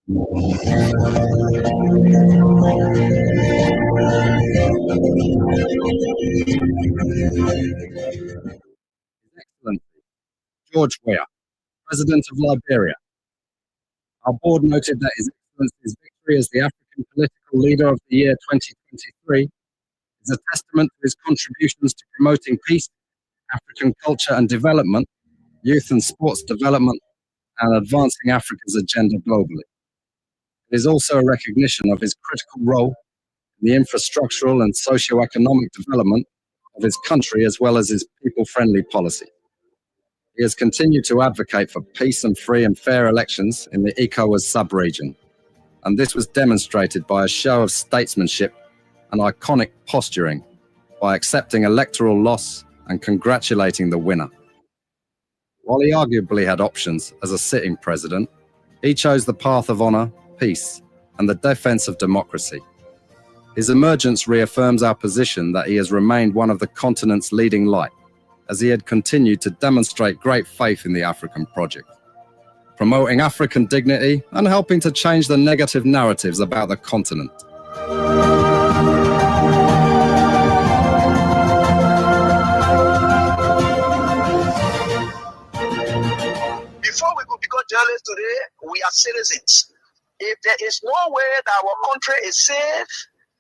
Excellency George Weah, President of Liberia. Our board noted that His Excellency's victory as the African Political Leader of the year 2023 is a testament to his contributions to promoting peace, African culture and development, youth and sports development, and advancing Africa's agenda globally. It is also a recognition of his critical role in the infrastructural and socio-economic development of his country, as well as his people-friendly policy. He has continued to advocate for peace and free and fair elections in the ECOWAS sub-region, and this was demonstrated by a show of statesmanship and iconic posturing by accepting electoral loss and congratulating the winner. While he arguably had options as a sitting president, he chose the path of honor, peace, and the defense of democracy. His emergence reaffirms our position that he has remained one of the continent's leading light, as he had continued to demonstrate great faith in the African project, promoting African dignity and helping to change the negative narratives about the continent. Before we could become journalists today, we are citizens. If there is no way that our country is safe,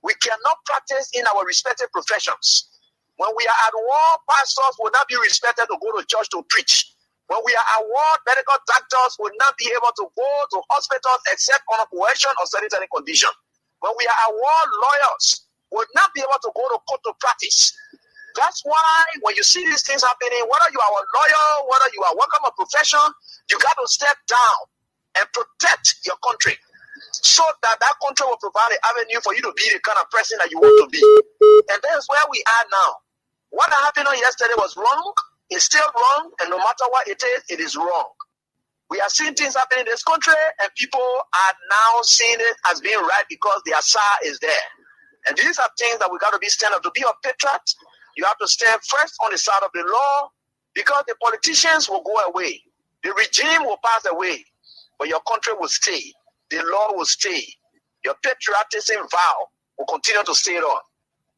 we cannot practice in our respective professions. When we are at war, pastors will not be respected to go to church to preach. When we are at war, medical doctors will not be able to go to hospitals except on a coercion or sanitary condition. When we are at war, lawyers will not be able to go to court to practice. That's why when you see these things happening, whether you are a lawyer, whether you are working a profession, you got to step down and protect your country, so that that country will provide an avenue for you to be the kind of person that you want to be. And that's where we are now. What happened on yesterday was wrong. It's still wrong, and no matter what it is wrong. We are seeing things happening in this country, and people are now seeing it as being right because the Asa is there. And these are things that we got to be stand up. To be a patriot, you have to stand first on the side of the law, because the politicians will go away. The regime will pass away, but your country will stay. The law will stay. Your patriotism vow will continue to stay on.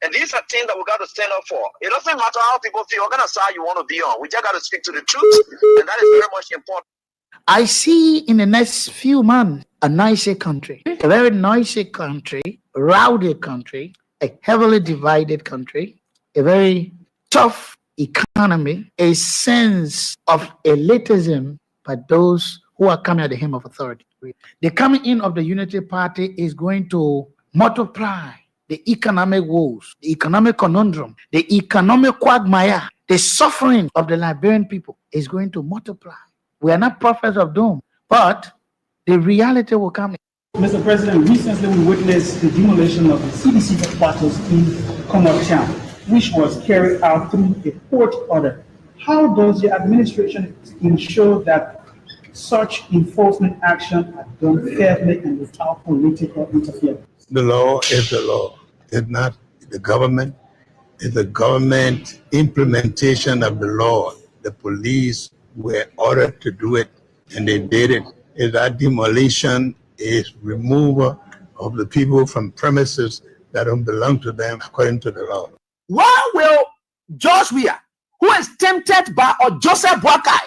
And these are things that we got to stand up for. It doesn't matter how people feel, what kind of side you want to be on. We just got to speak to the truth, and that is very much important. I see in the next few months a nicer country, a very noisy country, rowdy country, a heavily divided country, a very tough economy, a sense of elitism by those who are coming at the hem of authority. The coming in of the Unity Party is going to multiply the economic woes, the economic conundrum, the economic quagmire, the suffering of the Liberian people is going to multiply. We are not prophets of doom, but the reality will come. Mr. President, recently we witnessed the demolition of the CDC headquarters in Comot Town, which was carried out through a court order. How does your administration ensure that such enforcement action are done fairly and without political interference? The law is the law. It's not the government. It's the government implementation of the law. The police were ordered to do it, and they did it. Is that demolition is removal of the people from premises that don't belong to them according to the law. Why will George Weah, who is tempted by Joseph Boakai,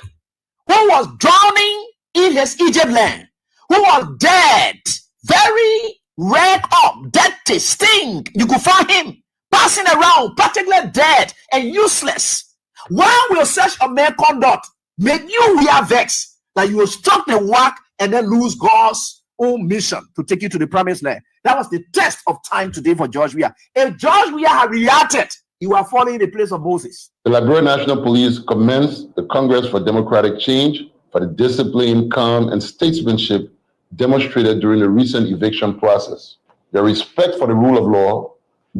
who was drowning in his Egypt land, who was dead, very red up, dirty, stink, you could find him passing around, particularly dead and useless. Why will such a man conduct make you wear vex that you will struck the work and then lose God's own mission to take you to the promised land? That was the test of time today for George Weah. If George Weah had reacted, you are falling in the place of Moses. The Liberian National Police commenced the Congress for Democratic Change for the discipline, calm, and statesmanship demonstrated during the recent eviction process. Their respect for the rule of law,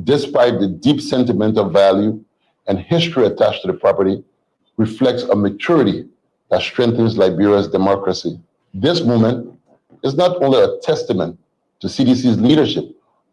despite the deep sentimental value and history attached to the property, reflects a maturity that strengthens Liberia's democracy. This movement is not only a testament to CDC's leadership,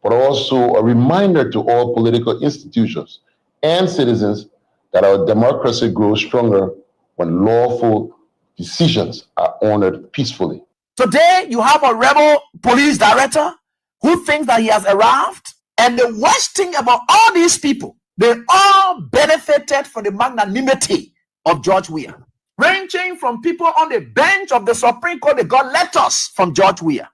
but also a reminder to all political institutions and citizens that our democracy grows stronger when lawful decisions are honored peacefully. Today, you have a rebel police director who thinks that he has arrived. And the worst thing about all these people, they all benefited from the magnanimity of George Weah. Ranging from people on the bench of the Supreme Court, they got letters from George Weah.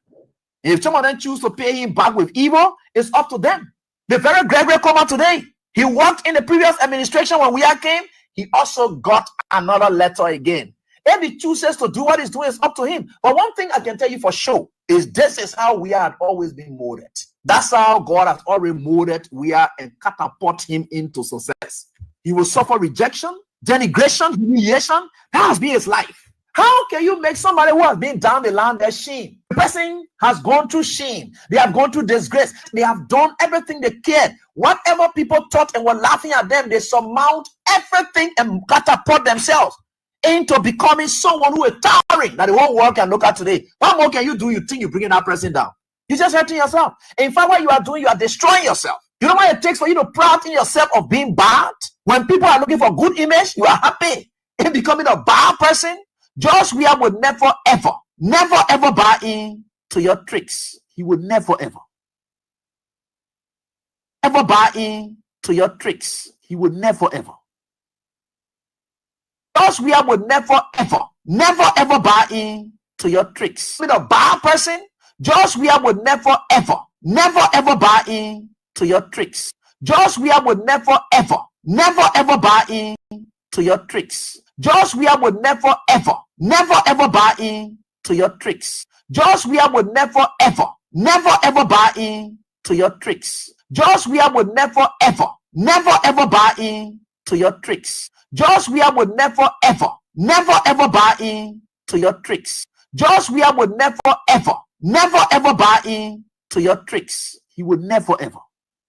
If some of them choose to pay him back with evil, it's up to them. The very Gregory Coma today, he worked in the previous administration when Weah came. He also got another letter again. If he chooses to do what he's doing, it's up to him. But one thing I can tell you for sure is this is how we had always been molded. That's how God has already molded Weah and catapult him into success. He will suffer rejection, denigration, humiliation. That has been his life. How can you make somebody who has been down the line their shame? The person has gone through shame. They have gone through disgrace. They have done everything they cared. Whatever people thought and were laughing at them, they surmount everything and catapult themselves into becoming someone who is towering that the whole world can look at today. What more can you do? You think you're bringing that person down? You're just hurting yourself. In fact, what you are doing, you are destroying yourself. You know what it takes for you to proud in yourself of being bad? When people are looking for good image, you are happy in becoming a bad person. George Weah would never, ever, never, ever buy in to your tricks. He would never, ever buy in to your tricks. He would never, ever. George Weah would never, ever buy in to your tricks. With a bad person, George Weah would never, ever buy in to your tricks. George Weah would never, ever buy in to your tricks. George Weah would never, ever buy in to your tricks. George Weah would never, ever buy in to your tricks. George Weah would never, ever buy in to your tricks. George Weah would never, ever buy in to your tricks. George Weah would never, ever buy in to your tricks. He would never, ever.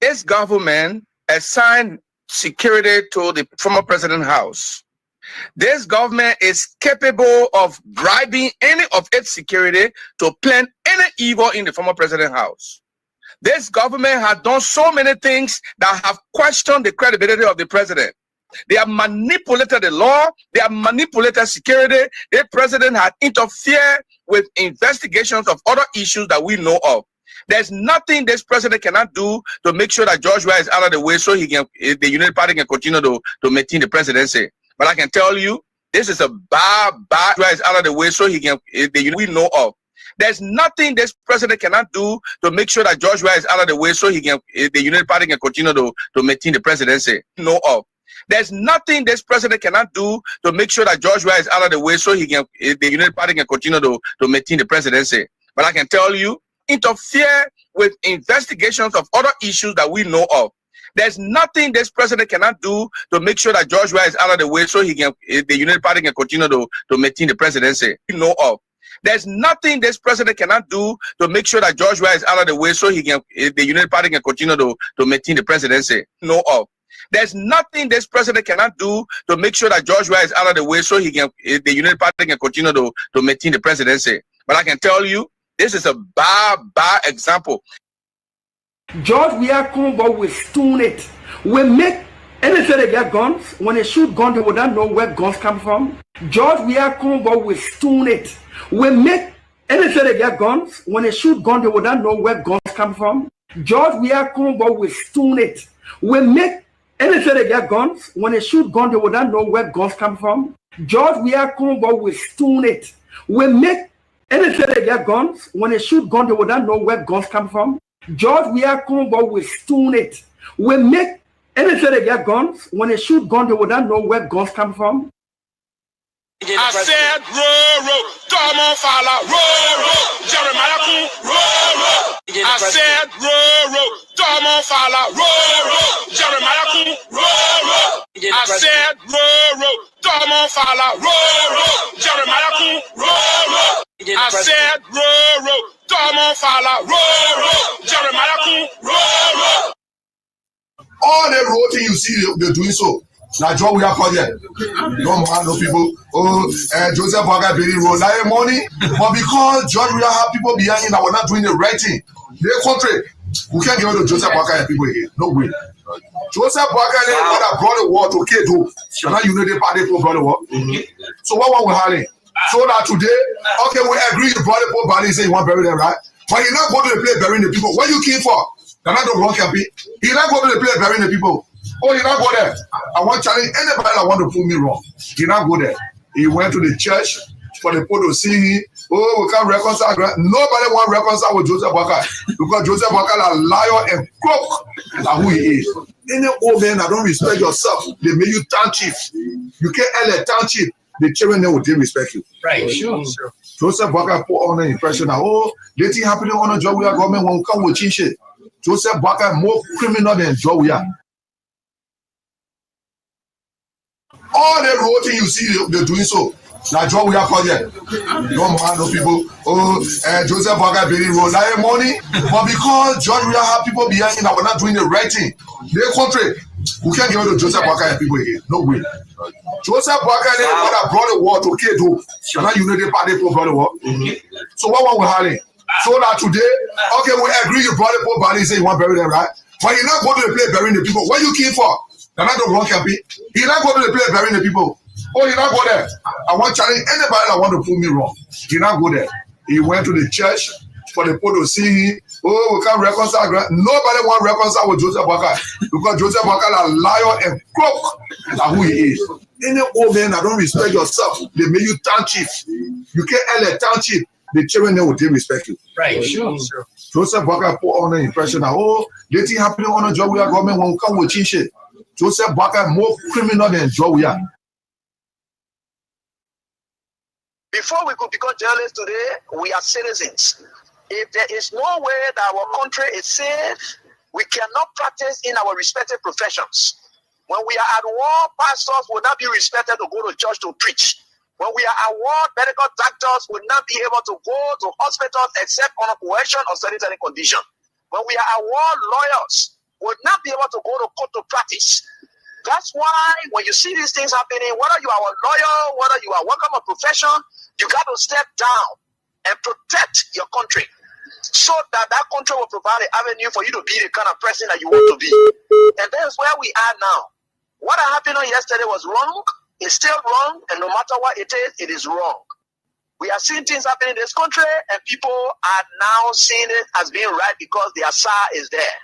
This government assigned security to the former president's house. This government is capable of bribing any of its security to plan any evil in the former president's house. This government has done so many things that have questioned the credibility of the president. They have manipulated the law. They have manipulated security. The president has interfered with investigations of other issues that we know of. There's nothing this president cannot do to make sure that George Weah is out of the way so he can, the United Party can continue to maintain the presidency. But I can tell you, this is a bad Weah is out of the way so he can, we know of. There's nothing this president cannot do to make sure that George Weah is out of the way so he can, the United Party can continue to maintain the presidency. Know of. There's nothing this president cannot do to make sure that George Weah is out of the way so he can, the United Party can continue to maintain the presidency. But I can tell you, interfere with investigations of other issues that we know of. There's nothing this president cannot do to make sure that George Weah is out of the way so he can, the United Party can continue to maintain the presidency. We know of. There's nothing this president cannot do to make sure that George Weah is out of the way so he can, the United Party can continue to maintain the presidency. We know of. There's nothing this president cannot do to make sure that George Weah is out of the way so he can, the United Party can continue to maintain the presidency. But I can tell you, this is a bad example. George Weah Combo will stone it. We make anything they get guns. When they shoot guns, they would not know where guns come from. George Weah Combo will stone it. We make anything they get guns. When they shoot guns, they would not know where guns come from. George Weah Combo will stone it. We make anything they get guns. When they shoot guns, they would not know where guns come from. George Weah Combo will stone it. We make anything they get guns. When they shoot guns, they would not know where guns come from. George Weah Combo will stone it. We make anything they get guns. When they shoot guns, they would not know where guns come from. I said, roll, come on, fella, roll, Jeremiah Coon, roll. I said, roll, come on, fella, roll, Jeremiah Coon, roll. I said, roll, come on, fella, roll, Jeremiah Coon, roll. I said, roll, come on, fella, roll, Jeremiah Coon, roll. All the road you see, they're doing so. Now, John, we are project. No more, no people. Oh, Joseph Boakai Bailey road. Like money, but because George, we have people behind him that were not doing the right thing. The country, we can't give it to Joseph Boakai and people again. No way. Joseph Boakai that brought the war to Keto. So now you know the party who brought the war. So what will happen? So that today, okay, we agree you brought the poor body, say you want to bury them, right? But you not go to the place burying the people. What you keen for? They're not the wrong campaign. You not go to the place burying the people. Oh, you not go there. I want to challenge anybody that want to prove me wrong. You not go there. He went to the church for the people to see him. Oh, we can't reconcile. Nobody want to reconcile with Joseph Boakai because Joseph Boakai is a liar and crook. That's who he is. Any old man that don't respect yourself, they make you town chief. You can't elect town chief. The children then will respect you. Right, sure. Joseph Boakai put on the impression that, oh, the thing happening on a job we are government won't come with change it. Joseph Boakai more criminal than Joe we are. All the road you see, they're doing so. Now, Joe, we are project. No man, no people. Oh, Joseph Boakai building road. Like money, but because George, we have people behind him that we're not doing the right thing. The country, we can't give it to Joseph Boakai and people again. No way. Joseph Boakai, they brought the war to Kedo. And now you know the party for brought the war. So what we having? So that today, okay, we agree you brought the poor body, say you want to bury them, right? But you not go to the place burying the people. What you keen for? They're not the wrong campaign. You not go to the place burying the people. Oh, you not go there. I want to challenge anybody that want to prove me wrong. You not go there. He went to the church for the people to see him. Oh, we can't reconcile. Nobody want to reconcile with Joseph Boakai because Joseph Boakai is a liar and crook. That's who he is. Any old man that don't respect yourself, they make you town chief. You can't elect town chief. The children then will respect you. Right, sure. Joseph Boakai put on the impression that, oh, the thing happening on a job we are government won't come with change it. Joseph Boakai more criminal than Joe we are. Before we could become journalists today, we are citizens. If there is no way that our country is safe, we cannot practice in our respective professions. When we are at war, pastors will not be respected to go to church to preach. When we are at war, medical doctors will not be able to go to hospitals except on a coercion or sanitary condition. When we are at war, lawyers will not be able to go to court to practice. That's why when you see these things happening, whether you are a lawyer, whether you are working a profession, you got to step down and protect your country so that that country will provide an avenue for you to be the kind of person that you want to be. And that's where we are now. What happened yesterday was wrong. It's still wrong. And no matter what it is wrong. We are seeing things happening in this country and people are now seeing it as being right because the Asa is there.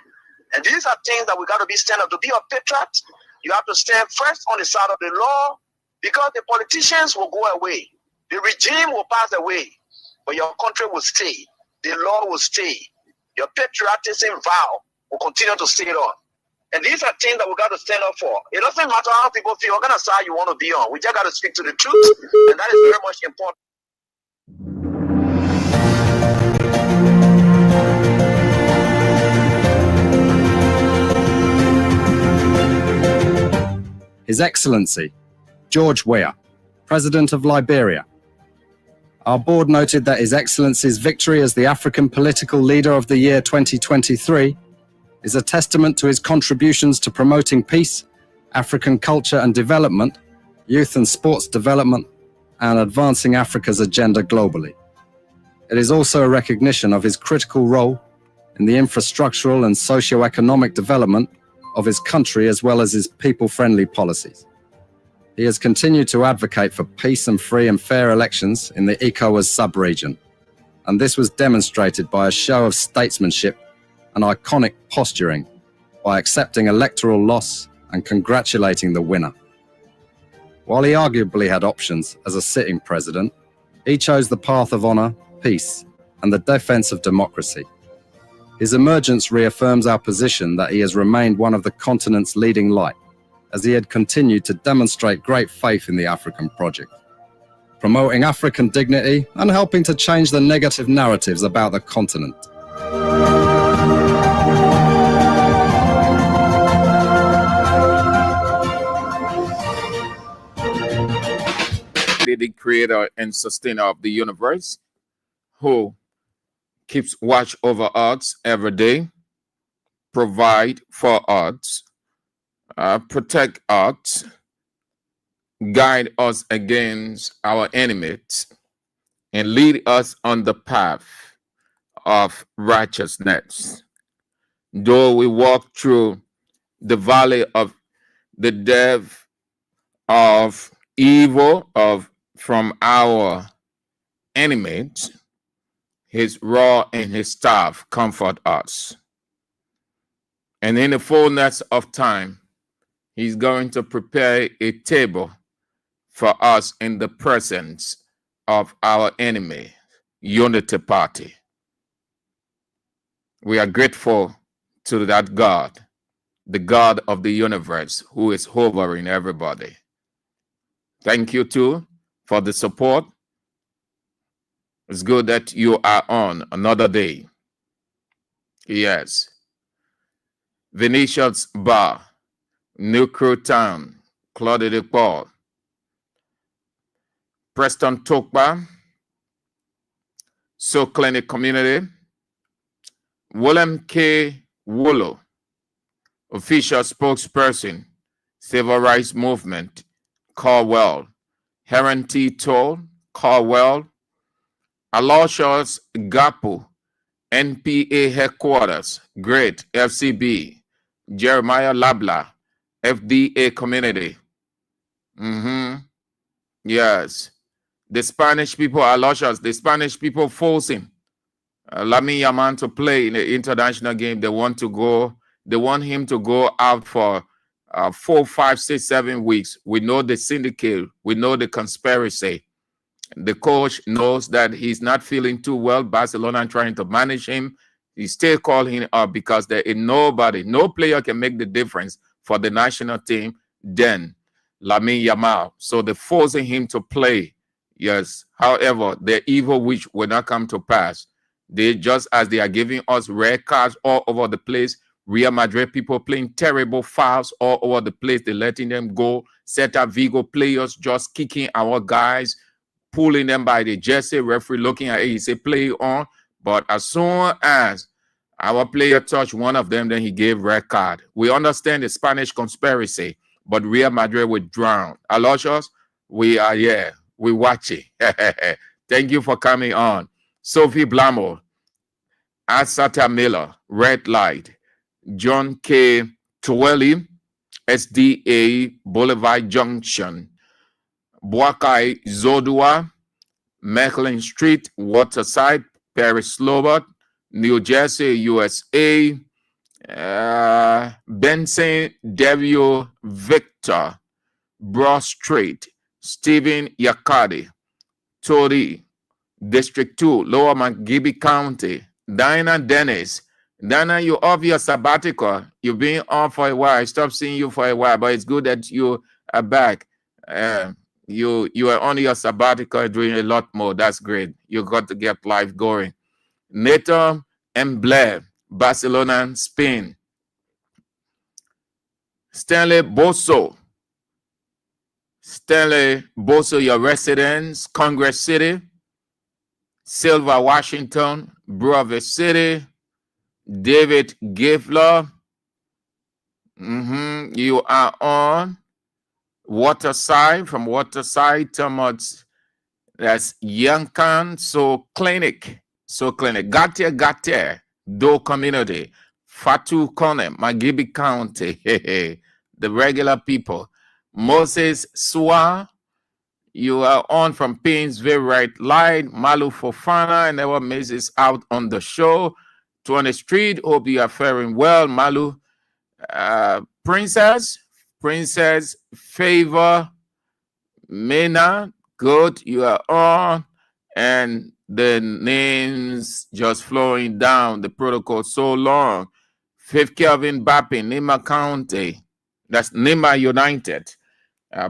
And these are things that we got to be stand up. To be a patriot, you have to stand first on the side of the law because the politicians will go away. The regime will pass away, but your country will stay. The law will stay. Your patriotism vow will continue to stay on. And these are things that we got to stand up for. It doesn't matter how people feel, what kind of side you want to be on. We just got to speak to the truth, and that is very much important. His Excellency, George Weah, President of Liberia. Our board noted that His Excellency's victory as the African Political Leader of the Year 2023 is a testament to his contributions to promoting peace, African culture and development, youth and sports development, and advancing Africa's agenda globally. It is also a recognition of his critical role in the infrastructural and socio-economic development of his country as well as his people-friendly policies. He has continued to advocate for peace and free and fair elections in the ECOWAS sub-region, and this was demonstrated by a show of statesmanship and iconic posturing by accepting electoral loss and congratulating the winner. While he arguably had options as a sitting president, he chose the path of honor, peace, and the defense of democracy. His emergence reaffirms our position that he has remained one of the continent's leading light, as he had continued to demonstrate great faith in the African project, promoting African dignity and helping to change the negative narratives about the continent. The creator and sustainer of the universe, who keeps watch over us every day, provide for us, protect us, guide us against our enemies, and lead us on the path of righteousness. Though we walk through the valley of the death of evil, of from our enemies, his rod and his staff comfort us. And in the fullness of time, he's going to prepare a table for us in the presence of our enemy, Unity Party. We are grateful to that God, the God of the universe, who is hovering everybody. Thank you too for the support. It's good that you are on another day. Yes. Venetians Bar, New Crew Town, Claude de Paul, Preston Tokba, So Clinic Community, William K. Wolo, official spokesperson, Civil Rights Movement, Caldwell, Heron T. Toll, Caldwell, Aloysius Gapu, NPA Headquarters, Great FCB, Jeremiah Labla, FDA Community. Yes. The Spanish people, Aloysius, the Spanish people forcing Lamine Yamal to play in the international game. They want him to go out for 4, 5, 6, 7 weeks. We know the syndicate. We know the conspiracy. The coach knows that he's not feeling too well. Barcelona trying to manage him. He still calling him up because there is no player can make the difference for the national team than Lamine Yamal. So they're forcing him to play. Yes. However, the evil wish will not come to pass. They just as they are giving us red cards all over the place. Real Madrid people playing terrible fouls all over the place. They're letting them go. Celta Vigo players just kicking our guys, pulling them by the jersey. Referee looking at it, he said play on. But as soon as our player touched one of them, then he gave red card. We understand the Spanish conspiracy, but Real Madrid will drown. Aloysius, we are here. We watching. Thank you for coming on. Sophie Blamo, Asata Miller, Red Light, John K. Tuweli, SDA Boulevard Junction, Buakai Zodua, Macklin Street, Waterside, Paris Slobot, New Jersey, USA, Benson W. Victor, Broad Street, Stephen Yakadi, Tori, District 2, Lower McGibby County, Dinah Dennis. Dinah, you're off your sabbatical. You've been on for a while. I stopped seeing you for a while, but it's good that you are back. You are on your sabbatical doing a lot more. That's great. You got to get life going. Neto and Blair, Barcelona, Spain. Stanley Bosso, your residence, Congress City, Silva, Washington, Bravo City, David Gifler. You are on Waterside, from Waterside, Thomas, that's Yankan, So Clinic, Gatia, Do Community, Fatu Kone, Magibi County, the regular people. Moses Swa, you are on from Painesville, Right Light, Malu Fofana, and never misses out on the show. 20th Street, hope you are faring well, Malu. Princess Favor, Mena, good, you are on. And the names just flowing down, the protocol so long. Fifth Kelvin Bappin, Nima County, that's Nima United.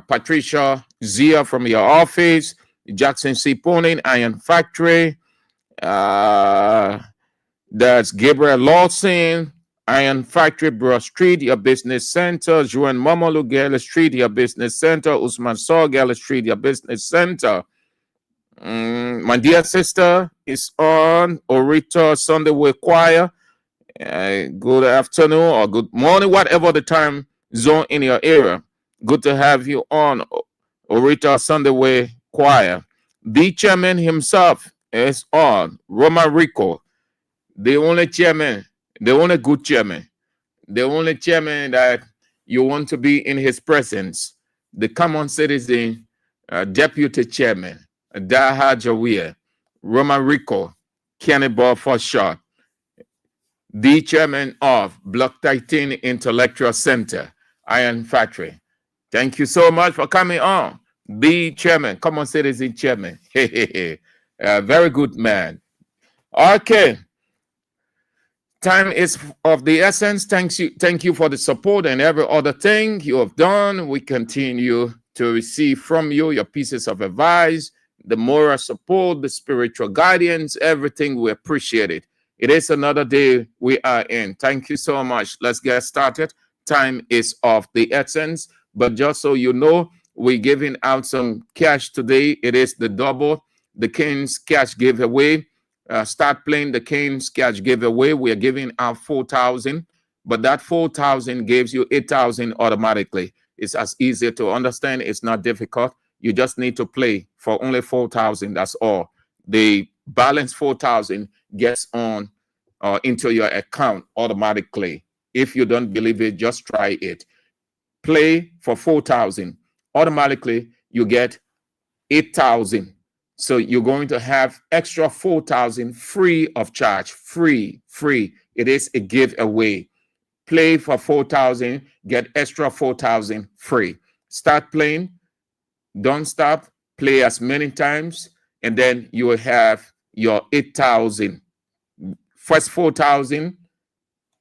Patricia Zia from your office, Jackson C. Poning, Iron Factory, that's Gabriel Lawson, Iron Factory, Broad Street, your business center, Juan Momolu, Gala Street, your business center, Usman Saw, Gala Street, your business center. My dear sister is on Orita Sunday Way Choir. Good afternoon or good morning, whatever the time zone in your area. Good to have you on Orita Sunday Way Choir. The chairman himself is on Roma Rico, the only chairman, the only good chairman, the only chairman that you want to be in his presence, the common citizen Deputy Chairman, Daha Jawir, Roman Rico, Kenny Ball for short, the Chairman of Block 13 Intellectual Center, Iron Factory. Thank you so much for coming on. The Chairman, come on, citizen Chairman. Very good man. Okay. Time is of the essence. Thank you for the support and every other thing you have done. We continue to receive from you your pieces of advice, the moral support, the spiritual guidance, everything. We appreciate it. It is another day we are in. Thank you so much. Let's get started. Time is of the essence. But just so you know, we're giving out some cash today. It is the double, the King's cash giveaway. Start playing the King's cash giveaway. We are giving out 4,000, but that 4,000 gives you 8,000 automatically. It's as easy to understand. It's not difficult. You just need to play for only 4,000. That's all. The balance 4,000 gets on into your account automatically. If you don't believe it, just try it. Play for 4,000. Automatically, you get 8,000. So you're going to have extra 4,000 free of charge. Free. It is a giveaway. Play for 4,000, get extra 4,000 free. Start playing. Don't stop. Play as many times, and then you will have your 8,000. First 4,000,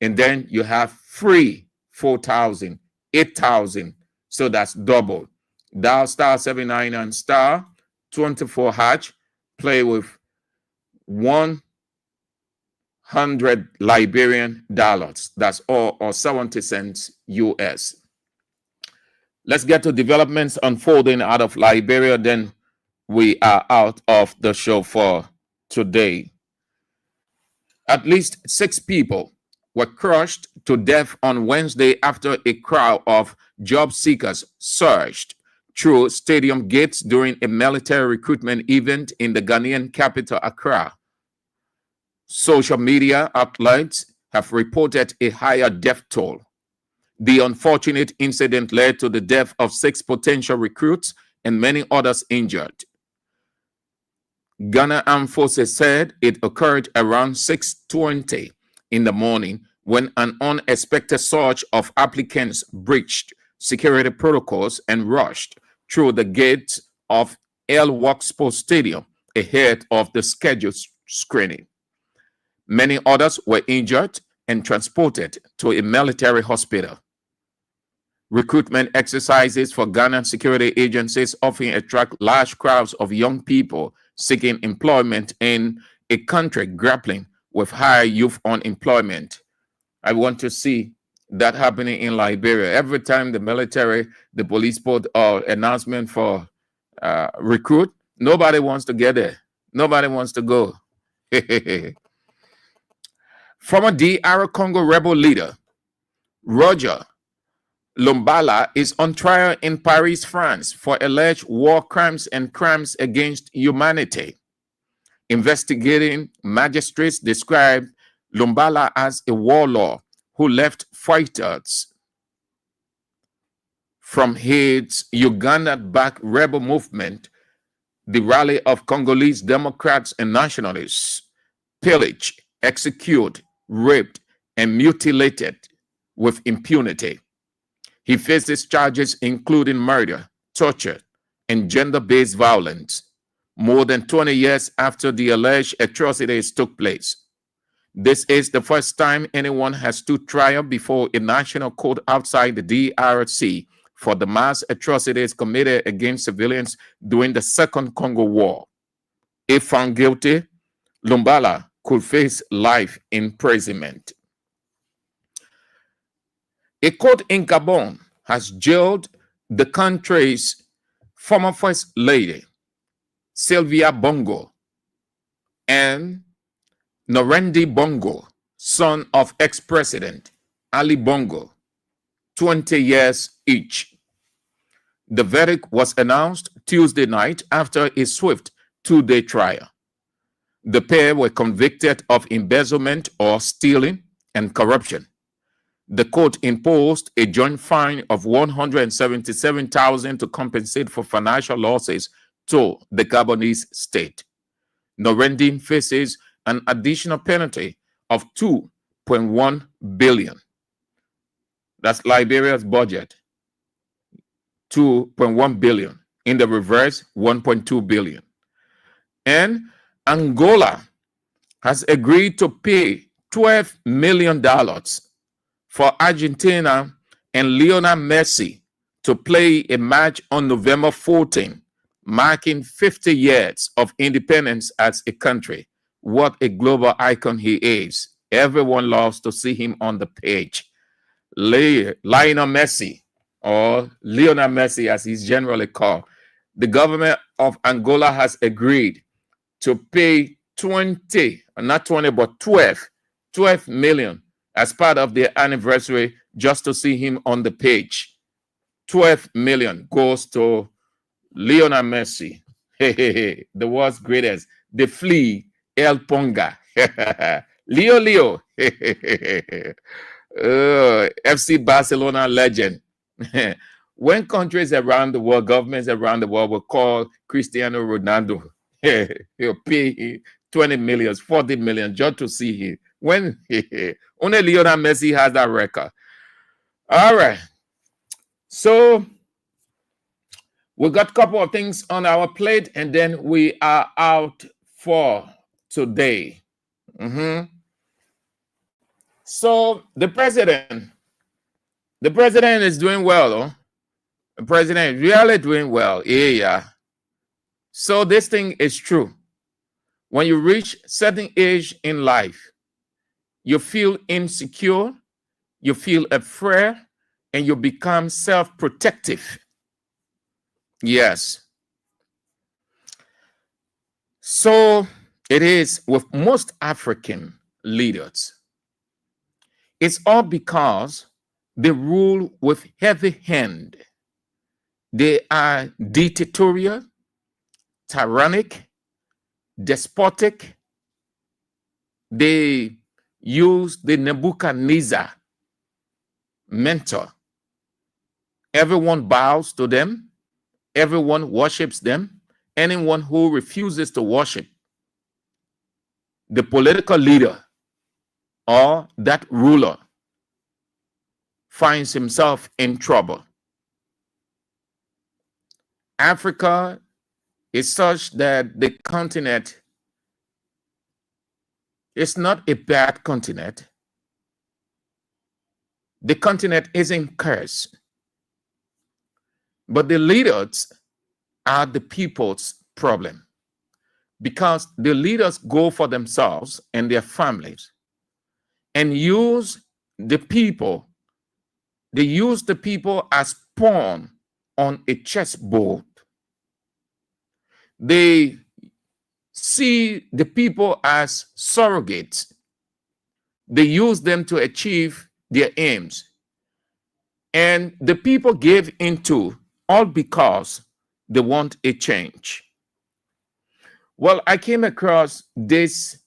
and then you have free 4,000, 8,000. So that's double. Dial star 799 star 24 hatch. Play with 100 Liberian dollars. That's all, or 70 cents US. Let's get to developments unfolding out of Liberia. Then we are out of the show for today. At least 6 people were crushed to death on Wednesday after a crowd of job seekers surged through stadium gates during a military recruitment event in the Ghanaian capital, Accra. Social media outlets have reported a higher death toll. The unfortunate incident led to the death of 6 potential recruits and many others injured. Ghana Armed Forces said it occurred around 6:20 in the morning when an unexpected surge of applicants breached security protocols and rushed through the gates of El Waxpo Stadium ahead of the scheduled screening. Many others were injured and transported to a military hospital. Recruitment exercises for Ghanaian security agencies often attract large crowds of young people seeking employment in a country grappling with high youth unemployment. I want to see that happening in Liberia. Every time the military, the police put announcement for recruit, nobody wants to get there. Nobody wants to go. Former DR Congo rebel leader Roger Lumbala is on trial in Paris, France for alleged war crimes and crimes against humanity. Investigating magistrates described Lumbala as a warlord who left fighters from his Uganda-backed rebel movement, the Rally of Congolese Democrats and Nationalists, pillaged, executed, raped, and mutilated with impunity. He faces charges including murder, torture, and gender-based violence more than 20 years after the alleged atrocities took place. This is the first time anyone has stood trial before a national court outside the DRC for the mass atrocities committed against civilians during the Second Congo War. If found guilty, Lumbala could face life imprisonment. A court in Gabon has jailed the country's former First Lady, Sylvia Bongo, and Norendi Bongo, son of ex-president Ali Bongo, 20 years each. The verdict was announced Tuesday night after a swift 2-day trial. The pair were convicted of embezzlement or stealing and corruption. The court imposed a joint fine of $177,000 to compensate for financial losses to the Gabonese state. Norendin faces an additional penalty of $2.1 billion. That's Liberia's budget, $2.1 billion. In the reverse, $1.2 billion. And Angola has agreed to pay $12 million for Argentina and Lionel Messi to a match on November 14, marking 50 years of independence as a country. What a global icon he is. Everyone loves to see him on the page. Lionel Messi, or Lionel Messi as he's generally called. The government of Angola has agreed to pay 12 million as part of their anniversary just to see him on the page. 12 million goes to Lionel Messi. The world's greatest. The flea, El Ponga. Leo. FC Barcelona legend. When countries around the world, governments around the world will call Cristiano Ronaldo, he'll pay 20 million, 40 million just to see him. When only Lionel Messi has that record. All right. So we got a couple of things on our plate, and then we are out for today. So the president is doing well, though. The president is really doing well. Yeah. So this thing is true. When you reach certain age in life, you feel insecure, you feel afraid, and you become self-protective. Yes. So it is with most African leaders. It's all because they rule with heavy hand. They are dictatorial, tyrannic, despotic. They use the Nebuchadnezzar mentor. Everyone bows to them. Everyone worships them. Anyone who refuses to worship the political leader or that ruler finds himself in trouble. Africa is such that the continent is not a bad continent. The continent isn't cursed. But the leaders are the people's problem, because the leaders go for themselves and their families and use the people. They use the people as pawn on a chessboard. They see the people as surrogates. They use them to achieve their aims. And the people give into all because they want a change. Well, I came across this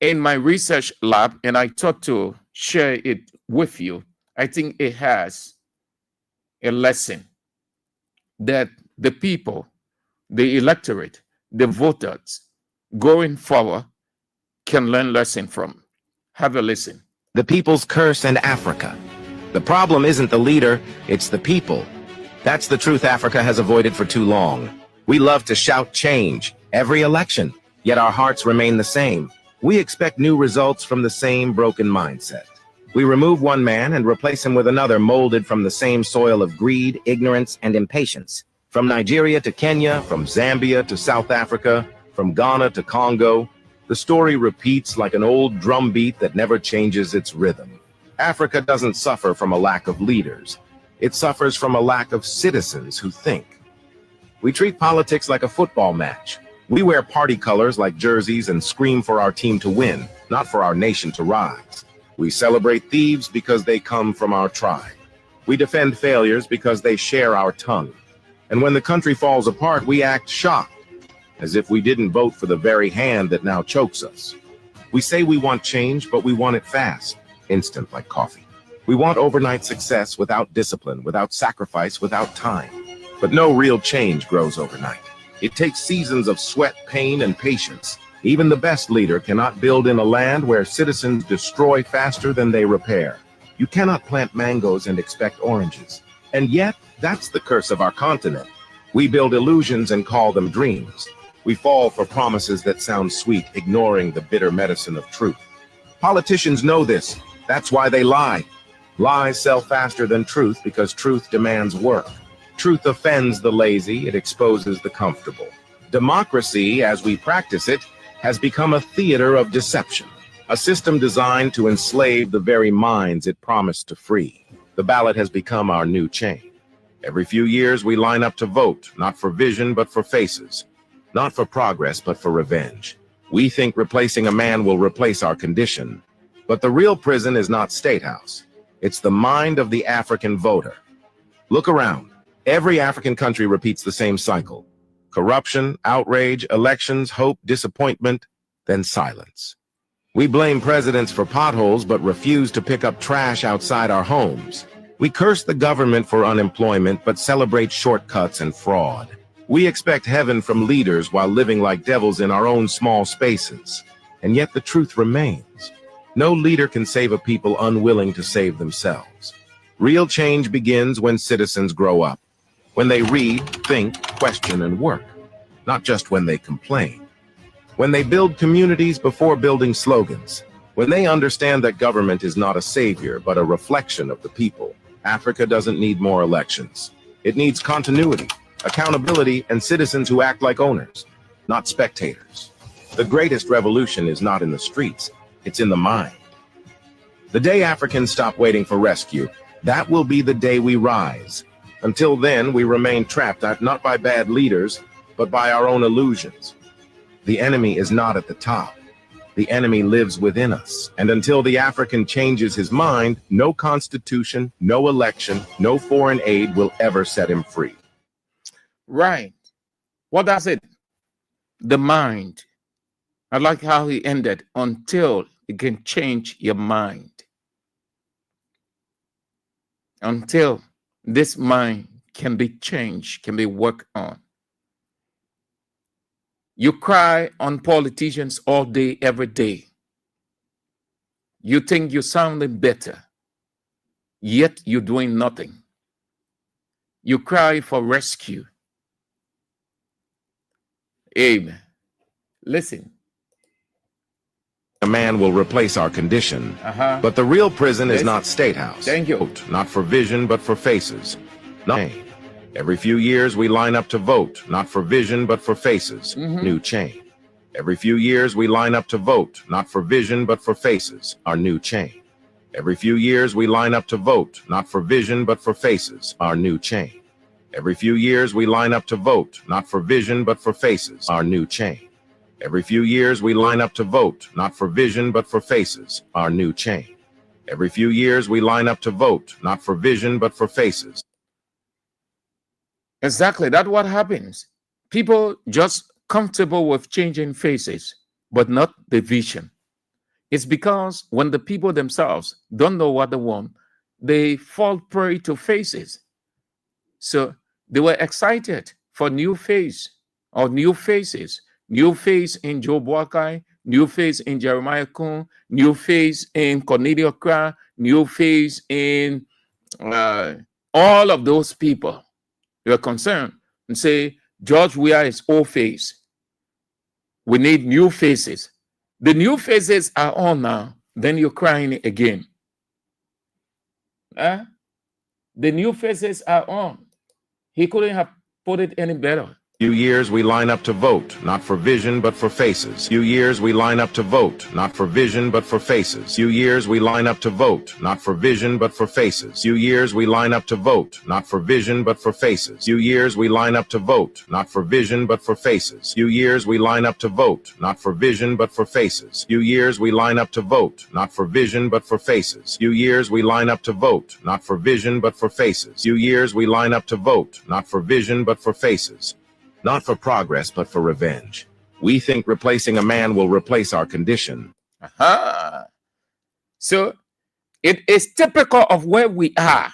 in my research lab, and I thought to share it with you. I think it has a lesson that the people, the electorate, the voters going forward can learn lesson from. Have a listen. The people's curse in Africa. The problem isn't the leader, it's the people. That's the truth Africa has avoided for too long. We love to shout change every election, yet our hearts remain the same. We expect new results from the same broken mindset. We remove one man and replace him with another molded from the same soil of greed, ignorance, and impatience. From Nigeria to Kenya, from Zambia to South Africa, from Ghana to Congo, the story repeats like an old drumbeat that never changes its rhythm. Africa doesn't suffer from a lack of leaders. It suffers from a lack of citizens who think. We treat politics like a football match. We wear party colors like jerseys and scream for our team to win, not for our nation to rise. We celebrate thieves because they come from our tribe. We defend failures because they share our tongue. And when the country falls apart, we act shocked, as if we didn't vote for the very hand that now chokes us. We say we want change, but we want it fast, instant like coffee. We want overnight success without discipline, without sacrifice, without time. But no real change grows overnight. It takes seasons of sweat, pain, and patience. Even the best leader cannot build in a land where citizens destroy faster than they repair. You cannot plant mangoes and expect oranges. And yet, that's the curse of our continent. We build illusions and call them dreams. We fall for promises that sound sweet, ignoring the bitter medicine of truth. Politicians know this. That's why they lie. Lies sell faster than truth because truth demands work. Truth offends the lazy, it exposes the comfortable. Democracy, as we practice it, has become a theater of deception, a system designed to enslave the very minds it promised to free. The ballot has become our new chain. Every few years we line up to vote, not for vision, but for faces. Not for progress, but for revenge. We think replacing a man will replace our condition. But the real prison is not State House. It's the mind of the African voter. Look around. Every African country repeats the same cycle. Corruption, outrage, elections, hope, disappointment, then silence. We blame presidents for potholes, but refuse to pick up trash outside our homes. We curse the government for unemployment, but celebrate shortcuts and fraud. We expect heaven from leaders while living like devils in our own small spaces. And yet the truth remains. No leader can save a people unwilling to save themselves. Real change begins when citizens grow up. When they read, think, question, and work. Not just when they complain. When they build communities before building slogans. When they understand that government is not a savior, but a reflection of the people. Africa doesn't need more elections. It needs continuity, accountability, and citizens who act like owners, not spectators. The greatest revolution is not in the streets, it's in the mind. The day Africans stop waiting for rescue, that will be the day we rise. Until then, we remain trapped, not by bad leaders, but by our own illusions. The enemy is not at the top. The enemy lives within us. And until the African changes his mind, no constitution, no election, no foreign aid will ever set him free. Right. What does it? The mind. I like how he ended, until it can change your mind. Until this mind can be changed, can be worked on. You cry on politicians all day, every day. You think you're sounding better, yet you're doing nothing. You cry for rescue. Amen. Listen. A man will replace our condition. But the real prison is not State House. Thank you. Not for vision, but for faces. No. Every few years we line up to vote, not for vision, but for faces. New chain. Every few years we line up to vote, not for vision, but for faces. Our new chain. Every few years we line up to vote, not for vision, but for faces. Our new chain. Every few years we line up to vote, not for vision, but for faces. Our new chain. Every few years we line up to vote, not for vision, but for faces. Our new chain. Every few years we line up to vote, not for vision, but for faces. Exactly, that's what happens. People just comfortable with changing faces, but not the vision. It's because when the people themselves don't know what they want, they fall prey to faces. So they were excited for new face or new faces. New face in Joe Boakai, new face in Jeremiah Kun, new face in Cornelius Krah, new face in all of those people. You are concerned and say, George Weah is old face. We need new faces. The new faces are on now. Then you're crying again. The new faces are on. He couldn't have put it any better. Few years we line up to vote, not for vision, but for faces. Few years we line up to vote, not for vision, but for faces. Few years we line up to vote, not for vision, but for faces. Few years we line up to vote, not for vision, but for faces. Few years we line up to vote, not for vision, but for faces. Few years we line up to vote, not for vision, but for faces. Few years we line up to vote, not for vision, but for faces. Few years we line up to vote, not for vision, but for faces. Few years we line up to vote, not for vision, but for faces. Not for progress, but for revenge. We think replacing a man will replace our condition. So It is typical of where we are.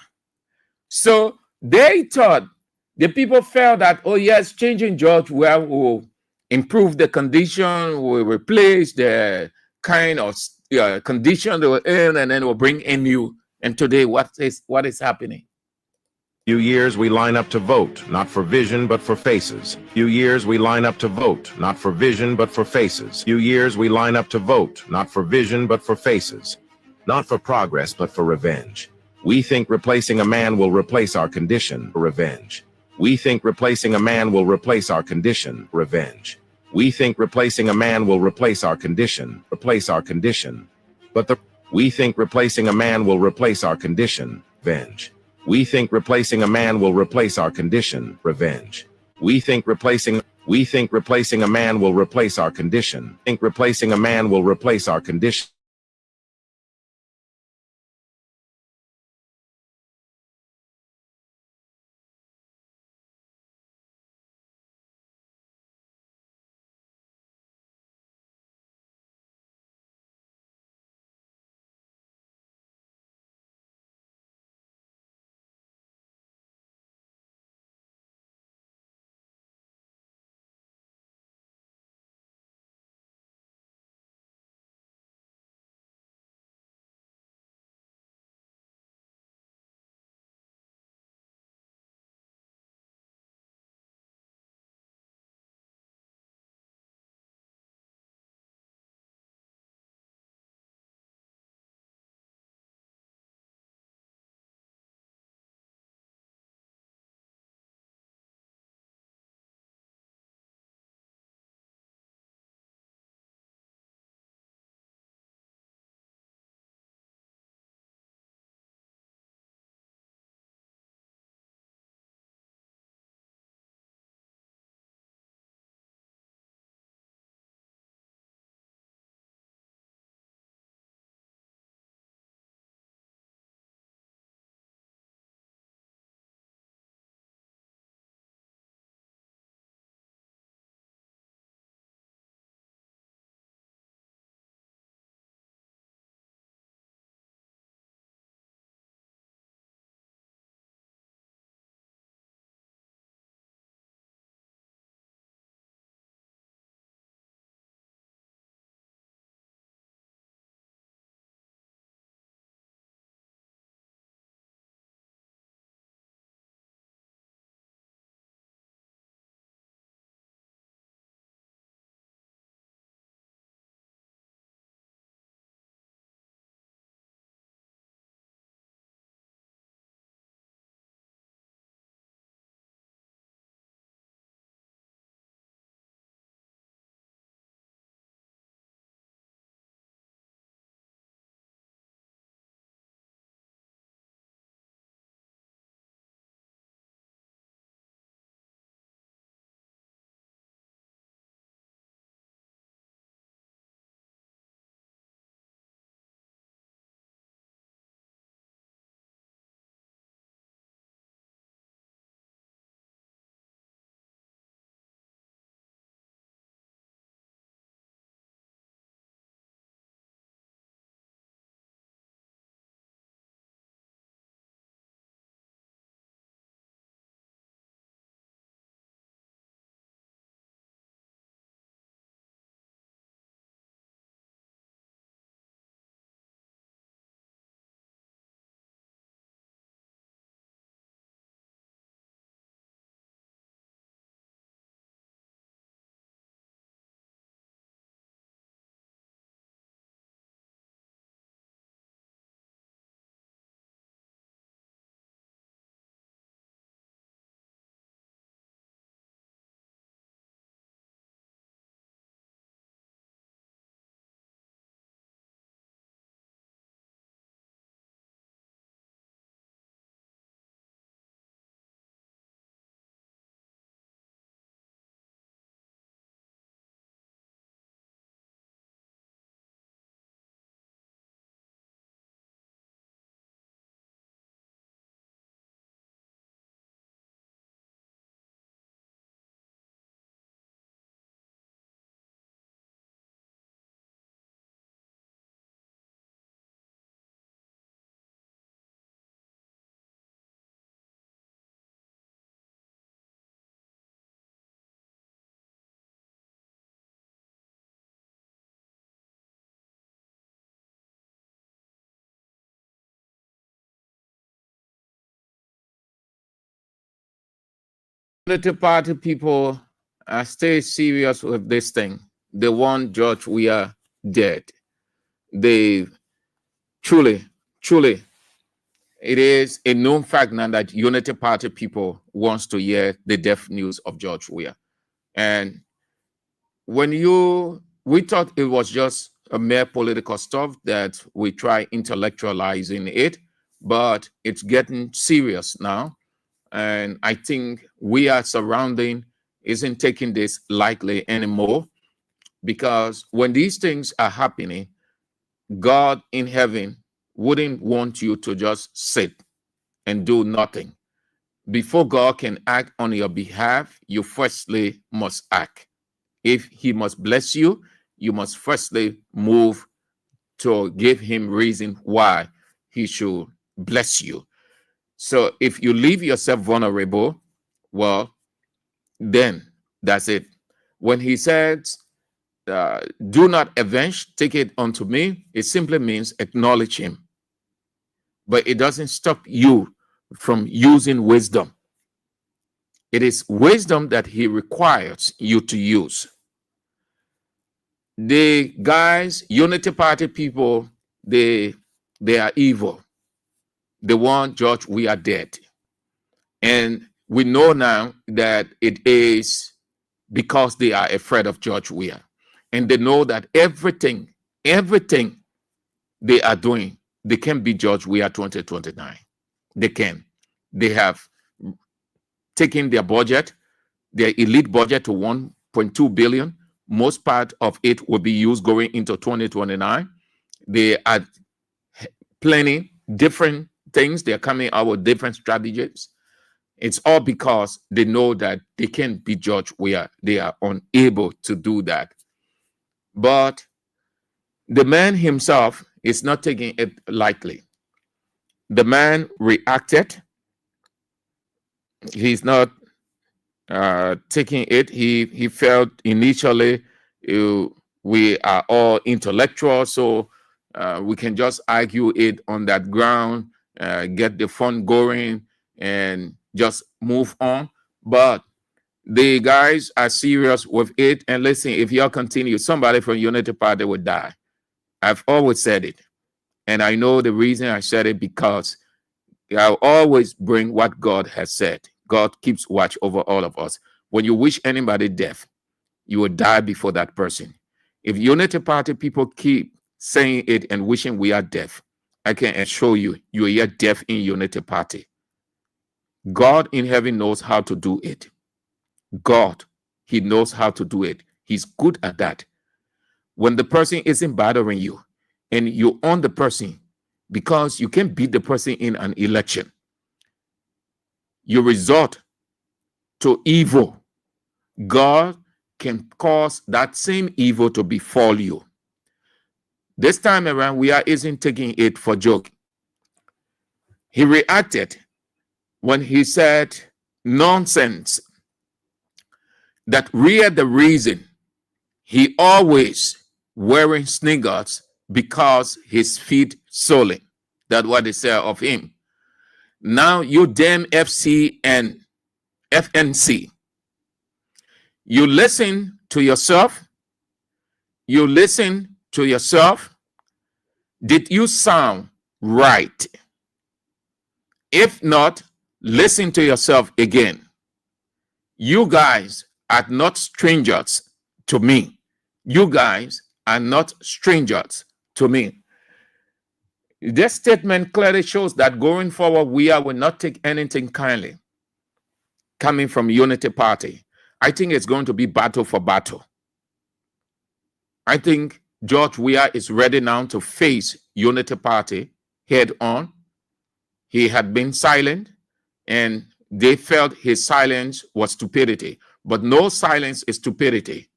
So they thought, the people felt that, oh yes, changing George will improve the condition, will replace the kind of condition they were in, and then will bring in new. And today, what is happening? Few years we line up to vote, not for vision, but for faces. Few years we line up to vote, not for vision, but for faces. Few years we line up to vote, not for vision, but for faces. Not for progress, but for revenge. We think replacing a man will replace our condition, revenge. We think replacing a man will replace our condition, revenge. We think replacing a man will replace our condition, But we think replacing a man will replace our condition, revenge. We think replacing a man will replace our condition, revenge. We think replacing a man will replace our condition. Think replacing a man will replace our condition. Unity Party people stay serious with this thing. They want George Weah dead. They truly, it is a known fact now that Unity Party people wants to hear the death news of George Weah. And when we thought it was just a mere political stuff that we try intellectualizing it, but it's getting serious now. And I think we are surrounding isn't taking this lightly anymore, because when these things are happening, God in heaven wouldn't want you to just sit and do nothing. Before God can act on your behalf, you firstly must act. If he must bless you, you must firstly move to give him reason why he should bless you. So if you leave yourself vulnerable, well, then that's it. When he says, do not avenge, take it unto me, it simply means acknowledge him. But it doesn't stop you from using wisdom. It is wisdom that he requires you to use. The guys, Unity Party people, they are evil. They want George Weah dead. And we know now that it is because they are afraid of George Weah. And they know that everything they are doing, they can beat George Weah 2029. They can. They have taken their budget, their elite budget, to 1.2 billion. Most part of it will be used going into 2029. They are planning different things. They're coming out with different strategies. It's all because they know that they can't beat George Weah. They are unable to do that. But the man himself is not taking it lightly. The man reacted. He's not taking it. He felt initially we are all intellectuals, so we can just argue it on that ground, get the fun going, and just move on. But the guys are serious with it. And listen, if y'all continue, somebody from Unity Party would die. I've always said it. And I know the reason I said it, because I'll always bring what God has said. God keeps watch over all of us. When you wish anybody death, you will die before that person. If Unity Party people keep saying it and wishing we are deaf, I can assure you, you are deaf in Unity Party. God in heaven knows how to do it. God, he knows how to do it. He's good at that. When the person isn't bothering you and you own the person, because you can beat the person in an election, you resort to evil, God can cause that same evil to befall you. This time around, Weah isn't taking it for joke. He reacted when he said nonsense, that the reason he always wearing sneakers because his feet swollen. That's what they say of him. Now you damn FC and FNC. You listen to yourself. You listen to yourself. Did you sound right? If not, listen to yourself again. You guys are not strangers to me. You guys are not strangers to me. This statement clearly shows that going forward, Weah will not take anything kindly coming from Unity Party. I think it's going to be battle for battle. I think George Weah is ready now to face Unity Party head on. He had been silent, and they felt his silence was stupidity. But no silence is stupidity.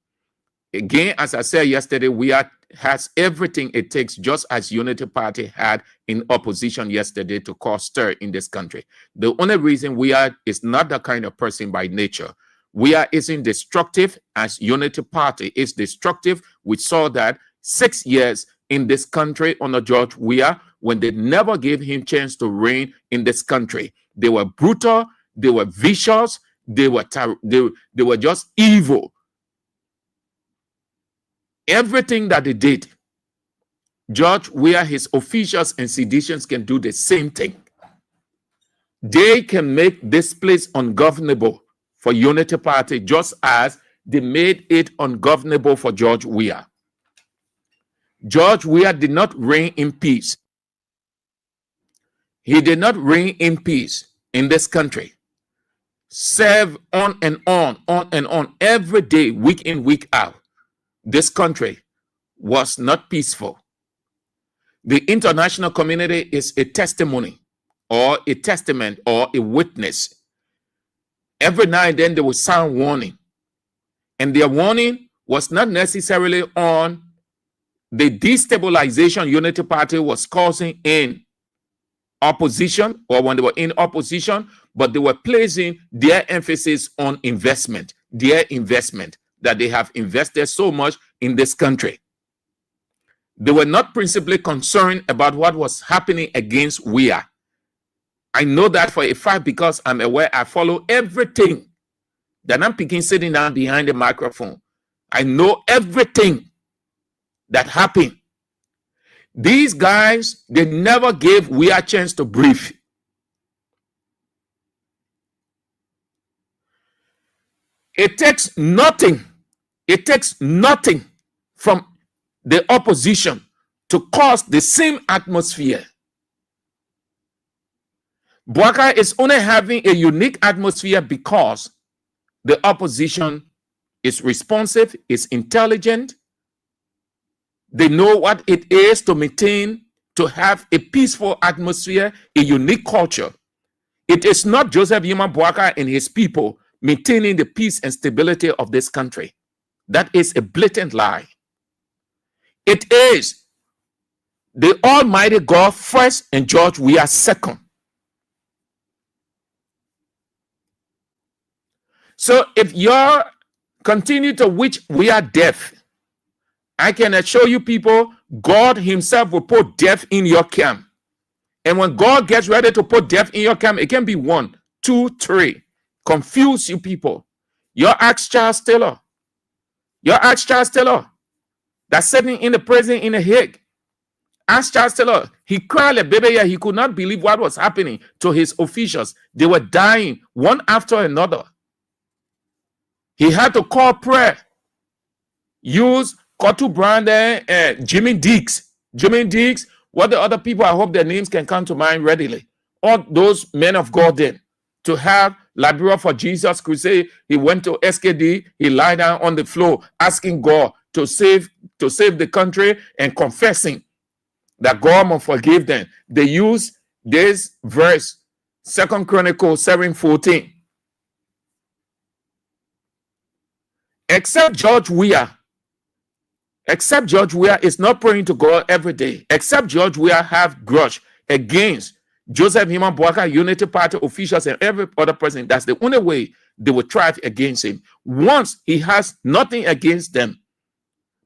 Again, as I said yesterday, Weah has everything it takes, just as Unity Party had in opposition yesterday, to cause stir in this country. The only reason Weah is not that kind of person by nature. Weah isn't destructive as Unity Party is destructive. We saw that 6 years in this country under George Weah, when they never gave him chance to reign in this country. They were brutal, they were vicious, they were they were just evil. Everything that they did, George Weah, his officials and seditionists can do the same thing. They can make this place ungovernable for Unity Party, just as they made it ungovernable for George Weah. George Weah did not reign in peace. He did not reign in peace in this country. Serve on and on and on every day, week in, week out. This country was not peaceful. The international community is a testimony or a testament or a witness. Every now and then they will sound warning. And their warning was not necessarily on the destabilization Unity Party was causing in opposition or when they were in opposition, but they were placing their emphasis on investment, their investment, that they have invested so much in this country. They were not principally concerned about what was happening against Weah. I know that for a fact because I'm aware. I follow everything that I'm picking sitting down behind the microphone. I know everything that happened. These guys, they never gave Weah a chance to breathe. It takes nothing. It takes nothing from the opposition to cause the same atmosphere. Bouakai is only having a unique atmosphere because the opposition is responsive, is intelligent. They know what it is to maintain, to have a peaceful atmosphere, a unique culture. It is not Joseph Yuma Bouakai and his people maintaining the peace and stability of this country. That is a blatant lie. It is the Almighty God first and George Weah second. So if you continue to wish we are deaf, I can assure you people, God himself will put death in your camp. And when God gets ready to put death in your camp, it can be 1, 2, 3. Confuse you people. Your ask Charles Taylor. Your ask Charles Taylor that's sitting in the prison in The Hague. Ask Charles Taylor. He cried like baby. He could not believe what was happening to his officials. They were dying one after another. He had to call prayer. Use Kotu Brand, Jimmy Deeks. Jimmy Deeks, what the other people, I hope their names can come to mind readily. All those men of God then, to have Liberia for Jesus crusade. He went to SKD, he lied down on the floor, asking God to save the country and confessing that God will forgive them. They use this verse, 2 Chronicles 7:14. Except George Weah is not praying to God every day. Except George Weah have grudge against Joseph Yuma Bouakai, Unity Party officials, and every other person. That's the only way they will thrive against him. Once he has nothing against them,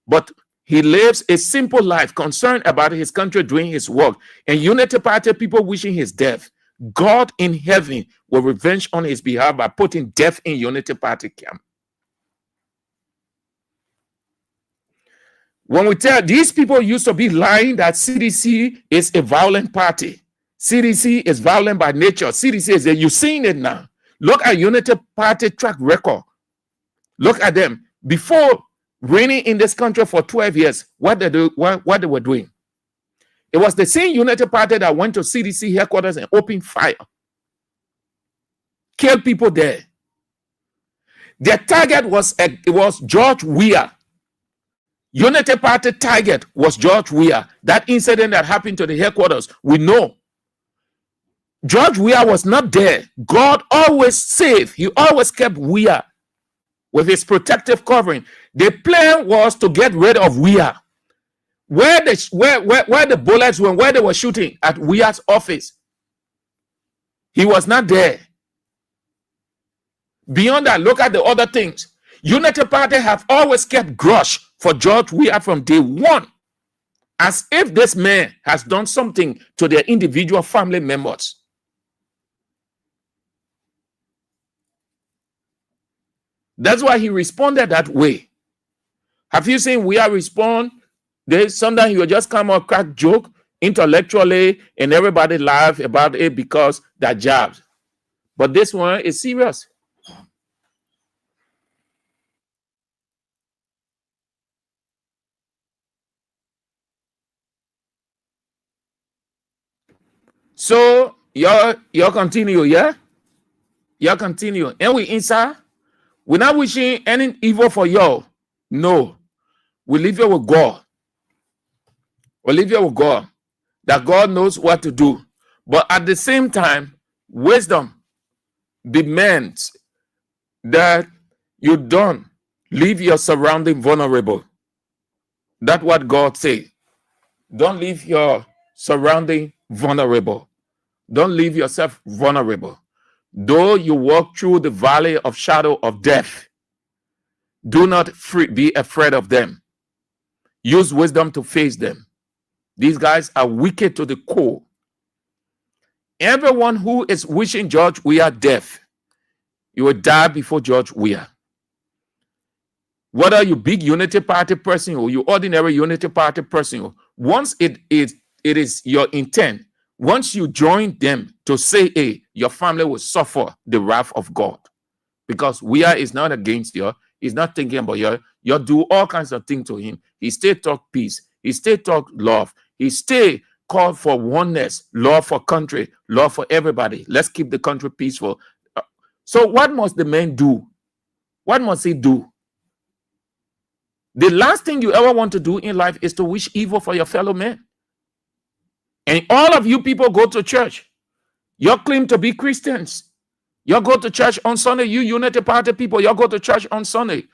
but he lives a simple life, concerned about his country, doing his work, and Unity Party people wishing his death, God in heaven will revenge on his behalf by putting death in Unity Party camp. When we tell these people used to be lying that CDC is a violent party. CDC is violent by nature. CDC is, you're seeing it now. Look at Unity Party track record. Look at them. Before reigning in this country for 12 years, what they were doing. It was the same Unity Party that went to CDC headquarters and opened fire. Killed people there. Their target was George Weah. Unity Party target was George Weah. That incident that happened to the headquarters, we know. George Weah was not there. God always saved. He always kept Weah with his protective covering. The plan was to get rid of Weah. Where the bullets went, where they were shooting at Weah's office, he was not there. Beyond that, look at the other things. Unity Party have always kept grudge for George Weah from day one, as if this man has done something to their individual family members. That's why he responded that way. Have you seen we are respond? Sometimes you just come up crack joke intellectually and everybody laugh about it because they're jabs. But this one is serious. So y'all continue, yeah? Y'all continue. And we inside. We're not wishing any evil for y'all. No. We leave it with God. We leave it with God. That God knows what to do. But at the same time, wisdom demands that you don't leave your surrounding vulnerable. That's what God says. Don't leave your surrounding vulnerable. Don't leave yourself vulnerable. Though you walk through the valley of shadow of death, do not be afraid of them. Use wisdom to face them. These guys are wicked to the core. Everyone who is wishing George Weah death, you will die before George Weah. Whether you big Unity Party person or you ordinary Unity Party person, once it is your intent, once you join them to say, hey, your family will suffer the wrath of God. Because Weah is not against you. He's not thinking about you. You do all kinds of things to him. He still talk peace. He still talk love. He still call for oneness, love for country, love for everybody. Let's keep the country peaceful. So what must the man do? What must he do? The last thing you ever want to do in life is to wish evil for your fellow man. And all of you people go to church. You claim to be Christians. You go to church on Sunday. You Unity Party people, you go to church on Sunday.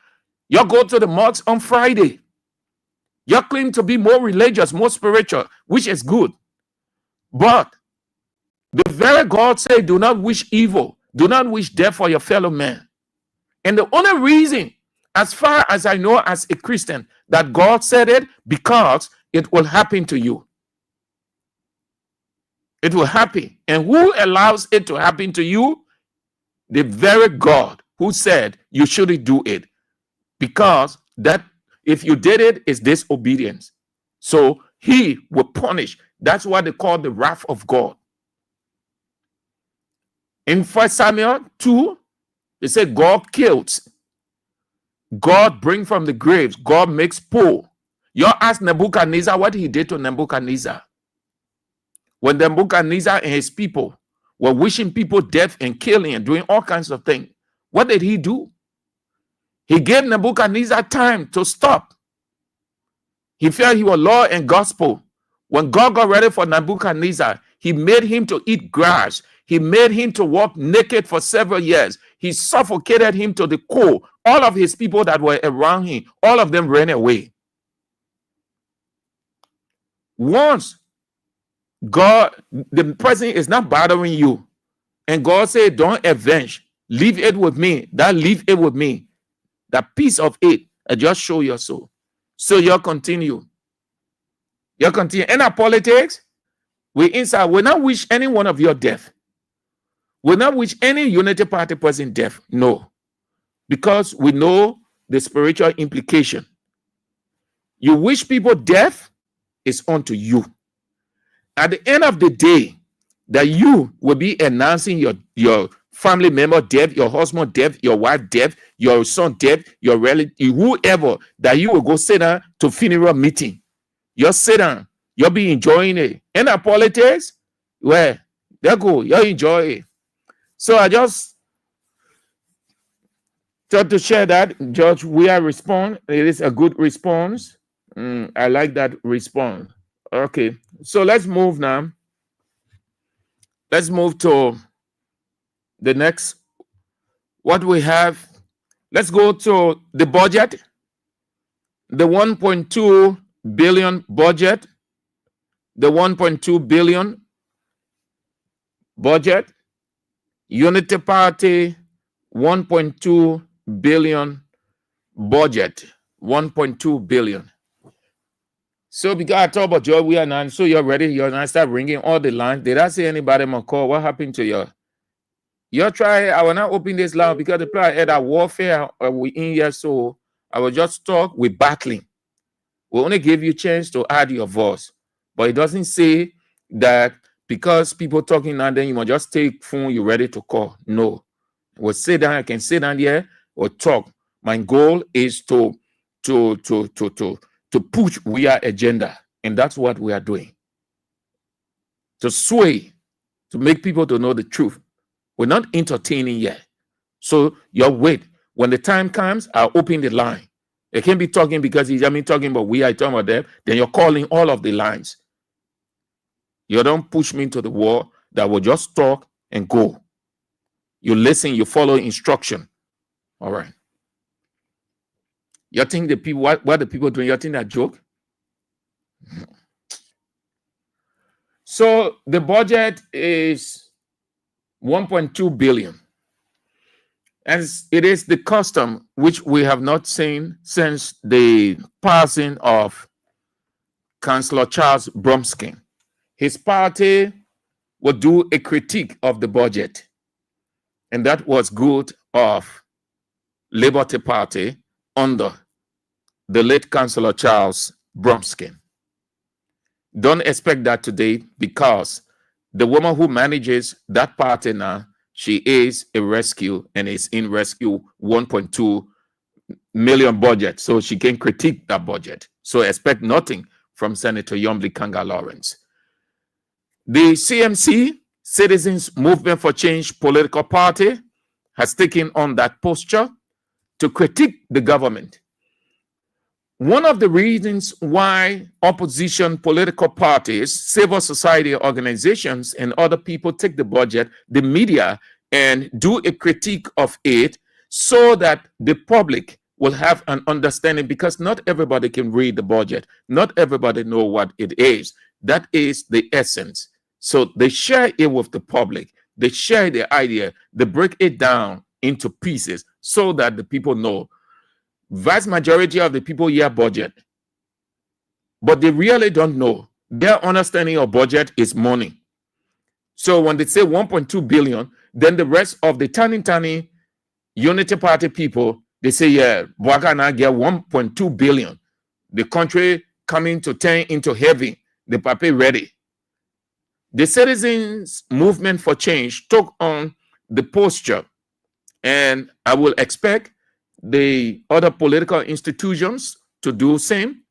You go to the mosque on Friday. You claim to be more religious, more spiritual, which is good. But the very God said, do not wish evil. Do not wish death for your fellow man. And the only reason, as far as I know as a Christian, that God said it, because it will happen to you. It will happen. And who allows it to happen to you? The very God who said you shouldn't do it. Because that if you did it, it's disobedience. So he will punish. That's what they call the wrath of God. In 1 Samuel 2, they say God kills. God brings from the graves. God makes poor. You ask Nebuchadnezzar what he did to Nebuchadnezzar. When Nebuchadnezzar and his people were wishing people death and killing and doing all kinds of things, what did he do? He gave Nebuchadnezzar time to stop. He felt he was law and gospel. When God got ready for Nebuchadnezzar, he made him to eat grass. He made him to walk naked for several years. He suffocated him to the core. All of his people that were around him, all of them ran away. Once God, the person is not bothering you, and God said, don't avenge. Leave it with me. That leave it with me. That piece of it, I just show your soul. So you continue. You continue. In our politics, we inside, we not wish any one of your death. We not wish any Unity Party person death. No. Because we know the spiritual implication. You wish people death is unto you. At the end of the day, that you will be announcing your family member death, your husband death, your wife death, your son death, your relative, whoever, that you will go sit down to funeral meeting. You sit down, you'll be enjoying it. In our politics, well, there go, you enjoy it. So I just thought to share that. George Weah respond. It is a good response. I like that response. Okay, so let's move now. Let's move to the next. What we have. Let's go to the budget. The 1.2 billion budget. The 1.2 billion budget. Unity Party 1.2 billion budget. 1.2 billion. So because I talk about George Weah now, so you're ready, you're now start ringing all the lines. Did I see anybody on call? What happened to your You try, I will not open this loud because the player had a warfare we in here, so I will just talk with battling. We only give you a chance to add your voice, but it doesn't say that because people talking now, then you must just take phone, you're ready to call. No. We'll sit down, I can sit down here or talk. My goal is to push our agenda, and that's what we are doing. To sway, to make people to know the truth. We're not entertaining yet. So you wait. When the time comes, I'll open the line. They can't be talking because he's talking about we are talking about them. Then you're calling all of the lines. You don't push me into the wall that will just talk and go. You listen, you follow instruction. All right. You think the people, what the people doing? You think that joke? So the budget is 1.2 billion. As it is the custom which we have not seen since the passing of Councillor Charles Bromskin. His party would do a critique of the budget. And that was good of Liberty Party under the late Councillor Charles Bromskin. Don't expect that today because the woman who manages that party now, she is a rescue and is in rescue 1.2 million budget. So she can critique that budget. So expect nothing from Senator Yumble Kanga Lawrence. The CMC, Citizens Movement for Change political party, has taken on that posture to critique the government. One of the reasons why opposition political parties, civil society organizations, and other people take the budget, the media, and do a critique of it so that the public will have an understanding, because not everybody can read the budget. Not everybody know what it is. That is the essence. So they share it with the public. They share the idea. They break it down into pieces so that the people know. Vast majority of the people hear budget, but they really don't know. Their understanding of budget is money. So when they say 1.2 billion, then the rest of the Tani Unity Party people, they say, yeah, Bwaka now get 1.2 billion. The country coming to turn into heaven. The paper ready. The Citizens Movement for Change took on the posture, and I will expect the other political institutions to do the same.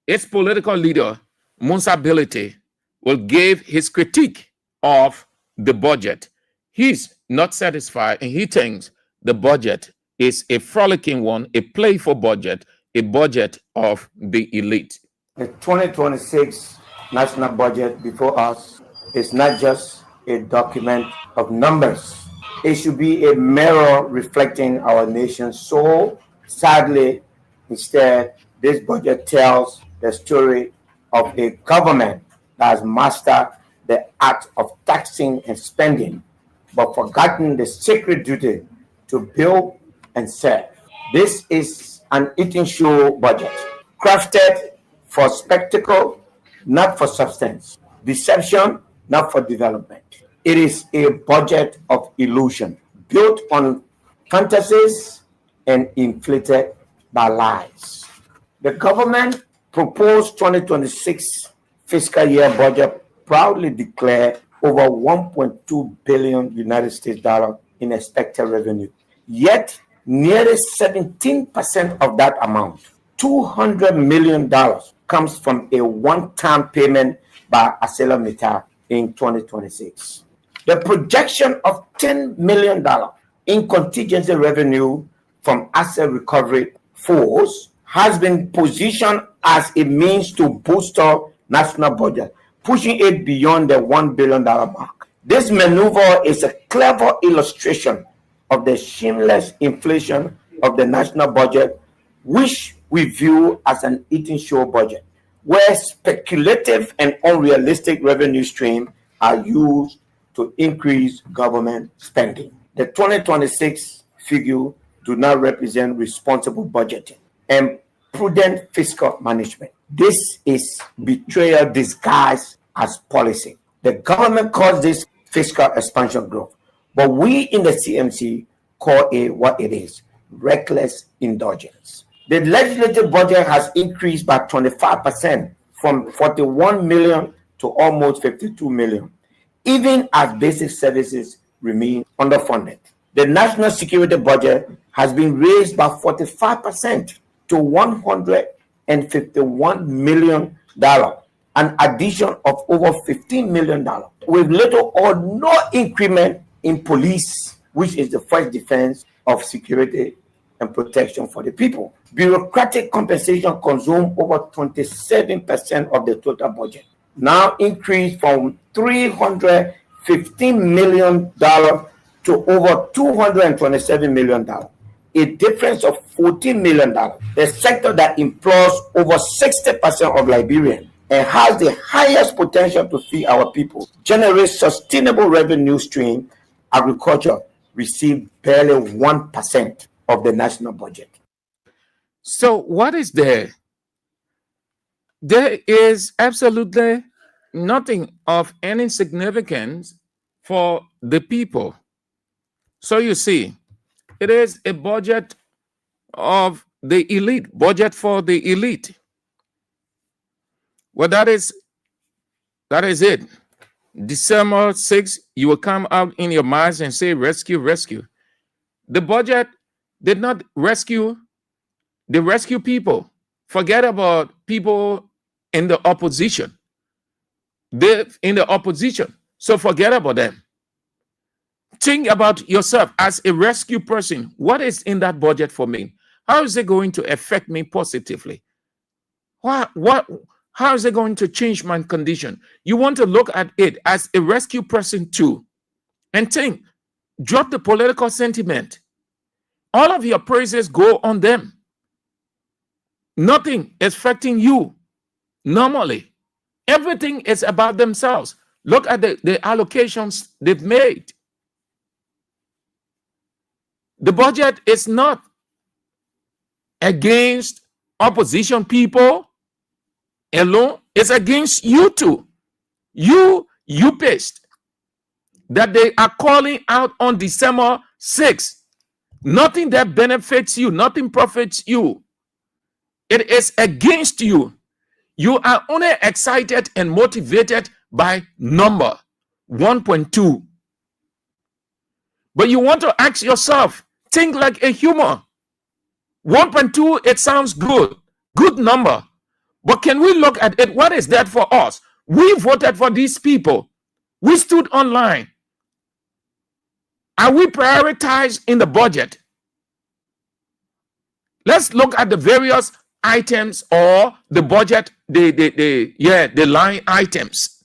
Its political leader, Musa Bility, will give his critique of the budget. He's not satisfied, and he thinks the budget is a frolicking one, a playful budget, a budget of the elite. The 2026 national budget before us is not just a document of numbers. It should be a mirror reflecting our nation's soul. Sadly, instead, this budget tells the story of a government that has mastered the art of taxing and spending, but forgotten the sacred duty to build and serve. This is an eating show budget, crafted for spectacle, not for substance, deception, not for development. It is a budget of illusion, built on fantasies and inflated by lies. The government proposed 2026 fiscal year budget proudly declared over 1.2 billion United States dollars in expected revenue. Yet, nearly 17% of that amount, $200 million, comes from a one-time payment by ArcelorMittal in 2026. The projection of $10 million in contingency revenue from asset recovery force has been positioned as a means to boost our national budget, pushing it beyond the $1 billion mark. This maneuver is a clever illustration of the shameless inflation of the national budget, which we view as an eating show budget, where speculative and unrealistic revenue streams are used to increase government spending. The 2026 figure do not represent responsible budgeting and prudent fiscal management. This is betrayal disguised as policy. The government calls this fiscal expansion growth. But we in the CMC call it what it is, reckless indulgence. The legislative budget has increased by 25% from 41 million to almost 52 million, even as basic services remain underfunded. The national security budget has been raised by 45% to $151 million, an addition of over $15 million, with little or no increment in police, which is the first defense of security and protection for the people. Bureaucratic compensation consumed over 27% of the total budget, now increased from $315 million to over $227 million, a difference of $14 million. The sector that employs over 60% of Liberians and has the highest potential to feed our people, generates sustainable revenue stream, agriculture received barely 1% of the national budget. So what is there? There is absolutely nothing of any significance for the people. So you see, it is a budget of the elite, budget for the elite. Well, that is it. December 6th, you will come out in your minds and say, rescue, rescue. The budget did not rescue the rescue people. Forget about people in the opposition. They're in the opposition, so forget about them. Think about yourself as a rescue person. What is in that budget for me? How is it going to affect me positively? How is it going to change my condition? You want to look at it as a rescue person too. And think, drop the political sentiment. All of your praises go on them. Nothing is affecting you normally. Everything is about themselves. Look at the allocations they've made. The budget is not against opposition people alone. It's against you too. You pissed that they are calling out on December 6th. Nothing that benefits you, nothing profits you. It is against you. You are only excited and motivated by number 1.2. But you want to ask yourself, think like a human. 1.2, it sounds good. Good number. But can we look at it? What is that for us? We voted for these people. We stood online. Are we prioritized in the budget? Let's look at the various items or the budget, the line items.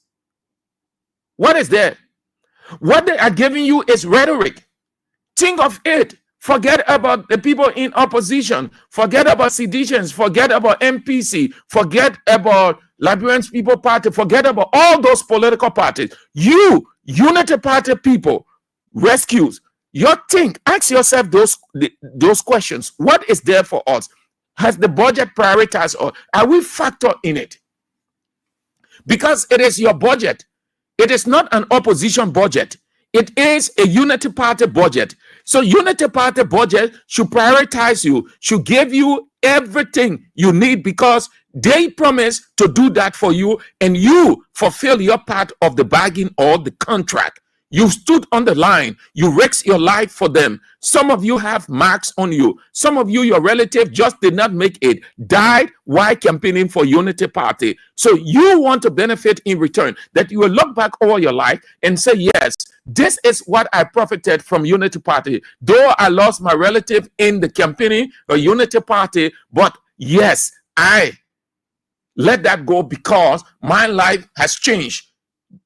What is there? What they are giving you is rhetoric. Think of it. Forget about the people in opposition. Forget about seditions. Forget about MPC. Forget about Liberians People Party. Forget about all those political parties. You, Unity Party people, rescues. Ask yourself those questions. What is there for us? Has the budget prioritized or are we factored in it? Because it is your budget. It is not an opposition budget. It is a Unity Party budget. So Unity Party budget should prioritize you, should give you everything you need because they promise to do that for you and you fulfill your part of the bargain or the contract. You stood on the line. You risked your life for them. Some of you have marks on you. Some of you, your relative just did not make it, died while campaigning for Unity Party. So you want to benefit in return, that you will look back over your life and say, yes, this is what I profited from Unity Party. Though I lost my relative in the campaigning of Unity Party, but yes, I let that go because my life has changed.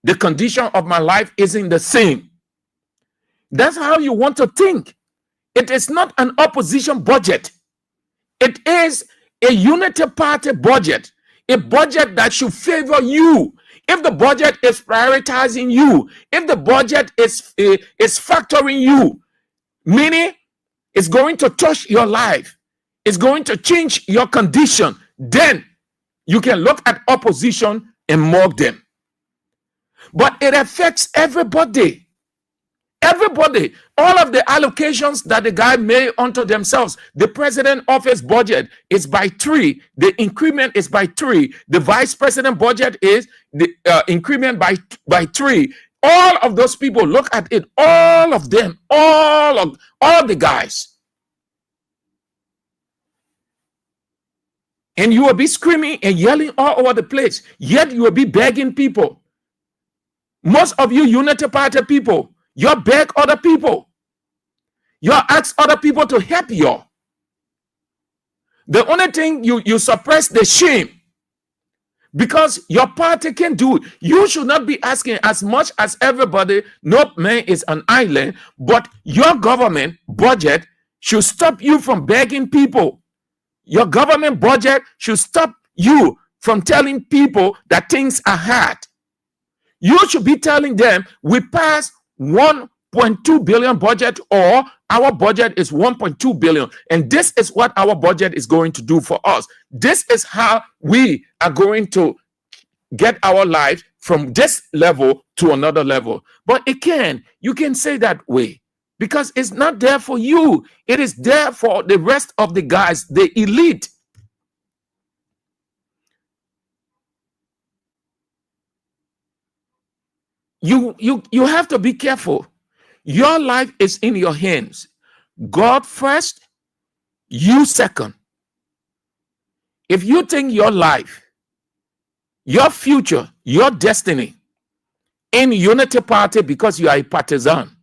The condition of my life isn't the same. That's how you want to think. It is not an opposition budget. It is a Unity Party budget, a budget that should favor you. If the budget is prioritizing you, if the budget is factoring you, meaning it's going to touch your life, it's going to change your condition, then you can look at opposition and mock them. but it affects everybody. Everybody, all of the allocations that the guy made unto themselves. The president office budget is by 3. The increment is by 3. The vice president budget is the increment by 3. All of those people, look at it. All of them, all the guys. And you will be screaming and yelling all over the place. Yet you will be begging people. Most of you Unity Party people, you beg other people. You ask other people to help you. The only thing you suppress the shame because your party can do it. You should not be asking as much as everybody. No man is an island, but your government budget should stop you from begging people. Your government budget should stop you from telling people that things are hard. You should be telling them we pass 1.2 billion budget, or our budget is 1.2 billion, and this is what our budget is going to do for us. This is how we are going to get our life from this level to another level. But you can say that way because it's not there for you. It is there for the rest of the guys, the elite. You have to be careful. Your life is in your hands. God first, you second. If you think your life, your future, your destiny in Unity Party because you are a partisan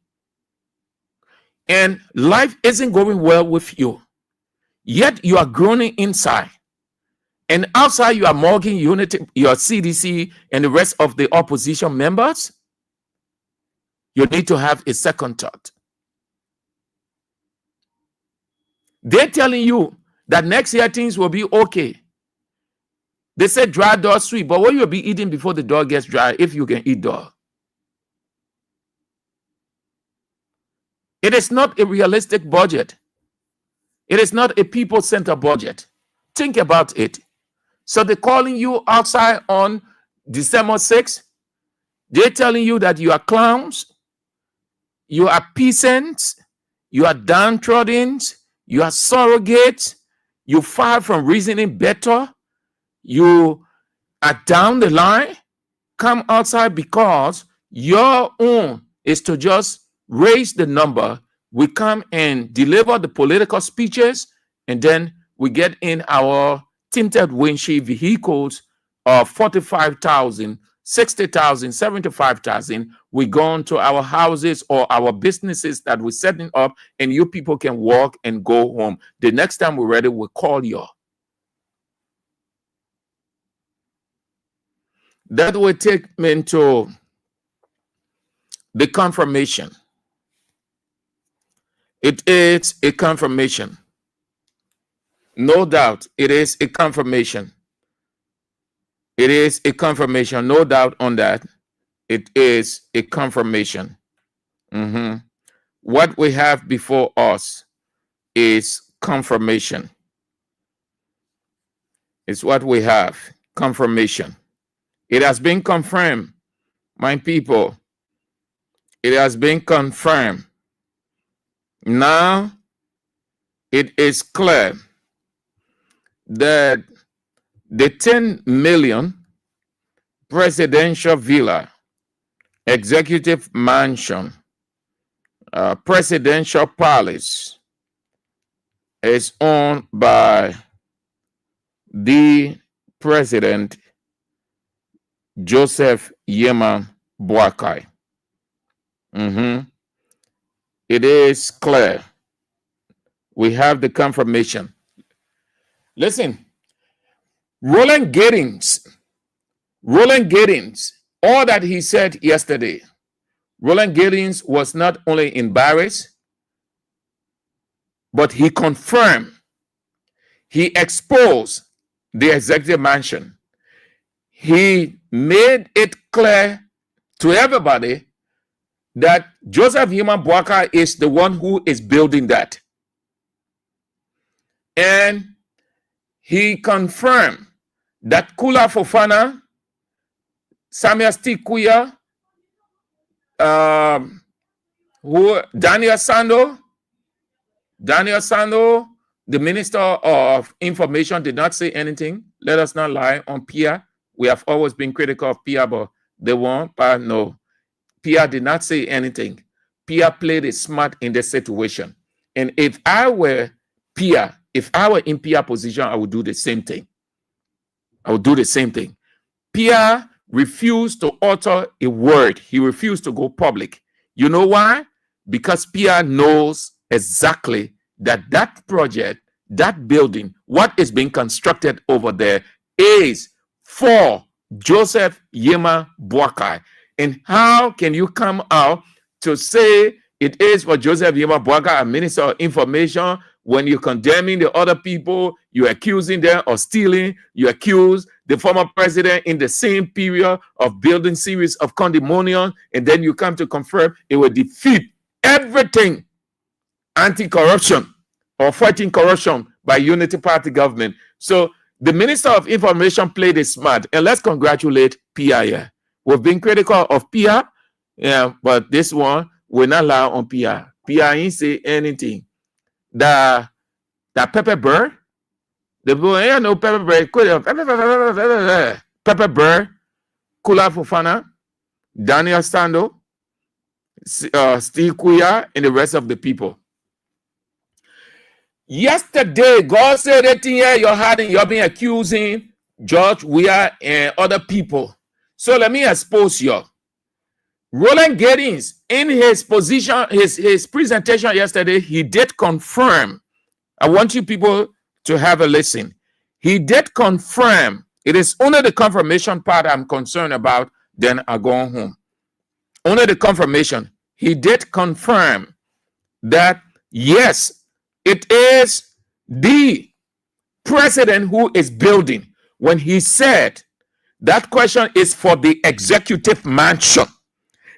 and life isn't going well with you, yet you are groaning inside, and outside you are mocking Unity, your CDC, and the rest of the opposition members, you need to have a second thought. They're telling you that next year things will be okay. They said dry dog sweet, but what you'll be eating before the dog gets dry, if you can eat dog? It is not a realistic budget. It is not a people-centered budget. Think about it. So they're calling you outside on December 6th. They're telling you that you are clowns, you are peasants, you are downtrodden, you are surrogates, you far from reasoning better, you are down the line. Come outside because your own is to just raise the number. We come and deliver the political speeches, and then we get in our tinted windshield vehicles of 45,000, 60,000, 75,000. We go on to our houses or our businesses that we're setting up, and you people can walk and go home. The next time we're ready, we'll call you. That will take me into the confirmation. It is a confirmation. No doubt, it is a confirmation. It is a confirmation, no doubt on that. It is a confirmation. What we have before us is confirmation. It's what we have, confirmation. It has been confirmed, my people. It has been confirmed. Now, it is clear that the 10 million presidential villa, executive mansion, presidential palace is owned by the president, Joseph Yeman Boakai. It is clear. We have the confirmation. Listen, Roland Gaddings, all that he said yesterday, Roland Gaddings was not only embarrassed, but he confirmed, he exposed the executive mansion. He made it clear to everybody that Joseph Yeman Boakai is the one who is building that. And he confirmed that Kula Fofana, Samuel Steve Kuya, who Daniel Sando, the Minister of Information, did not say anything. Let us not lie on PIA. We have always been critical of PIA, but they won't. But no, PIA did not say anything. PIA played it smart in the situation. And if I were PIA, if I were in PIA position, I would do the same thing. PIA refused to utter a word. He refused to go public. You know why? Because PIA knows exactly that that project, that building, what is being constructed over there is for Joseph Yema Boakai. And how can you come out to say it is for Joseph Yema Boakai, a Minister of Information, when you're condemning the other people, you're accusing them of stealing, you accuse the former president in the same period of building series of condemonium, and then you come to confirm it will defeat everything anti-corruption or fighting corruption by Unity Party government. So the Minister of Information played it smart, and let's congratulate PIA. We've been critical of PIA, yeah, but this one will not allow on PIA. PIA ain't say anything. The Pepper Bird, the boy, no Pepper Bird, Pepper Bird, Kula Fofana, Daniel Sando, Steve Kuya, and the rest of the people. Yesterday, God said that you're being accusing George Weah and other people. So let me expose you. Roland Giddens, in his position, his presentation yesterday, he did confirm. I want you people to have a listen. He did confirm. It is only the confirmation part I'm concerned about, then I go home. Only the confirmation. He did confirm that, yes, it is the president who is building. When he said that question is for the executive mansion,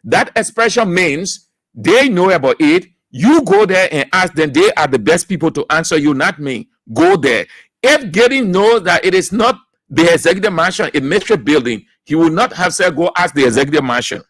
that expression means they know about it. You go there and ask them. They are the best people to answer you, not me. Go there. If Giddens knows that it is not the executive mansion, a ministry building, he would not have said, go ask the executive mansion.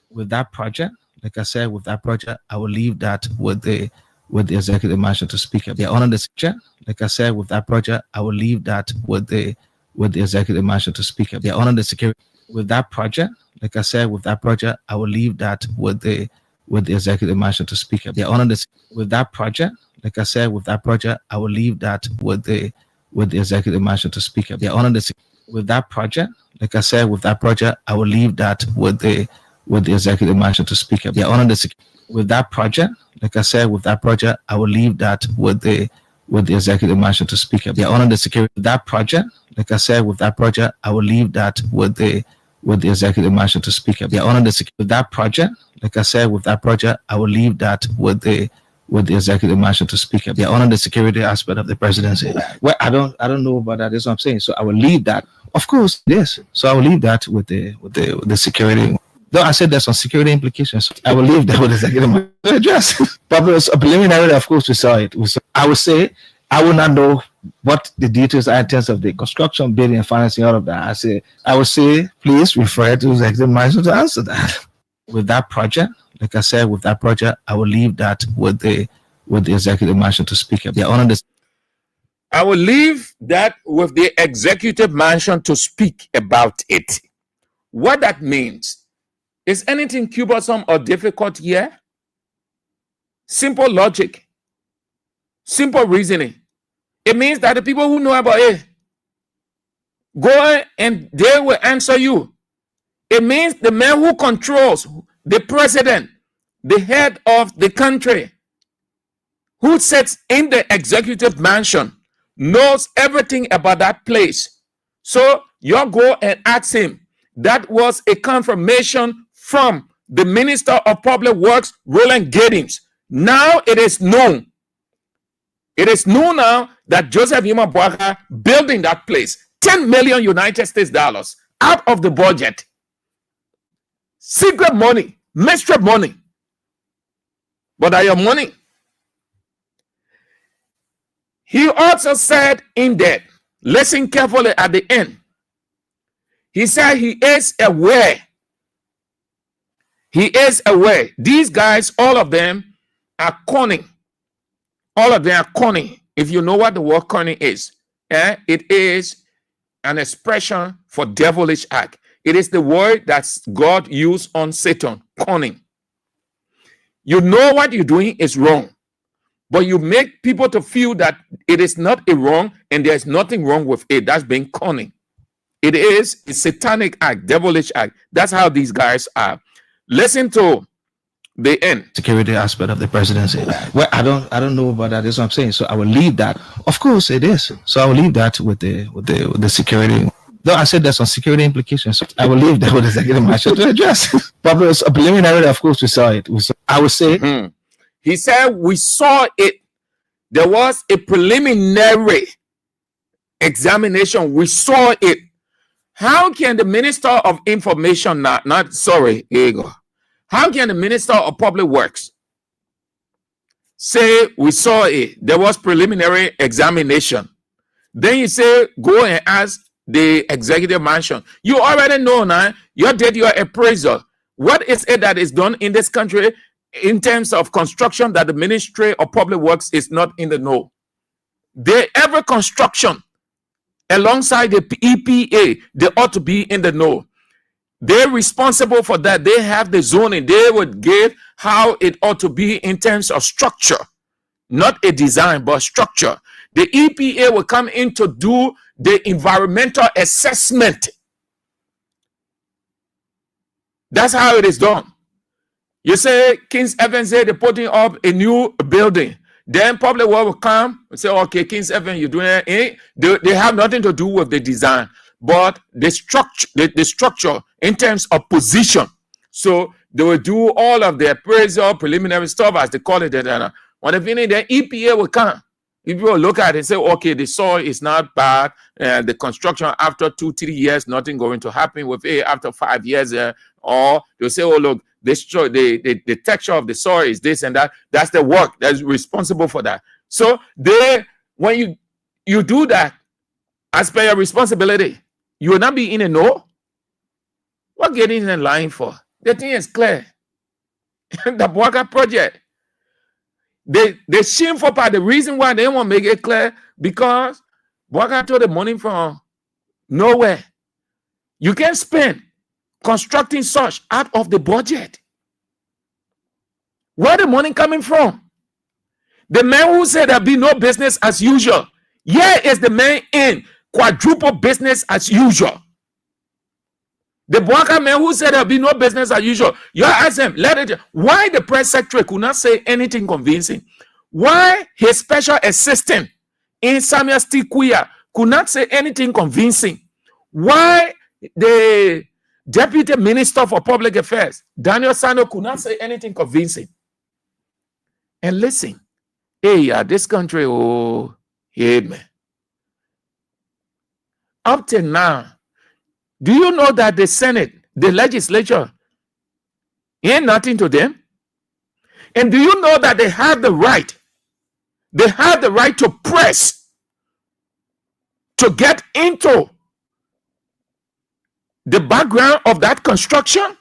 With that project, like I said, with that project, I will leave that with the executive mansion to speak up. They honor the subject. Like I said, with that project, I will leave that with the executive mansion to speak up. They honor the security. With that project, like I said, with that project, I will leave that with the executive mansion to speak up. They honor this with that project. Like I said, with that project, I will leave that with the executive mansion to speak up. They honor this with that project. Like I said, with that project, I will leave that with the executive mansion to speak up. They honor this with that project. Like I said, with that project, I will leave that with the executive mansion to speak up. They honor the security. That project. Like I said, with that project, I will leave that with the executive mansion to speak up. They honor the security. With that project. Like I said, with that project, I will leave that with the executive mansion to speak up. They honor the security aspect of the presidency. Well, I don't know about that. That's what I'm saying. So I will leave that. Of course, yes. So I will leave that with the security. Though I said there's some security implications, I will leave that with the executive address. But preliminary, of course, we saw it. I would say I would not know what the details are in terms of the construction, bidding, and financing, all of that. I would say, please refer to the executive mansion to answer that. With that project, like I said, with that project, I will leave that with the executive mansion to speak up. They honor this. I will leave that with the executive mansion to speak about it. What that means. Is anything cumbersome or difficult here? Simple logic. Simple reasoning. It means that the people who know about it go and they will answer you. It means the man who controls, the president, the head of the country, who sits in the executive mansion, knows everything about that place. So you go and ask him. That was a confirmation from the Minister of Public Works, Roland Giddens. Now it is known. It is known now that Joseph Yema Boakai building that place, 10 million United States dollars out of the budget. Secret money, mystery money. But are your money? He also said in that, listen carefully at the end. He said he is aware. He is aware. These guys, all of them are cunning. All of them are cunning. If you know what the word cunning is, it is an expression for devilish act. It is the word that God used on Satan, cunning. You know what you're doing is wrong, but you make people to feel that it is not a wrong and there's nothing wrong with it. That's being cunning. It is a satanic act, devilish act. That's how these guys are. Listen to the end. Security aspect of the presidency. Well, I don't know about that. That's what I'm saying. So I will leave that. Of course, it is. So I will leave that with the security. Though I said there's some security implications, so I will leave that with the executive marshal to address. But it was a preliminary. Of course, we saw it. I would say. He said we saw it. There was a preliminary examination. We saw it. How can the Minister of Information how can the Minister of Public Works say we saw it? There was preliminary examination. Then you say go and ask the executive mansion. You already know now. You did your appraisal. What is it that is done in this country in terms of construction that the Ministry of Public Works is not in the know? Every construction alongside the EPA, they ought to be in the know. They're responsible for that. They have the zoning. They would give how it ought to be in terms of structure, not a design, but structure. The EPA will come in to do the environmental assessment. That's how it is done. You say King's Evans say they're putting up a new building. Then Public Works will come and say, okay, King's Evans, you're doing it. They have nothing to do with the design, but the structure in terms of position. So they will do all of the appraisal, preliminary stuff, as they call it. When they finish, the EPA will come. People will look at it and say, okay, the soil is not bad. The construction after 2-3 years, nothing going to happen with it. After 5 years, or they'll say, oh, look, the texture of the soil is this and that. That's the work that's responsible for that. So when you do that as per your responsibility, you will not be in a no. What getting in line for? The thing is clear. The Bwaka project. The shameful part, the reason why they won't make it clear, because Bwaka took the money from nowhere. You can't spend constructing such out of the budget. Where the money coming from? The man who said there'll be no business as usual. Here is the man in quadruple business as usual. The Bwaka man who said there'll be no business as usual. You ask him, why the press secretary could not say anything convincing? Why his special assistant in Samuel Stikuya could not say anything convincing? Why the Deputy Minister for Public Affairs, Daniel Sano, could not say anything convincing? And listen, this country, man. Up till now, do you know that the Senate, the legislature, ain't nothing to them? And do you know that they have the right? They have the right to press, to get into the background of that construction?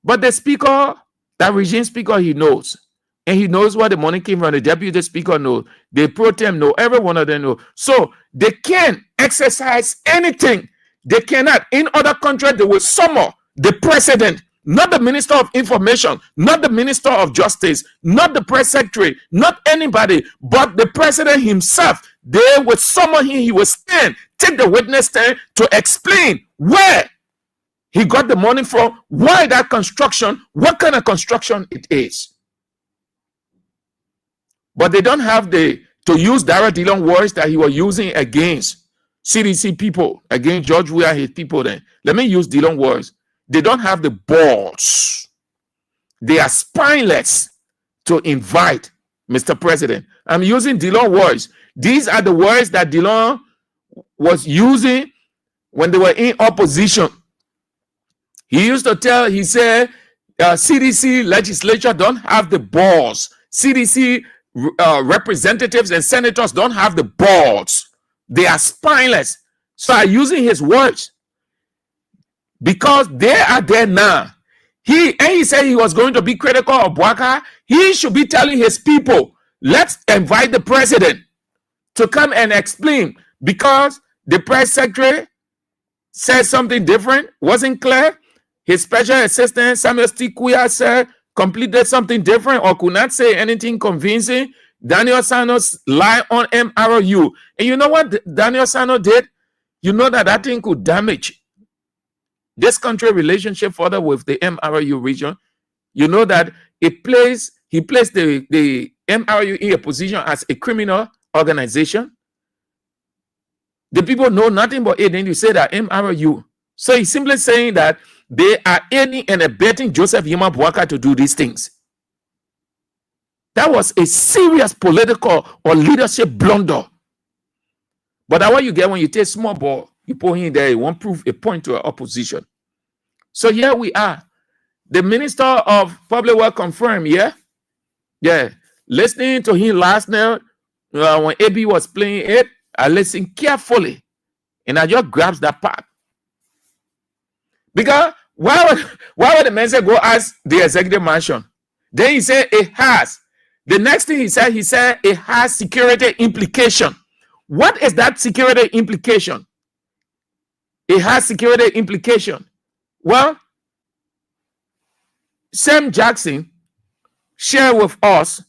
But the speaker, that regime speaker, he knows. And he knows where the money came from. The deputy speaker knows. The pro tem know. Every one of them know. So they can't exercise anything. They cannot. In other countries, they will summon the president, not the Minister of Information, not the Minister of Justice, not the press secretary, not anybody, but the president himself. They will summon him. He will stand, take the witness stand to explain where he got the money from, why that construction, what kind of construction it is. But they don't have to use Dara Dillon words that he was using against CDC people, against George Weah, his people. Then let me use Dillon words. They don't have the balls. They are spineless to invite Mr. President. I'm using Dillon words. These are the words that Dillon was using when they were in opposition. He used to tell, he said, CDC legislature don't have the balls. CDC representatives and senators don't have the balls. They are spineless. So I'm using his words because they are there now. He said he was going to be critical of Bouaka. He should be telling his people, let's invite the president to come and explain, because the press secretary said something different, wasn't clear. His special assistant, Samuel Stikuya, said completed something different or could not say anything convincing. Daniel Sanos lied on MRU. And you know what Daniel Sano did? You know that thing could damage this country relationship further with the MRU region. You know that he placed the MRU in a position as a criminal organization. The people know nothing but it. Then you say that MRU. So he's simply saying that they are aiding and abetting Joseph Yuma Bouaka to do these things. That was a serious political or leadership blunder. But that's what you get when you take small ball, you put him there, you won't prove a point to an opposition. So here we are. The Minister of Public Works confirmed, yeah. Listening to him last night when AB was playing it, I listened carefully and I just grabbed that part. Because why would the man say go ask the executive mansion? Then he said it has. The next thing he said it has security implication. What is that security implication? It has security implication. Well, Sam Jackson shared with us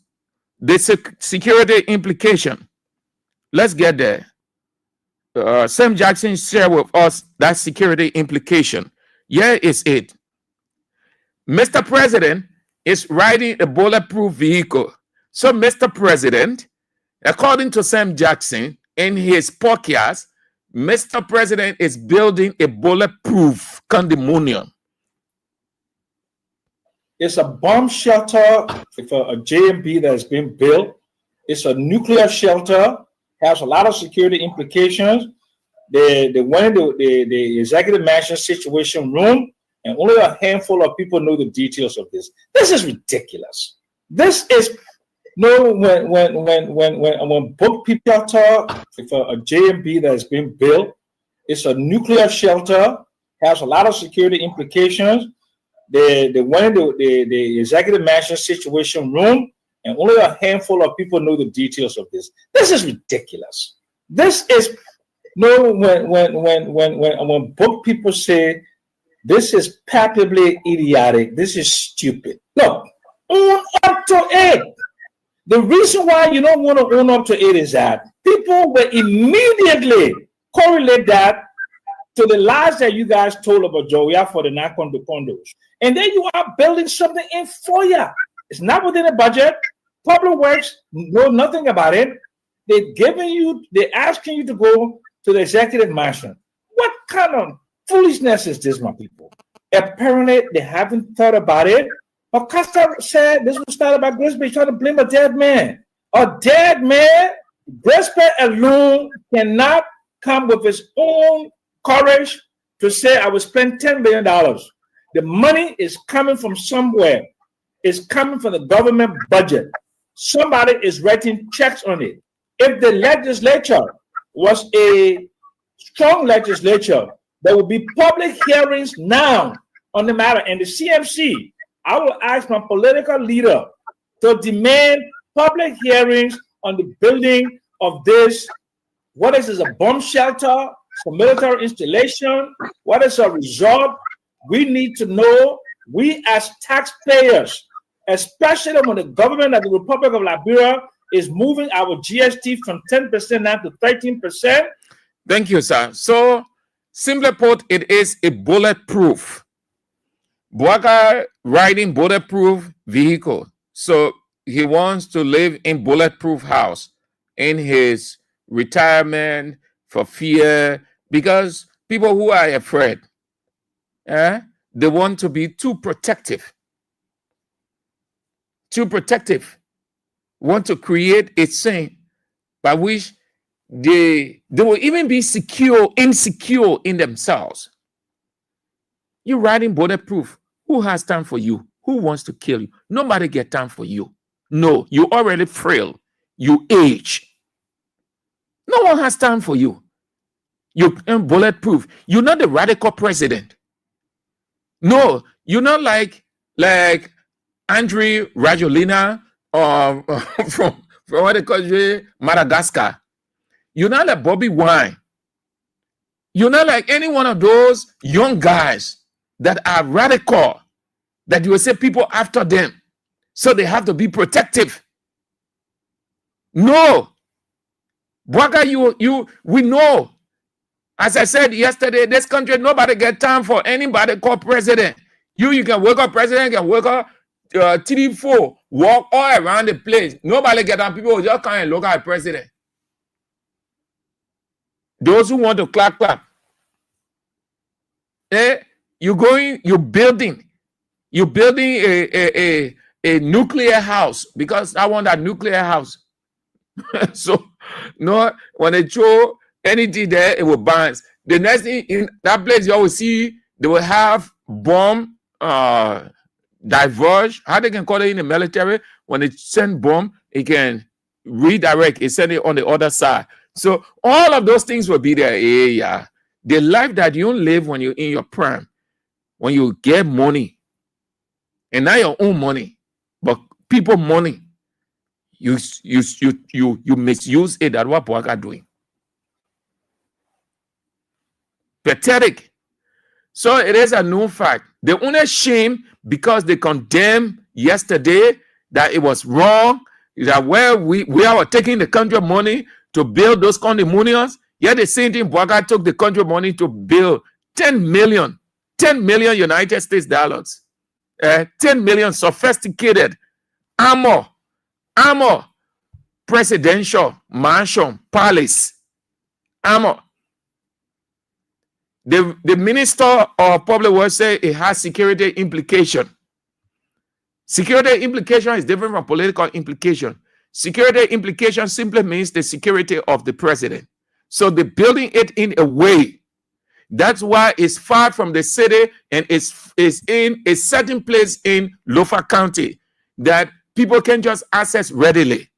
the security implication. Let's get there. Sam Jackson shared with us that security implication. Here is it. Mr. President is riding a bulletproof vehicle. So, Mr. President, according to Sam Jackson, in his podcast, Mr. President is building a bulletproof condominium. It's a bomb shelter for a JMB that has been built. It's a nuclear shelter, has a lot of security implications. They went into the executive mansion situation room, and only a handful of people know the details of this. This is ridiculous. This is when book people talk for a JMB that has been built, it's a nuclear shelter, has a lot of security implications. They went into the executive mansion situation room, and only a handful of people know the details of this. This is ridiculous. This is when book people say this is palpably idiotic, this is stupid. Look, own up to it. The reason why you don't want to own up to it is that people will immediately correlate that to the lies that you guys told about Joya for the Nakondo condos. And then you are building something in Foya. It's not within the budget. Public Works know nothing about it. They're asking you to go to the executive mansion. What kind of foolishness is this, my people? Apparently, they haven't thought about it. But Costa said this was started by Grisby trying to blame a dead man. A dead man, Grisby alone cannot come with his own courage to say, I will spend $10 billion. The money is coming from somewhere. It's coming from the government budget. Somebody is writing checks on it. If the legislature was a strong legislature, there will be public hearings now on the matter. And the CMC, I will ask my political leader to demand public hearings on the building of this. What is this, a bomb shelter? It's a military installation? What is a resort? We need to know, we as taxpayers, especially when the government of the Republic of Liberia is moving our GST from 10% now to 13%. Thank you, sir. So, simply put, it is a bulletproof. Bouaka riding bulletproof vehicle. So, he wants to live in bulletproof house in his retirement for fear, because people who are afraid, they want to be too protective. Too protective. Want to create a scene by which they will even be insecure in themselves. You're riding bulletproof. Who has time for you? Who wants to kill you? Nobody get time for you. No, you're already frail. You age. No one has time for you. You're bulletproof. You're not the radical president. No, you're not like like Andry Rajoelina from what they call Madagascar. You're not like Bobby Wine. You're not like any one of those young guys that are radical, that you will say people after them, so they have to be protective. No. Bwaga, we know. As I said yesterday, this country, nobody get time for anybody called president. You can wake up president, you can wake up 3-4, walk all around the place. Nobody get time. People will just come and look at the president. Those who want to clap. You're building a nuclear house, because I want that nuclear house. So no, when they throw anything there, it will bounce. The next thing in that place, you always see they will have bomb diverge. How they can call it in the military? When they send bomb, it can redirect. It send it on the other side. So all of those things will be there. Yeah. The life that you live when you're in your prime, when you get money, and not your own money, but people money, you misuse it. That's what Bwaga doing. Pathetic. So it is a known fact. The only shame, because they condemned yesterday that it was wrong, that where we are taking the country money to build those condominiums. Yet the same thing, Bwaga took the country money to build 10 million United States dollars, 10 million sophisticated armor presidential mansion, palace, armor. The Minister of Public Works say it has security implication. Security implication is different from political implication. Security implication simply means the security of the president. So they're building it in a way. That's why it's far from the city and it's in a certain place in Lofa County that people can just access readily.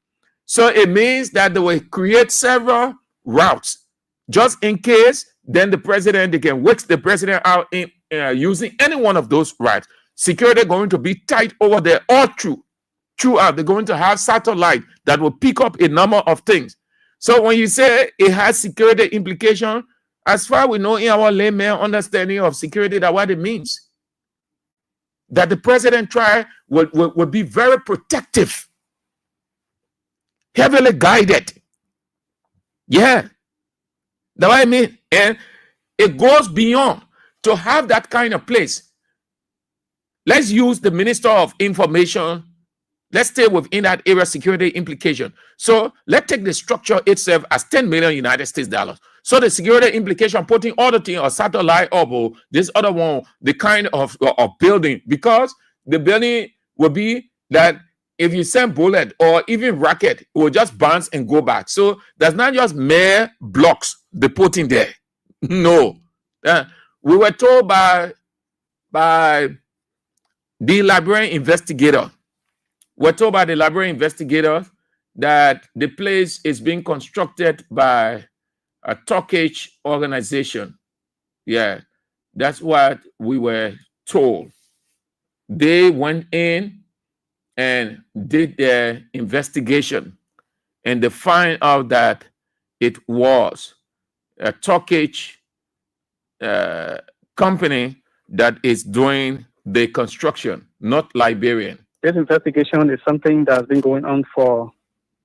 So it means that they will create several routes just in case. Then the president, they can wix the president out in using any one of those routes. Security going to be tight over there all throughout. They're going to have satellite that will pick up a number of things. So when you say it has security implication, as far as we know in our layman understanding of security, that's what it means. That the president will be very protective, heavily guided. Yeah. That's what I mean. And it goes beyond to have that kind of place. Let's use the Minister of Information. Let's stay within that area, security implication. So let's take the structure itself as 10 million United States dollars. So the security implication, putting all the things, or satellite, or this other one, the kind of building, because the building will be that if you send bullet or even rocket, it will just bounce and go back. So that's not just mere blocks they put in there. No. We were told by the Liberian investigator, that the place is being constructed by a Turkish organization. Yeah, that's what we were told. They went in and did their investigation, and they find out that it was a Turkish company that is doing the construction, not Liberian. This investigation is something that's been going on for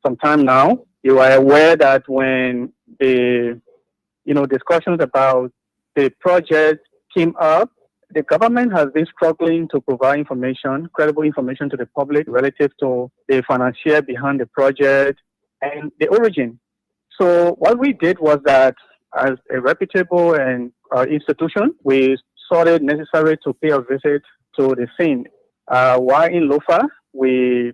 some time now. You are aware that when the discussions about the project came up, the government has been struggling to provide information, credible information to the public relative to the financier behind the project and the origin. So what we did was that, as a reputable and institution, we thought it necessary to pay a visit to the scene. While in Lofa, we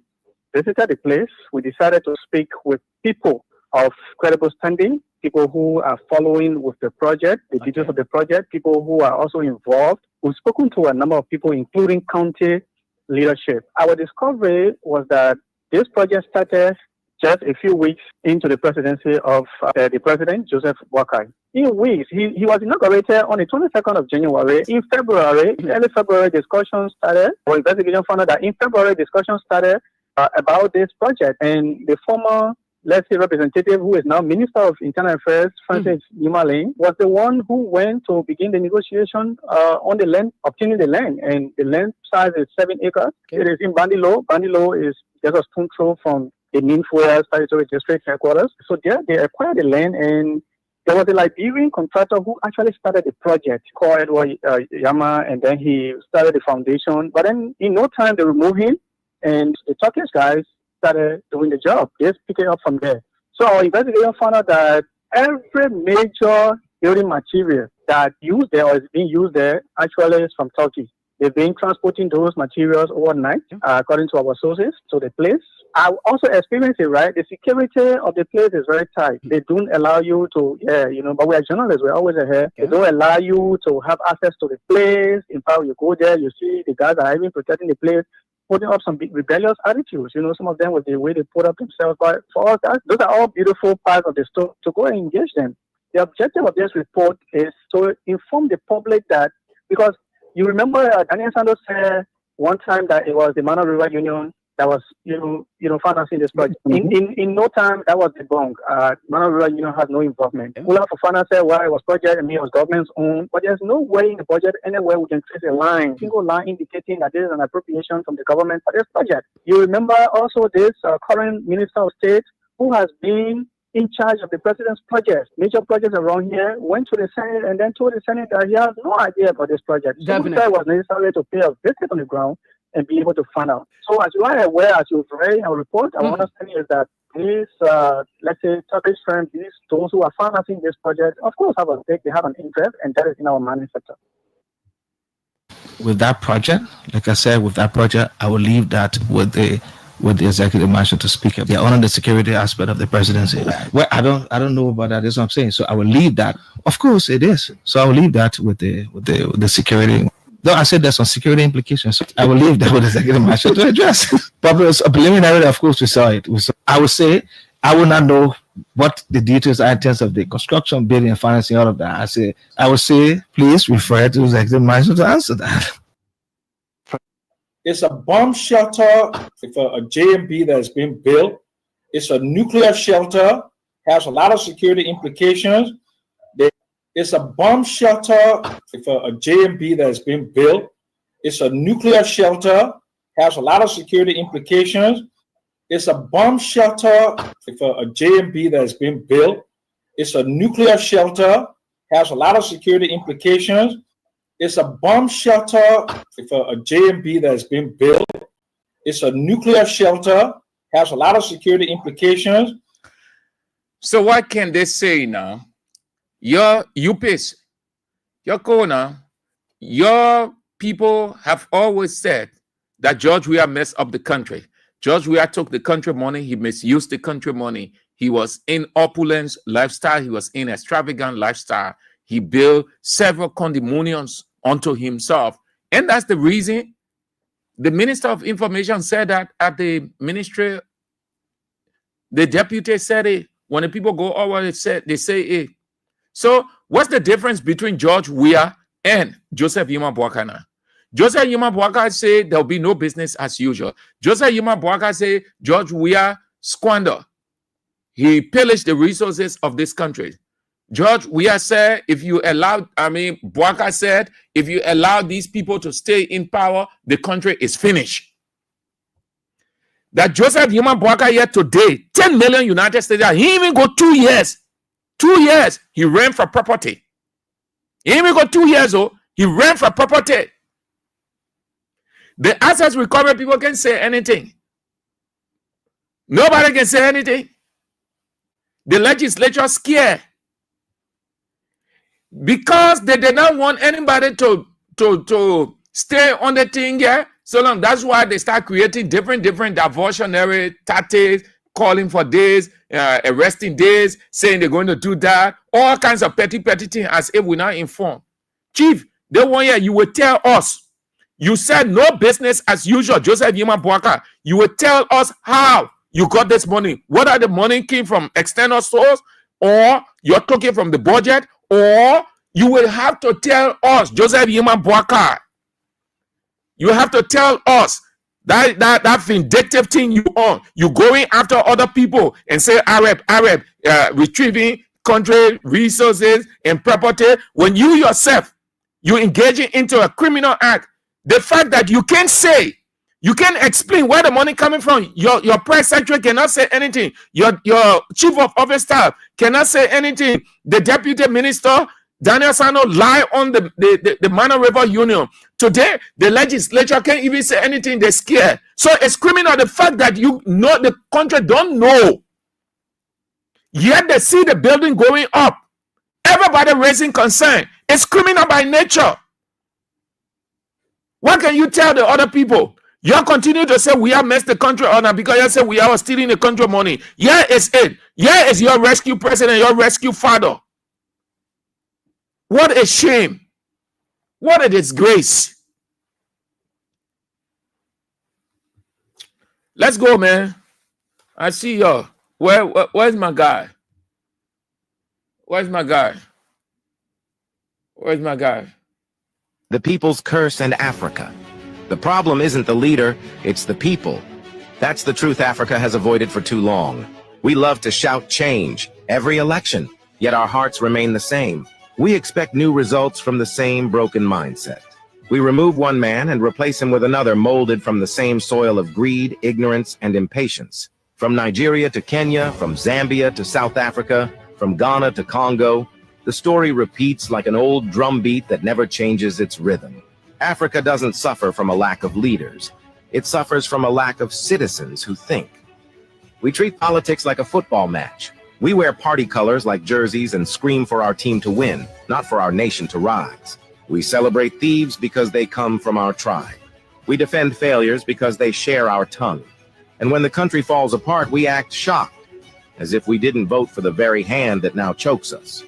visited the place. We decided to speak with people of credible standing, people who are following with the project, the details of the project, people who are also involved. We've spoken to a number of people, including county leadership. Our discovery was that this project started just a few weeks into the presidency of the president, Joseph Boakai. In weeks, he was inaugurated on the 22nd of January. In February, early February, discussions started, or investigation found out that in February, discussions started about this project. And the former, let's say, representative who is now Minister of Internal Affairs, Francis Yumaling, was the one who went to begin the negotiation on the land, obtaining the land. And the land size is 7 acres. Okay. It is in Bandilo. Bandilo is just a stone throw from the Ninfuya Statutory District headquarters. So there they acquired the land, and there was a Liberian contractor who actually started the project called Edward Yama, and then he started the foundation. But then in no time they removed him, and the Turkish guys started doing the job. They just picked it up from there. So our investigation found out that every major building material that used there or is being used there actually is from Turkey. They've been transporting those materials overnight, according to our sources, to the place. I also experienced it, right? The security of the place is very tight. They don't allow you to, but we are journalists, we're always ahead. They don't allow you to have access to the place. In fact, you go there, you see the guys are even protecting the place, putting up some big rebellious attitudes. Some of them with the way they put up themselves. But for us, those are all beautiful parts of the story to go and engage them. The objective of this report is to inform the public that, because you remember Daniel Santos said one time that it was the Mano River Union that was, financing this project. In no time, that was debunked. Mano River Union has no involvement. Ula Fofana said, well, it was project and it was government's own, but there's no way in the budget anywhere we can trace a line, single line indicating that this is an appropriation from the government for this project. You remember also this current Minister of State who has been in charge of the president's projects, major projects around here, went to the Senate and then told the Senate that he has no idea about this project. So he was necessary to pay a visit on the ground and be able to find out. So as you are aware, as you've read our report, our understanding is that these, let's say, Turkish firms, those who are financing this project, of course, have a stake, they have an interest, and that is in our mining sector. With that project, like I said, I will leave that with the executive mansion to speak up. They're on the security aspect of the presidency. Well, I don't know about that. That's what I'm saying. So I will leave that. Of course, it is. So I will leave that with the security. Though I said there's some security implications, so I will leave that with the executive mansion to address. But preliminary, of course, we saw it. I would say I will not know what the details are in terms of the construction, building, and financing, all of that. I would say, please refer to the executive mansion to answer that. It's a bomb shelter for a JMB that has been built. It's a nuclear shelter, has a lot of security implications. It's a bomb shelter for a JMB that has been built. It's a nuclear shelter, has a lot of security implications. It's a bomb shelter for a JMB that has been built. It's a nuclear shelter, has a lot of security implications. It's a bomb shelter for a JMB that has been built. It's a nuclear shelter, has a lot of security implications. So what can they say now? Your UPIS, your corner, your people have always said that George Weah messed up the country. George Weah took the country money. He misused the country money. He was in opulence lifestyle. He was in extravagant lifestyle. He built several condominiums unto himself. And that's the reason the Minister of Information said that at the ministry. The deputy said it. When the people go over, they say it. So what's the difference between George Weah and Joseph Yuma Boakai? Joseph Yuma Boakai say there'll be no business as usual. Joseph Yuma Boakai say George Weah squander. He pillaged the resources of this country. George Weah said, Boakai said, if you allow these people to stay in power, the country is finished. That Joseph Yuma Boakai here today, 10 million United States, he even go 2 years. 2 years, he ran for property. He even got 2 years, he ran for property. The assets recovery people can say anything. Nobody can say anything. The legislature scared. Because they did not want anybody to stay on the thing here. So long, that's why they start creating different diversionary tactics, calling for days, arresting days, saying they're going to do that, all kinds of petty things as if we're not informed. Chief, they want you will tell us. You said no business as usual, Joseph Yuma Boakai. You will tell us how you got this money. Whether the money came from external source, or you're talking from the budget, or you will have to tell us, Joseph Yema Boakai, you have to tell us that vindictive thing you own. You going after other people and say Arab, retrieving country resources and property, when you yourself, you engaging into a criminal act. The fact that you can't say, you can't explain where the money coming from. Your press secretary cannot say anything. Your chief of office staff cannot say anything. The deputy minister, Daniel Sano, lie on the Mana River Union. Today, the legislature can't even say anything. They're scared. So it's criminal. The fact that you know the country don't know. Yet they see the building going up. Everybody raising concern. It's criminal by nature. What can you tell the other people? You continue to say we have messed the country on because you say we are stealing the country money. Here is it. Here is your rescue president, your rescue father. What a shame. What a disgrace. Let's go, man. I see you. Where's my guy? Where's my guy? Where's my guy? The people's curse and Africa. The problem isn't the leader, it's the people. That's the truth Africa has avoided for too long. We love to shout change every election, yet our hearts remain the same. We expect new results from the same broken mindset. We remove one man and replace him with another molded from the same soil of greed, ignorance, and impatience. From Nigeria to Kenya, from Zambia to South Africa, from Ghana to Congo, the story repeats like an old drumbeat that never changes its rhythm. Africa doesn't suffer from a lack of leaders. It suffers from a lack of citizens who think. We treat politics like a football match. We wear party colors like jerseys and scream for our team to win, not for our nation to rise. We celebrate thieves because they come from our tribe. We defend failures because they share our tongue. And when the country falls apart, we act shocked, as if we didn't vote for the very hand that now chokes us.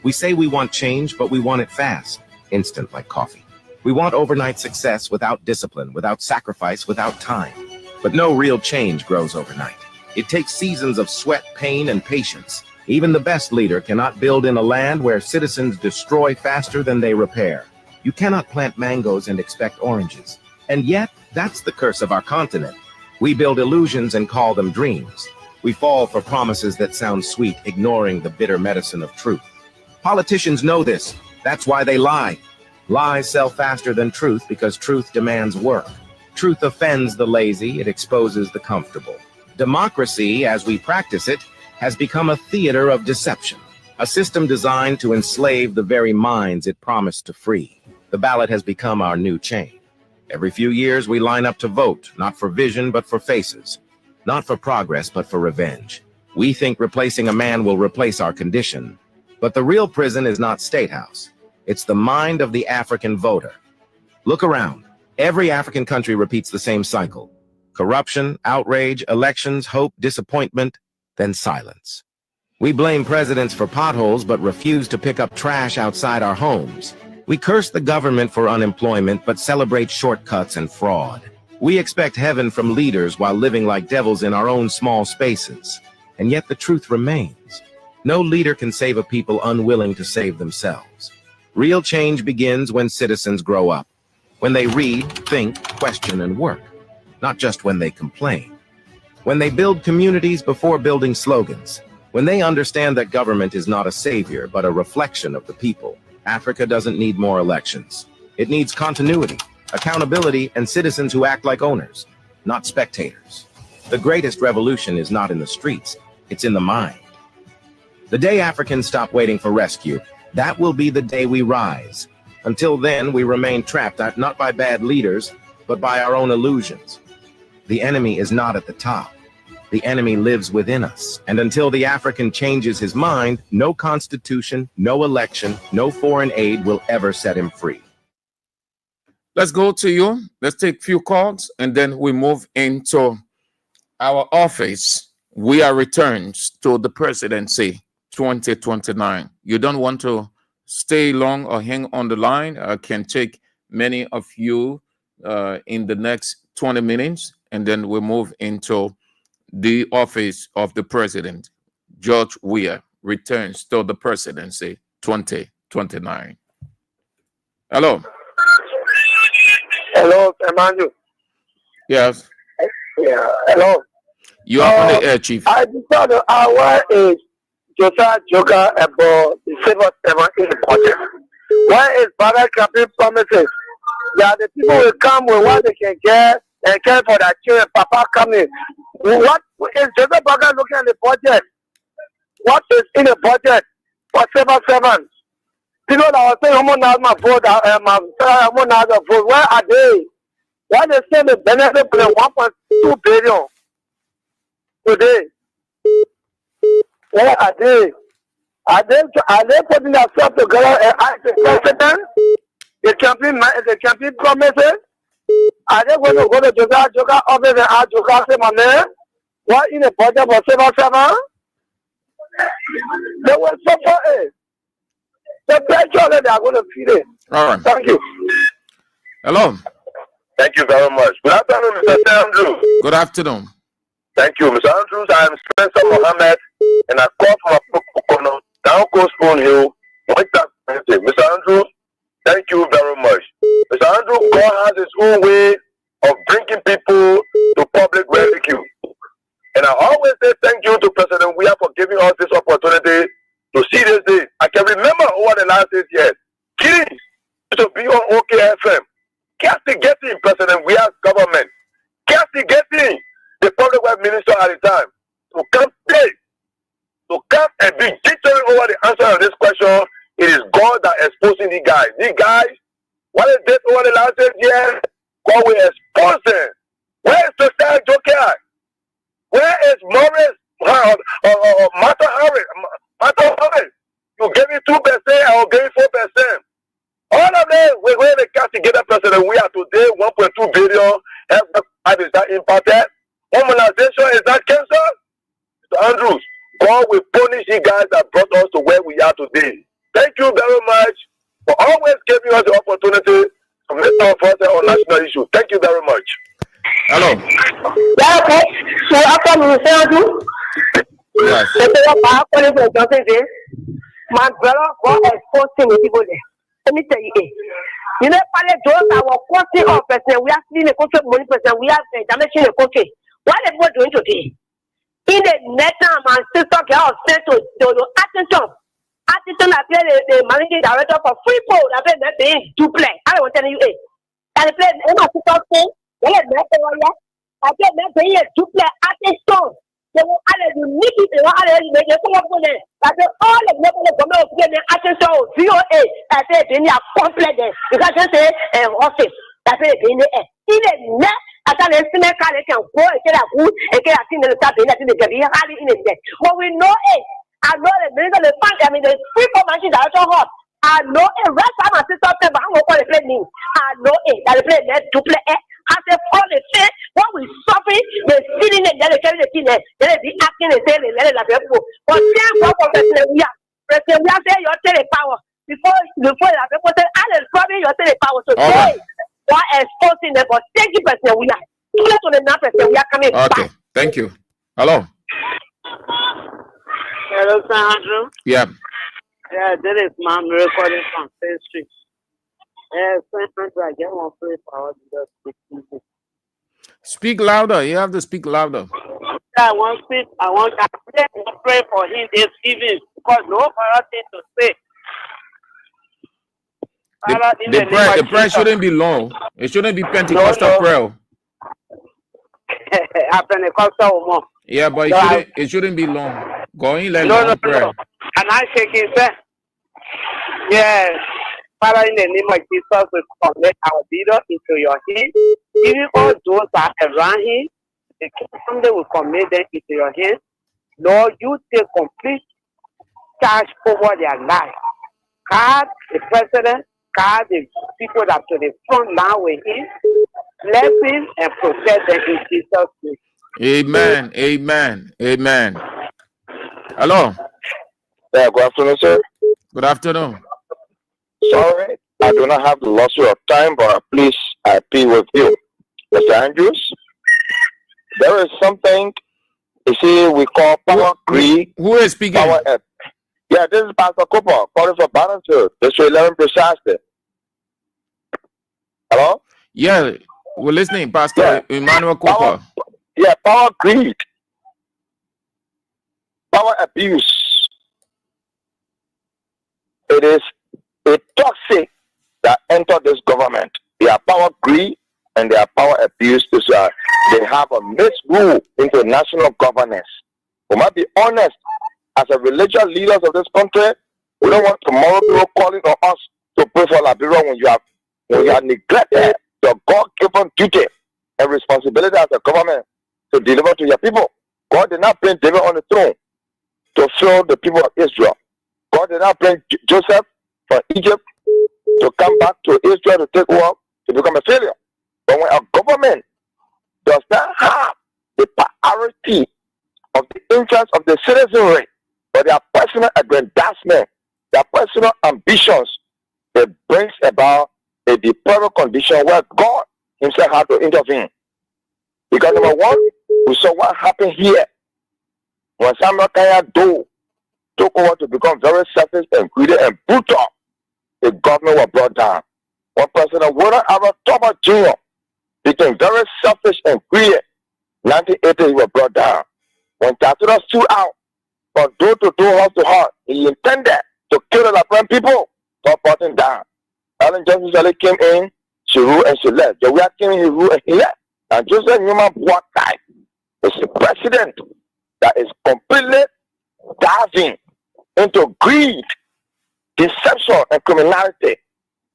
We say we want change, but we want it fast, instant like coffee. We want overnight success without discipline, without sacrifice, without time. But no real change grows overnight. It takes seasons of sweat, pain, and patience. Even the best leader cannot build in a land where citizens destroy faster than they repair. You cannot plant mangoes and expect oranges. And yet, that's the curse of our continent. We build illusions and call them dreams. We fall for promises that sound sweet, ignoring the bitter medicine of truth. Politicians know this. That's why they lie. Lies sell faster than truth because truth demands work. Truth offends the lazy, it exposes the comfortable. Democracy, as we practice it, has become a theater of deception, a system designed to enslave the very minds it promised to free. The ballot has become our new chain. Every few years we line up to vote, not for vision, but for faces. Not for progress, but for revenge. We think replacing a man will replace our condition. But the real prison is not State House. It's the mind of the African voter. Look around. Every African country repeats the same cycle. Corruption, outrage, elections, hope, disappointment, then silence. We blame presidents for potholes but refuse to pick up trash outside our homes. We curse the government for unemployment but celebrate shortcuts and fraud. We expect heaven from leaders while living like devils in our own small spaces. And yet the truth remains. No leader can save a people unwilling to save themselves. Real change begins when citizens grow up, when they read, think, question, and work, not just when they complain. When they build communities before building slogans, when they understand that government is not a savior, but a reflection of the people. Africa doesn't need more elections. It needs continuity, accountability, and citizens who act like owners, not spectators. The greatest revolution is not in the streets, it's in the mind. The day Africans stop waiting for rescue, that will be the day we rise. Until then, we remain trapped, not by bad leaders, but by our own illusions. The enemy is not at the top. The enemy lives within us. And until the African changes his mind, no constitution, no election, no foreign aid will ever set him free. Let's go to you. Let's take a few calls, and then we move into our office. We are returned to the presidency 2029. You don't want to stay long or hang on the line. I can take many of you in the next 20 minutes, and then we move into the office of the president, George Weah, returns to the presidency 2029. Hello. Hello, Emmanuel. Yes. Yeah, hello. You are on the air, Chief. I just thought why is Josiah Joker about the civil servant in the budget? Why is Barack campaign promises that the people will come with what they can get and care for their children? Papa coming. What is Joseph Boga looking at the budget? What is in the budget for civil servants? People that are saying, I'm not my vote, I'm not the vote. Where are they? Why they say the benefit for the 1.2 billion today? Where are they? Are they putting themselves together and ask the president? The campaign promises? Are they going to go to Joga office and ask Joga, say, my man, what in the budget for civil servants? They will support it. The pressure that they are going to feed it. All right. Thank you. Hello. Thank you very much. Good afternoon, Mr. Andrew. Good afternoon. Thank you, Mr. Andrews. I am Spencer Mohammed, and I call from Apokono, down Coast Spoon Hill, Mr. Andrews, thank you very much. Mr. Andrews, God has his own way of bringing people to public rescue. And I always say thank you to President Weah for giving us this opportunity to see this day. I can remember over the last 8 years, killings to be on OKFM, castigating President Weah's government, castigating the public works minister at the time to come pay, to come and be dictating over the answer of this question. It is God that is exposing these guys. These guys, what is this over the last 8 years? God will expose them. Where is Josiah Joker? Where is Morris Martha Harris? You gave me 2%, I will give you 4%. All of them, we're going to castigate President Weah today, 1.2 billion. Is that impacted? Immunization is that cancer? Mr. Andrews, God will punish you guys that brought us to where we are today. Thank you very much for always giving us the opportunity to make our voice on national issue. Thank you very much. Hello. Yeah, okay. So after Mr. Andrews, yes. My brother, God is posting the people there. Let me tell you, you know, those our quoting of person, we are seeing a country money person, we are damaging the country. What are people doing today? In the net time, and sister girl said to Attention, I play the managing director for Freeport. I play that being duplex. I don't tell you, and I play my sister say, I play that being duplex. Attention. They will add a unique thing. They will add a unique thing. But all of them will come out with attention. VOA. I say they are complex. Because they say office. I say they are. In the net. Ata na esime ka le kan ko e kera ku e kera tin le ta be na tin de gabi hali in it. But we know it. I know the minister the bank I mean the Freeport machine director hot. I know it rest time and sister them I go call the play name. I know it that the play net to play has a fall the say when we suffer the feeling that they carry the thing there they be acting and say let la people. But then for president we are say your tele power before la people say I probably your tele power so why exposing them? But thank you, President. We are to the now, President. We are coming back. Thank you. Hello. Hello, Sir Andrew. Yeah. Yeah, this is Mom recording from Fair Street. Sir Andrew, I get one free power to speak louder. You have to speak louder. I want to pray for him this evening because no other thing to say. The prayer shouldn't be long. It shouldn't be Pentecostal prayer. Yeah, but it shouldn't be long. Go in like long prayer. And I shake his head. Yes. Father, in the name of Jesus, we commit our leader into your hands. Even all those that are around him, the kingdom will commit them into your hands. Lord, you take complete charge over their life. God, the president, God, the people that to the front line with him, bless him and protect them in Jesus' name. Amen. Amen. Amen. Hello. Yeah, good afternoon, sir. Good afternoon. Sorry, I do not have the luxury of time, but please, I appeal with you. Mr. Andrews, there is something You see, we call power greed. Who is speaking? Power, yeah, this is Pastor Cooper, calling for Battlefield, District 11 precisely. Hello? Yeah, we're listening, Pastor Emmanuel Cooper. Power greed. Power abuse. It is a toxic that entered this government. They are power greed and they are power abuse. They have a misrule into national governance. We must be honest, as a religious leaders of this country, we don't want tomorrow people calling on us to pray for Liberia when you have neglected your God-given duty and responsibility as a government to deliver to your people. God did not bring David on the throne to fill the people of Israel. God did not bring Joseph from Egypt to come back to Israel to take over to become a failure. But when a government does not have the priority of the interest of the citizenry, but their personal aggrandizement, their personal ambitions, it brings about a deplorable condition where God himself had to intervene. Because number one, we saw what happened here when Samuel Kaya Doe took over to become very selfish and greedy and brutal. The government was brought down. When President William Albert Thomas Jr. became very selfish and greedy, 1980 he was brought down. When Tatura stood out from door to door, house to house, he intended to kill the Liberian people, so brought him down. Ellen Johnson Sally came in, she ruled and she left. Jawia came in, he ruled and he left. And Joseph Newman Boakai is the president that is completely diving into greed, deception, and criminality.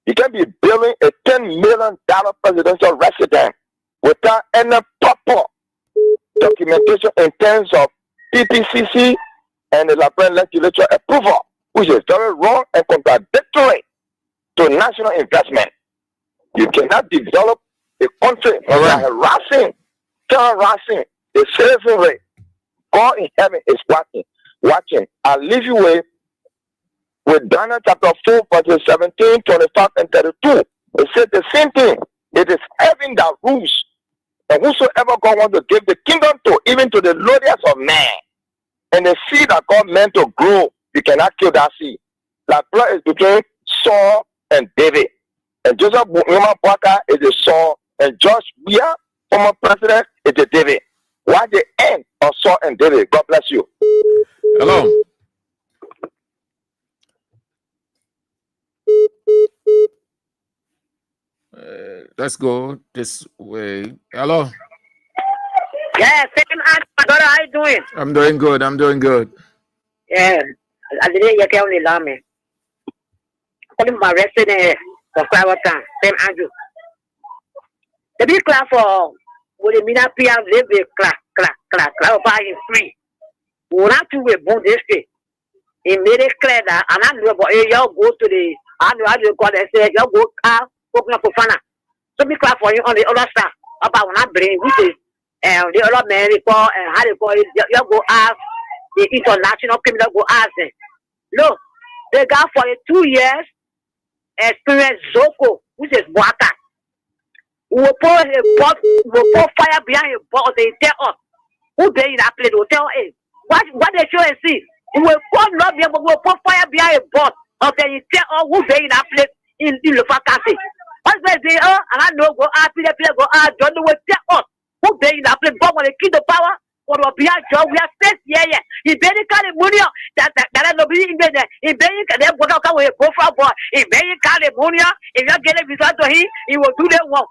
You can be building a $10 million presidential residence without any proper documentation in terms of PPCC and the Liberian legislature approval, which is very wrong and contradictory to national investment. You cannot develop a country by harassing, terrorizing the citizenry. God in heaven is watching. I'll leave you with Daniel chapter 4, verses 17, 25, and 32. It said the same thing. It is heaven that rules. And whosoever God wants to give the kingdom to, even to the lowliest of men, and the seed that God meant to grow, you cannot kill that seed. That blood is between Saul and David. And Joseph Newman Parker is the Saul, and George Weah, former president, is the David. Why the end of Saul and David? God bless you. Hello. Let's go this way. Hello. Yeah, second hand, my brother, how you doing? I'm doing good. I'm doing good. Yeah, I didn't get only lame. Calling my resident for Flower Town, St. Andrew. The big class for with the Mina Pia live a clack, buying free. We want to be born this day. He made it clear that, and I know about y'all go to the, I know how you call it, say, y'all go car, open up for fana. So big class for you on the other side. About when I bring, which is, the other man, they call, and how they call it, y'all go ask the international criminal go ask them. Look, they got for 2 years experience Zoko, which is Waka. We will pour fire behind a ball, they tell us. Who they in that place will tell us. What they show and see. We will pour not be able to pour fire behind a ball. Okay, you tell us who they in that place in the vacancy. What's they are, and I know go ask, go ask, John will tell us who they in that place, but when they keep the power. Or behind John, we are safe, yeah. He very kind of money that nobody in there. He very kind of what I will go for boy. He very kind of money. If you get a result to him, he will do that one.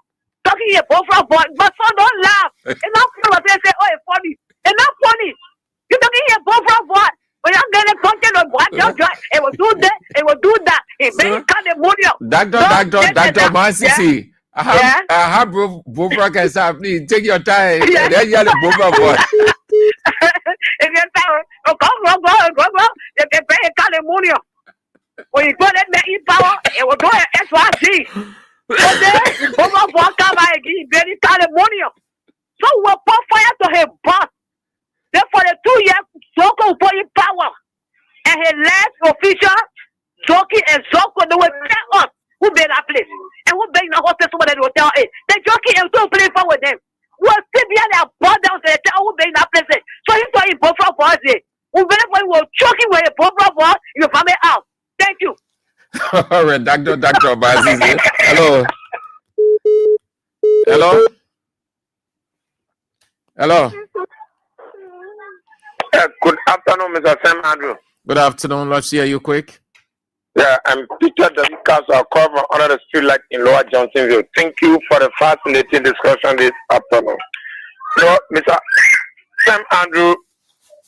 Talking a boy for boy, but so don't laugh. Enough for they say, oh, it's funny. Enough funny. You talking a boy for boy. When you get a content of what you try, it will do that, it will do that. He very kind of money. Doctor Mansisi. I have Bofra can say, please take your time. And then you have the Bofra boy. If you tell go, you can pay a California. When you go let me eat power, it will go at SYC. So then, Bofra boy come by again, very California. So we'll put fire to his boss. Then for the 2 years, Zoko put in power. And his last official, Zoki and Zoko, they will tell us who made that place. And who being the hotel somebody will tell it. The jockey and so play for with them. We'll still be at their board down to tell who being that place. So you you both for us. We will choke you with a both of us in your family out. Thank you. All right, Dr. Bazizi. Hello. Hello. Hello. Good afternoon, Mr. Sam Andrew. Good afternoon. Let's hear you quick. Yeah, I'm Peter the Council. I call from under the street light in Lower Johnsonville. Thank you for the fascinating discussion this afternoon. So, Mr. Sam Andrew,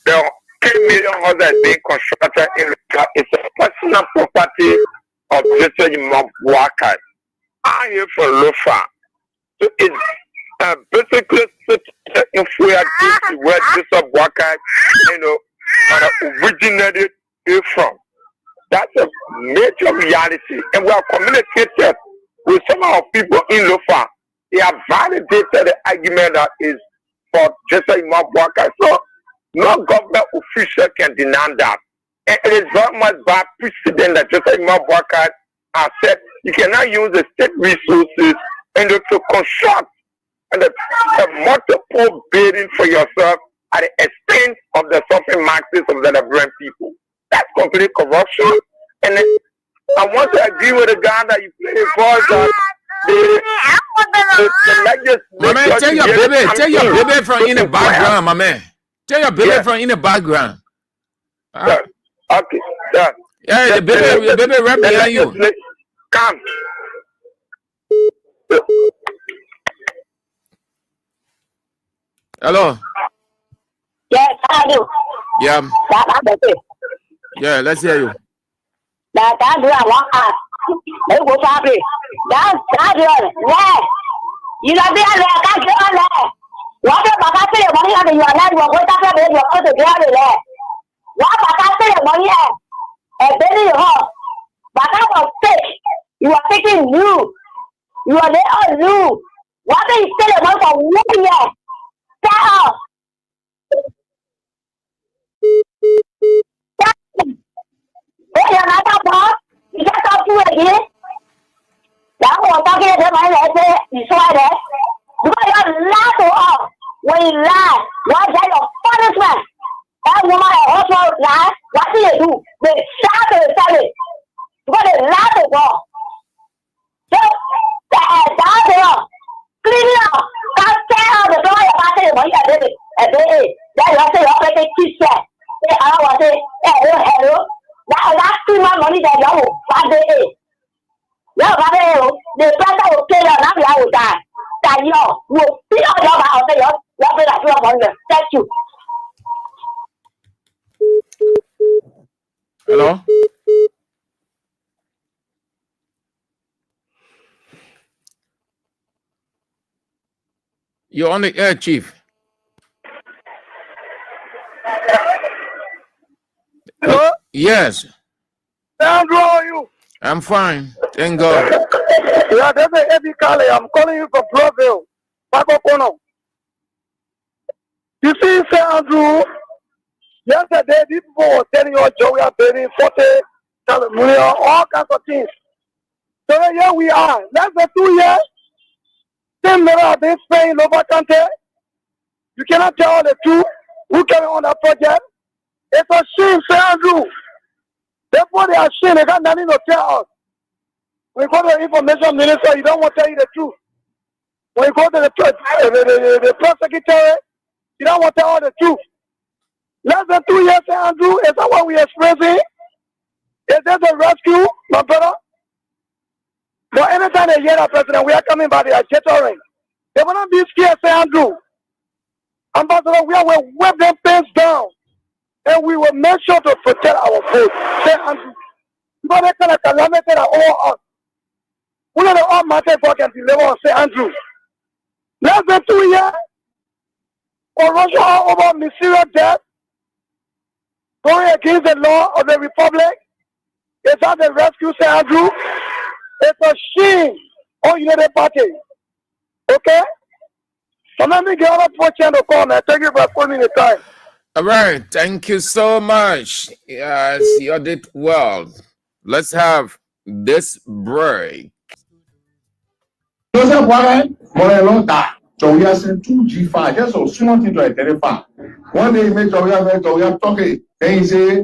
the 10 million houses being constructed in Luka is a personal property of Joseph Mwaka. I'm here for Lofa. So it's basically if we are where Joseph Mwaka, originated from. That's a major reality, and we have communicated with some of our people in Lofa. They have validated the argument that is for Joseph Mwaka. So no government official can deny that. And it is very much bad precedent that Joseph Mwaka has said you cannot use the state resources and to construct and the multiple bidding for yourself at the expense of the suffering masses of the Liberian people. That's complete corruption. And I want to agree with the guy that you played for that my man, tell your baby from in the background, my man. Tell your baby from in the background. Okay. Yeah, the baby right behind you. Come. Hello. Yes, I do. Yeah. Yeah, let's hear you. That's They go happy. That's yeah. You know, they are that's there. What about I say money on your land? You're going to have to get it. What about I say money? A baby, but I was sick. You are taking new. You are there on new. What are you saying about for 1 year? Stop. Oh, you're not a boss. You just talk to it again. That was talking to my letter. You saw that. Because you're laugh to us. When you lie, why is that your punishment? That woman and husband lie. What do they do? They shout to the family. Because they lie to God. So, that's it. Clean it up. Can't tell the door about it when you are doing it. And then you say you're making kiss that. I don't want to say, hello. That's too much money that you have. But the person will kill you. Now you will die. That you will see all your house. You're going to money. Thank you. Hello? You're on the air, Chief. Hello? Yes. Andrew, how are you? I'm fine. Thank God. Yeah, this is Eddie Kale. I'm calling you from Bloville, Papa Kono. You see, Sir Andrew, yesterday these people were telling you Joe, we are paying 40 million, all kinds of things. So here we are. Less than 2 years. 10 million are being spent in Nova Country. You cannot tell the truth. Who came on that project? It's a shame, Sir Andrew. Therefore, they are ashamed. They got nothing to tell us. When you go to the information minister, you don't want to tell you the truth. When you go to the press secretary, you don't want to tell us the truth. Less than 2 years, Sir Andrew, is that what we are expressing? Is that the rescue, my brother? But anytime they hear that president, we are coming by the agitating. They will not be scared, Sir Andrew. Ambassador, we will whip them pants down. And we will make sure to protect our vote. Sir Andrew. Because they kind of calamity that all us. We know the Almighty God can deliver us, Sir Andrew. Less than 2 years. Corruption over mysterious death. Going against the law of the Republic. Is that the rescue, Sir Andrew? It's a shame on United Party. Okay? So let me get on a chance to call, man. Thank you for putting me the time. All right. Thank you so much. Yes, you did well. Let's have this break. Joseph Warren, for a long time. Jowia sent 2G5. Just a small thing to identify. One day he made Jowia talking. Then he say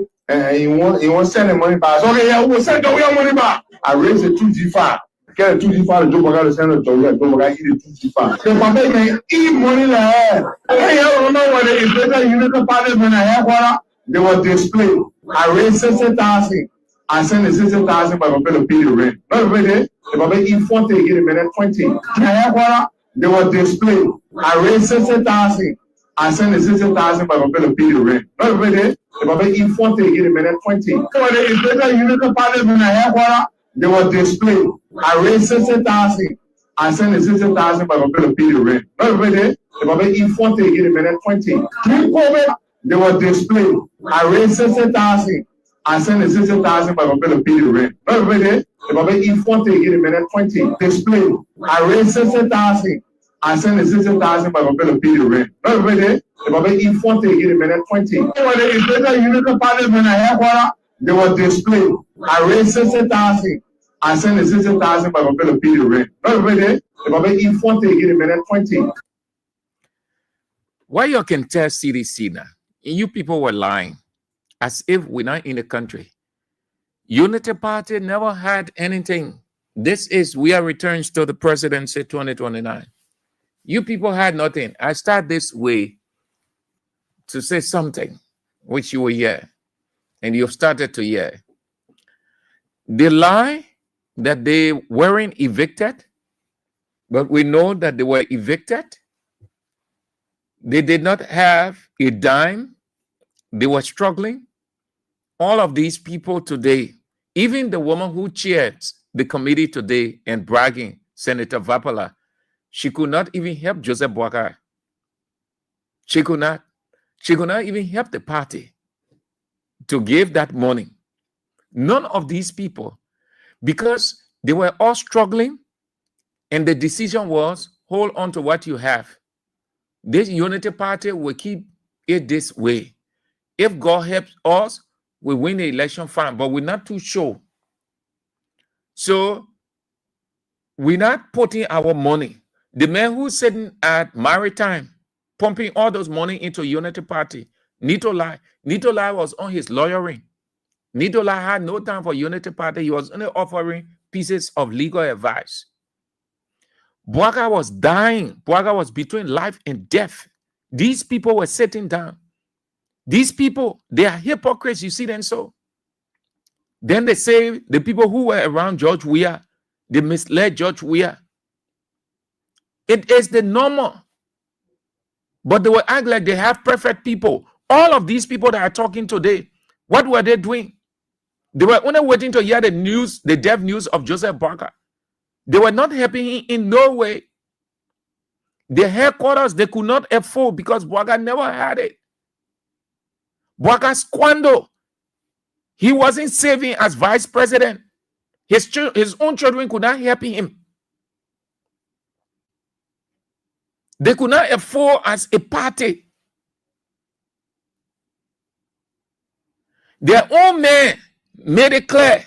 he won't send the money back. So, okay, yeah, we'll send Jowia money back. I raised the 2G5. Get a 2G5, the Joe Baga send a Jowia, Joe Baga eat the 2G5. The papa can eat money like that. Hey, I don't know what it is. Better you look at when I have water, they were displayed. I raised 60,000. I send the 60,000 by Papa to pay the rent. Not every day. The Papa eat 40, get a minute 20. I have water, they were displayed. I raised 60,000. I send the 60,000 by Papa to pay the rent. Not every day. The Papa eat 40, get a minute 20. It's better you look at when I have water, they were displayed. I raised 60,000. I send the 60,000 by Papa to pay the rent. Not every day. The Papa eat 40, get a minute 20. During COVID, they were displayed. I raised 60,000. I send the 60,000 by Papa to pay the rent. Not every day. The Papa eat 40, get a minute 20. Displayed. I raised 60,000. I send the 60,000 by Papa to pay the rent. Not every day. The Papa eat 40, get a minute 20. It's better you look at when I have water, they were displayed. I raised 60,000. I send the 60,000 by Papa to pay the rent. Not every day. The Papa eat 40, get a minute 20. Why you can tell CDC now? You people were lying as if we're not in the country. Unity Party never had anything. This is we are returns to the presidency 2029. You people had nothing. I start this way to say something which you will hear, and you've started to hear. The lie that they weren't evicted, but we know that they were evicted. They did not have a dime. They were struggling. All of these people today, even the woman who chaired the committee today and bragging, Senator Vapala, she could not even help Joseph Boakai. She could not even help the party to give that money. None of these people, because they were all struggling, and the decision was, hold on to what you have. This Unity Party will keep it this way. If God helps us, we win the election fine, but we're not too sure. So we're not putting our money. The man who's sitting at Maritime, pumping all those money into Unity Party, Nitolai was on his lawyering. Nitolai had no time for Unity Party. He was only offering pieces of legal advice. Boakai was dying. Boakai was between life and death. These people were sitting down. These people, they are hypocrites, you see them so. Then they say the people who were around George Weah, they misled George Weah. It is the normal. But they will act like they have perfect people. All of these people that are talking today, what were they doing? They were only waiting to hear the news, the death news of Joseph Boakai. They were not helping him in no way. The headquarters, they could not afford because Boakai never had it. Boakai squandered. He wasn't saving as vice president. His own children could not help him. They could not afford as a party. Their own man made it clear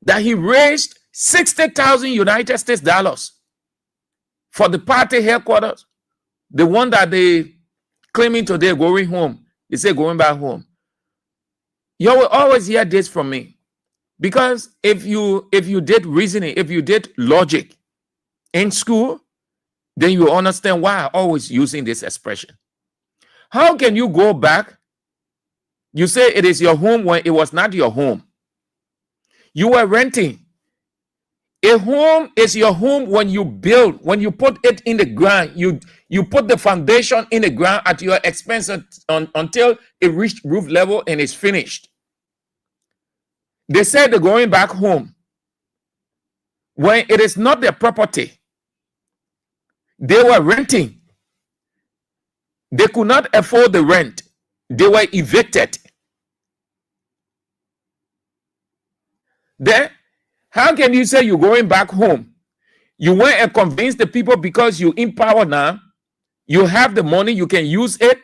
that he raised 60,000 United States dollars for the party headquarters. The one that they claiming today going home. They say going back home. You will always hear this from me. Because if you did reasoning, if you did logic in school, then you understand why I'm always using this expression. How can you go back? You say it is your home when it was not your home. You were renting. A home is your home when you build, when you put it in the ground. You put the foundation in the ground at your expense until it reached roof level and is finished. They said they're going back home when it is not their property. They were renting. They could not afford the rent. They were evicted. Then, how can you say you're going back home? You went and convinced the people because you're in power now. You have the money, you can use it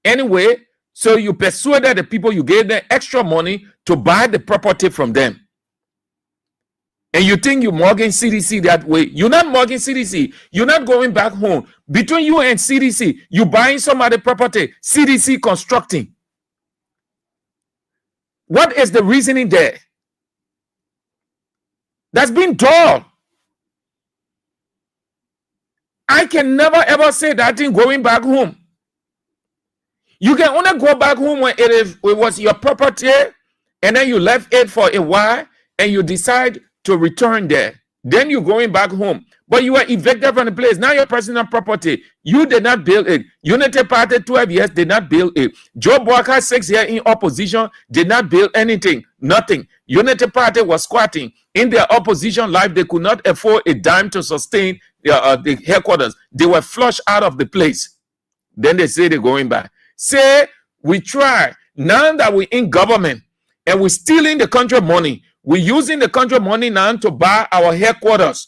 anyway. So you persuaded the people, you gave them extra money to buy the property from them. and you think you're mugging CDC that way. You're not mugging CDC. You're not going back home. Between you and CDC, you buying some other property, CDC constructing. What is the reasoning there? That's been done. I can never ever say that thing going back home. You can only go back home when it was your property, and then you left it for a while, and you decide to return there. Then you're going back home. But you were evicted from the place. Now your personal property. You did not build it. Unity Party 12 years did not build it. Joe Walker 6 years in opposition did not build anything. Nothing. Unity Party was squatting. In their opposition life, they could not afford a dime to sustain the headquarters. They were flushed out of the place. Then they say they're going back. Say, we try. Now that we're in government and we're stealing the country money, we're using the country money now to buy our headquarters.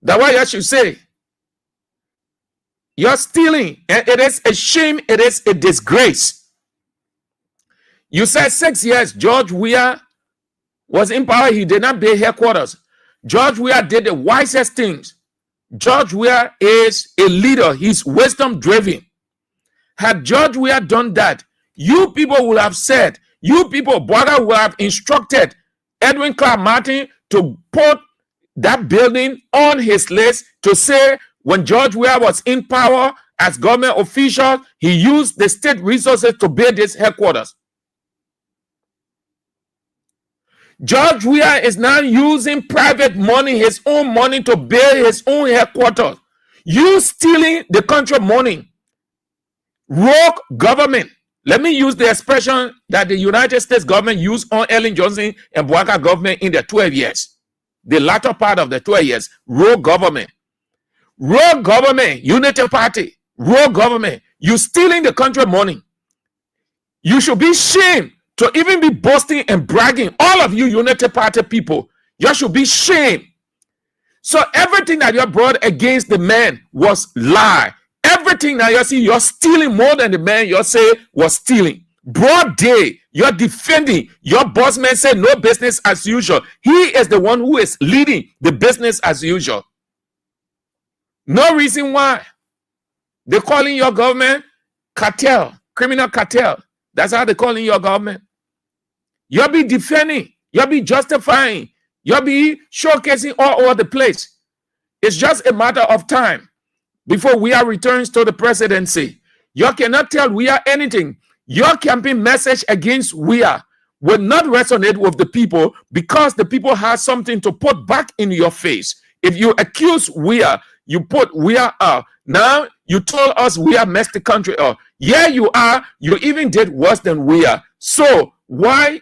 That's what I should say. You're stealing, and it is a shame, it is a disgrace. You said 6 years, George Weah was in power, he did not build headquarters. George Weah did the wisest things. George Weah is a leader, he's wisdom driven. Had George Weah done that, you people would have said, you people, brother, would have instructed Edwin Clark Martin to put that building on his list to say when George Weah was in power as government official, he used the state resources to build his headquarters. George Weah is now using private money, his own money, to build his own headquarters. You stealing the country money. Rogue government. Let me use the expression that the United States government used on Ellen Johnson and Bouakai government in the 12 years. The latter part of the 12 years. Rogue government. Rogue government. Unity Party. Rogue government. You stealing the country money. You should be shamed to even be boasting and bragging. All of you Unity Party people, you should be shamed. So everything that you brought against the man was lie. Everything that you see, you're stealing more than the man you say was stealing. Broad day, you're defending. Your boss man said no business as usual. He is the one who is leading the business as usual. No reason why. They're calling your government cartel, criminal cartel. That's how they're calling your government. You'll be defending. You'll be justifying. You'll be showcasing all over the place. It's just a matter of time before Weah returns to the presidency. You cannot tell Weah anything. Your campaign message against Weah will not resonate with the people because the people have something to put back in your face. If you accuse Weah, you put Weah up. Now you told us Weah messed the country up. Yeah, you are. You even did worse than Weah. So why?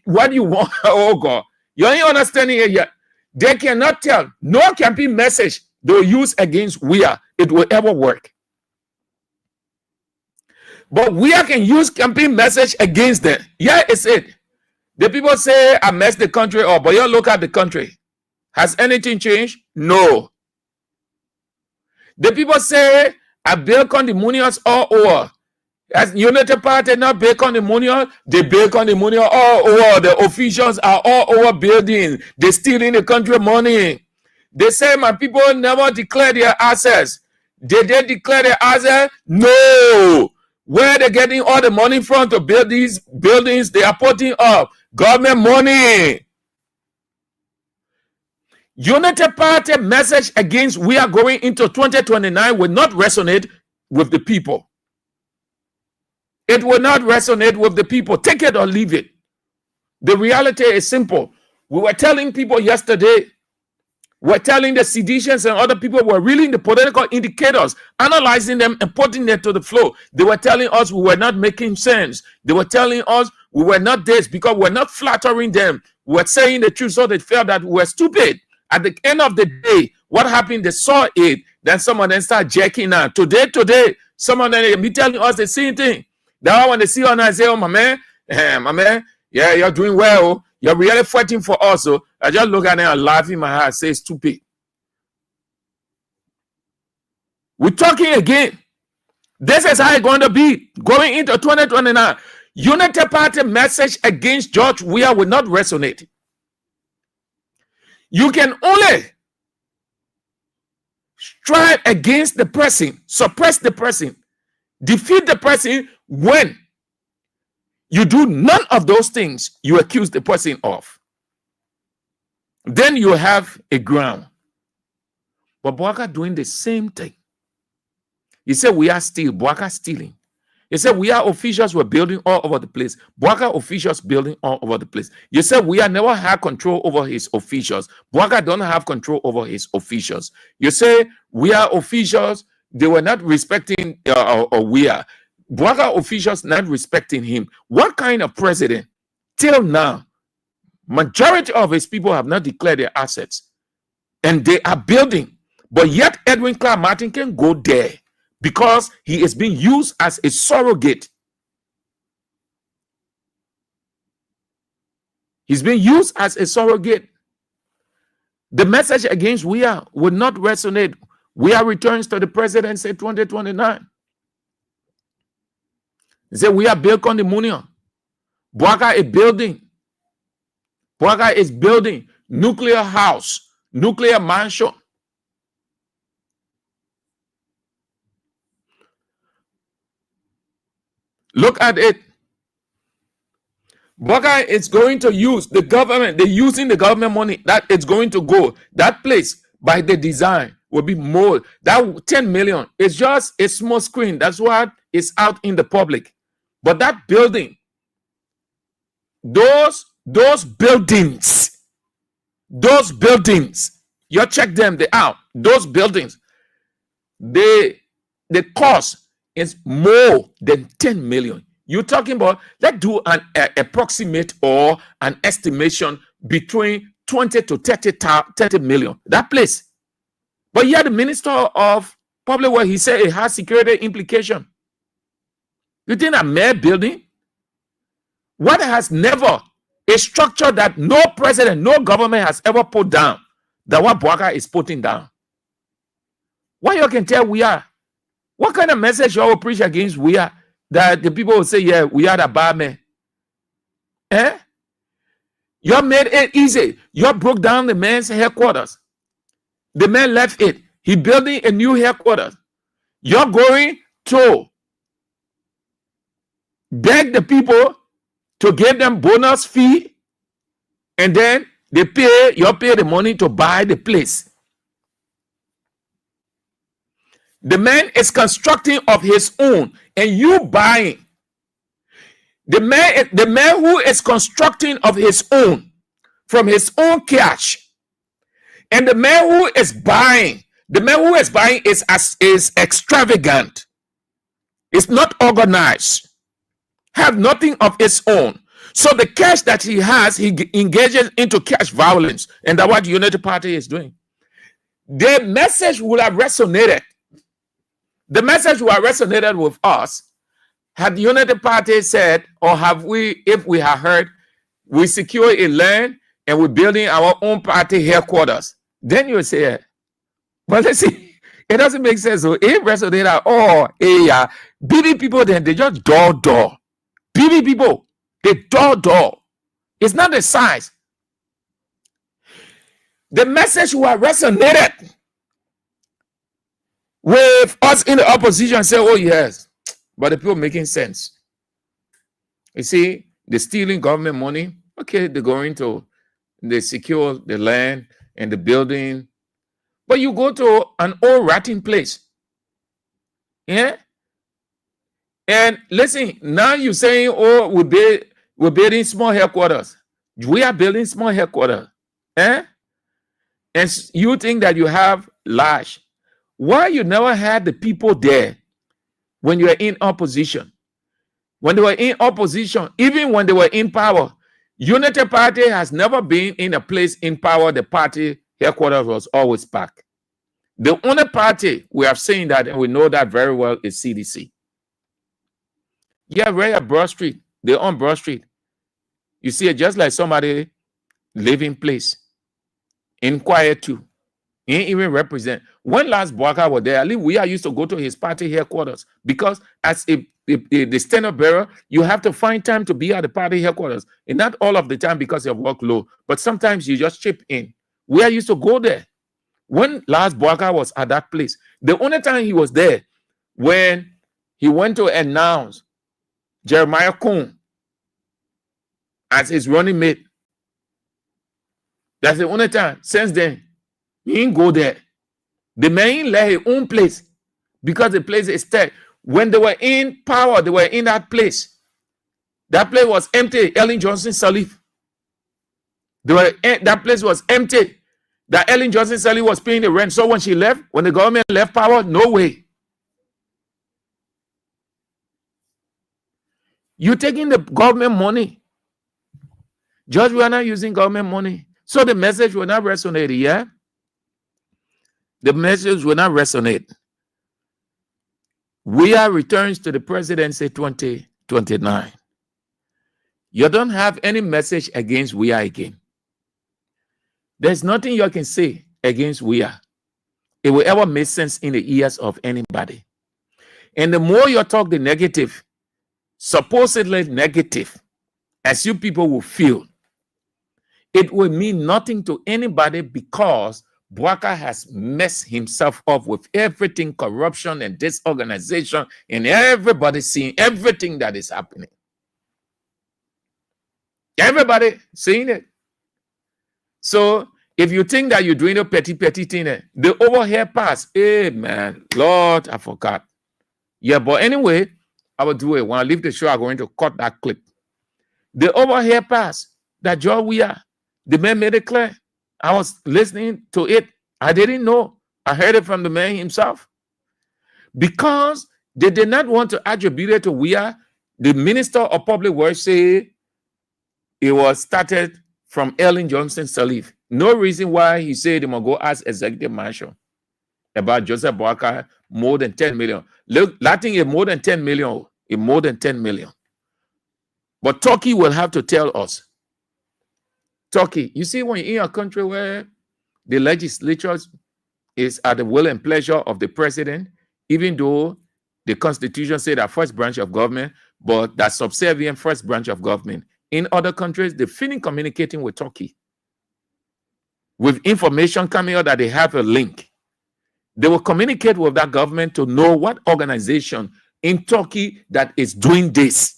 What do you want? Oh God, you ain't understanding it yet. They cannot tell. No campaign message they'll use against Weah it will ever work. But Weah can use campaign message against them. Yeah, it's it. The people say I messed the country up, but you look at the country. Has anything changed? No. The people say I build condominiums all over. As Unity Party not build condominiums, they build condominiums all over. The officials are all over buildings. They stealing the country money. They say my people never declare their assets. Did they declare their assets? No. Where they getting all the money from to build these buildings they are putting up? Government money. Unity Party message against we are going into 2029 will not resonate with the people. It will not resonate with the people. Take it or leave it. The reality is simple. We were telling people yesterday, we're telling the seditionists and other people were reading the political indicators, analyzing them and putting them to the floor. They were telling us we were not making sense. They were telling us we were not this because we're not flattering them. We were saying the truth, so they felt that we were stupid. At the end of the day, what happened? They saw it. Then some of them start jacking out. Today, some of them be telling us the same thing. Now when they see us, I say, oh, my man, yeah, you're doing well. You're really fighting for us. So I just look at them and laugh in my heart, say stupid. We're talking again. This is how it's going to be going into 2029. Unity Party message against George Weah will not resonate. You can only strive against the person, suppress the person, defeat the person when you do none of those things you accuse the person of. Then you have a ground. But Bouaka doing the same thing. He said we are still, Bouaka stealing. He said we are officials were building all over the place. Bouaka officials building all over the place. You said we are never had control over his officials. Bouaka don't have control over his officials. You say we are officials, they were not respecting or we are. Bouaka officials not respecting him. What kind of president? Till now, majority of his people have not declared their assets. And they are building. But yet Edwin Clark Martin can go there because he is being used as a surrogate. He's being used as a surrogate. The message against WIA would not resonate. WIA returns to the presidency 2029. He said, we are built on the Munion. Bouaka is building. Bouaka is building nuclear house, nuclear mansion. Look at it. Bouaka is going to use the government. They're using the government money that it's going to go. That place by the design will be more. That 10 million is just a small screen. That's what is out in the public. But that building, those buildings, you check them, they out. Those buildings, the cost is more than 10 million. You're talking about, let's do an approximate or an estimation between 20 to 30 million. That place. But yeah, the Minister of Public Works, he said it has security implication. You think a mere building? What has never, a structure that no president, no government has ever put down, that what Bouaka is putting down? Why you can tell we are? What kind of message you will preach against we are? That the people will say, yeah, we are the bad man. You made it easy. You broke down the man's headquarters. The man left it. He building a new headquarters. You're going to beg the people to give them bonus fee, and then they pay, you pay the money to buy the place. The man is constructing of his own, and you buying. The man who is constructing of his own from his own cash, and the man who is buying, is extravagant. It's not organized. Have nothing of its own. So the cash that he has, he engages into cash violence, and that's what the Unity Party is doing. The message would have resonated. The message would have resonated with us had the Unity Party said, or have we, if we have heard, we secure a land and we're building our own party headquarters. Then you would say, yeah. But let's see, it doesn't make sense. So it resonated, oh, yeah, BB people, then they just door. BB people, they door. It's not the size. The message will have resonated with us in the opposition. Say, oh yes, but the people making sense. You see, they're stealing government money. Okay, they secure the land and the building. But you go to an old ratting place. Yeah? And listen, now you're saying, oh, we're building small headquarters. We are building small headquarters. And you think that you have large. Why you never had the people there when you were in opposition? When they were in opposition, even when they were in power, Unity Party has never been in a place in power. The party headquarters was always packed. The only party we have seen that, and we know that very well, is CDC. Yeah, right at Broad Street. They're on Broad Street. You see it just like somebody living place. Inquire too. He ain't even represent. When last Bouaka was there, at least we are used to go to his party headquarters, because as the standard bearer, you have to find time to be at the party headquarters. And not all of the time because of workload, but sometimes you just chip in We used to go there. When Lars Boaka was at that place, the only time he was there when he went to announce Jeremiah Kuhn as his running mate. That's the only time. Since then, he didn't go there. The man left his own place because the place is dead. When they were in power, they were in that place. That place was empty. Ellen Johnson Sirleaf. That place was empty. That Ellen Johnson Sirleaf was paying the rent. So when she left, when the government left power, no way. You're taking the government money. Judge, we are not using government money. So the message will not resonate, yeah? The message will not resonate. We are returns to the presidency 2029. You don't have any message against we are again. There's nothing you can say against we are. It will ever make sense in the ears of anybody. And the more you talk the negative, supposedly negative, as you people will feel, it will mean nothing to anybody because Boaka has messed himself up with everything, corruption and disorganization, and everybody seeing everything that is happening. Everybody seeing it. So if you think that you're doing a petty thing, the overhead pass, hey man, Lord, I forgot. Yeah, but anyway, I will do it. When I leave the show, I'm going to cut that clip. The overhead pass that George Weah, the man made it clear. I was listening to it. I didn't know. I heard it from the man himself. Because they did not want to attribute it to Weah, the Minister of Public Works said it was started from Ellen Johnson Sirleaf. No reason why he said he must go ask Executive Marshal about Joseph Boaka more than 10 million. Look, Latin is more than 10 million. It's more than 10 million. But Turkey will have to tell us. Turkey, you see, when you're in a country where the legislature is at the will and pleasure of the president, even though the constitution says that first branch of government, but that subservient first branch of government. In other countries, they finish communicating with Turkey with information coming out that they have a link. They will communicate with that government to know what organization in Turkey that is doing this.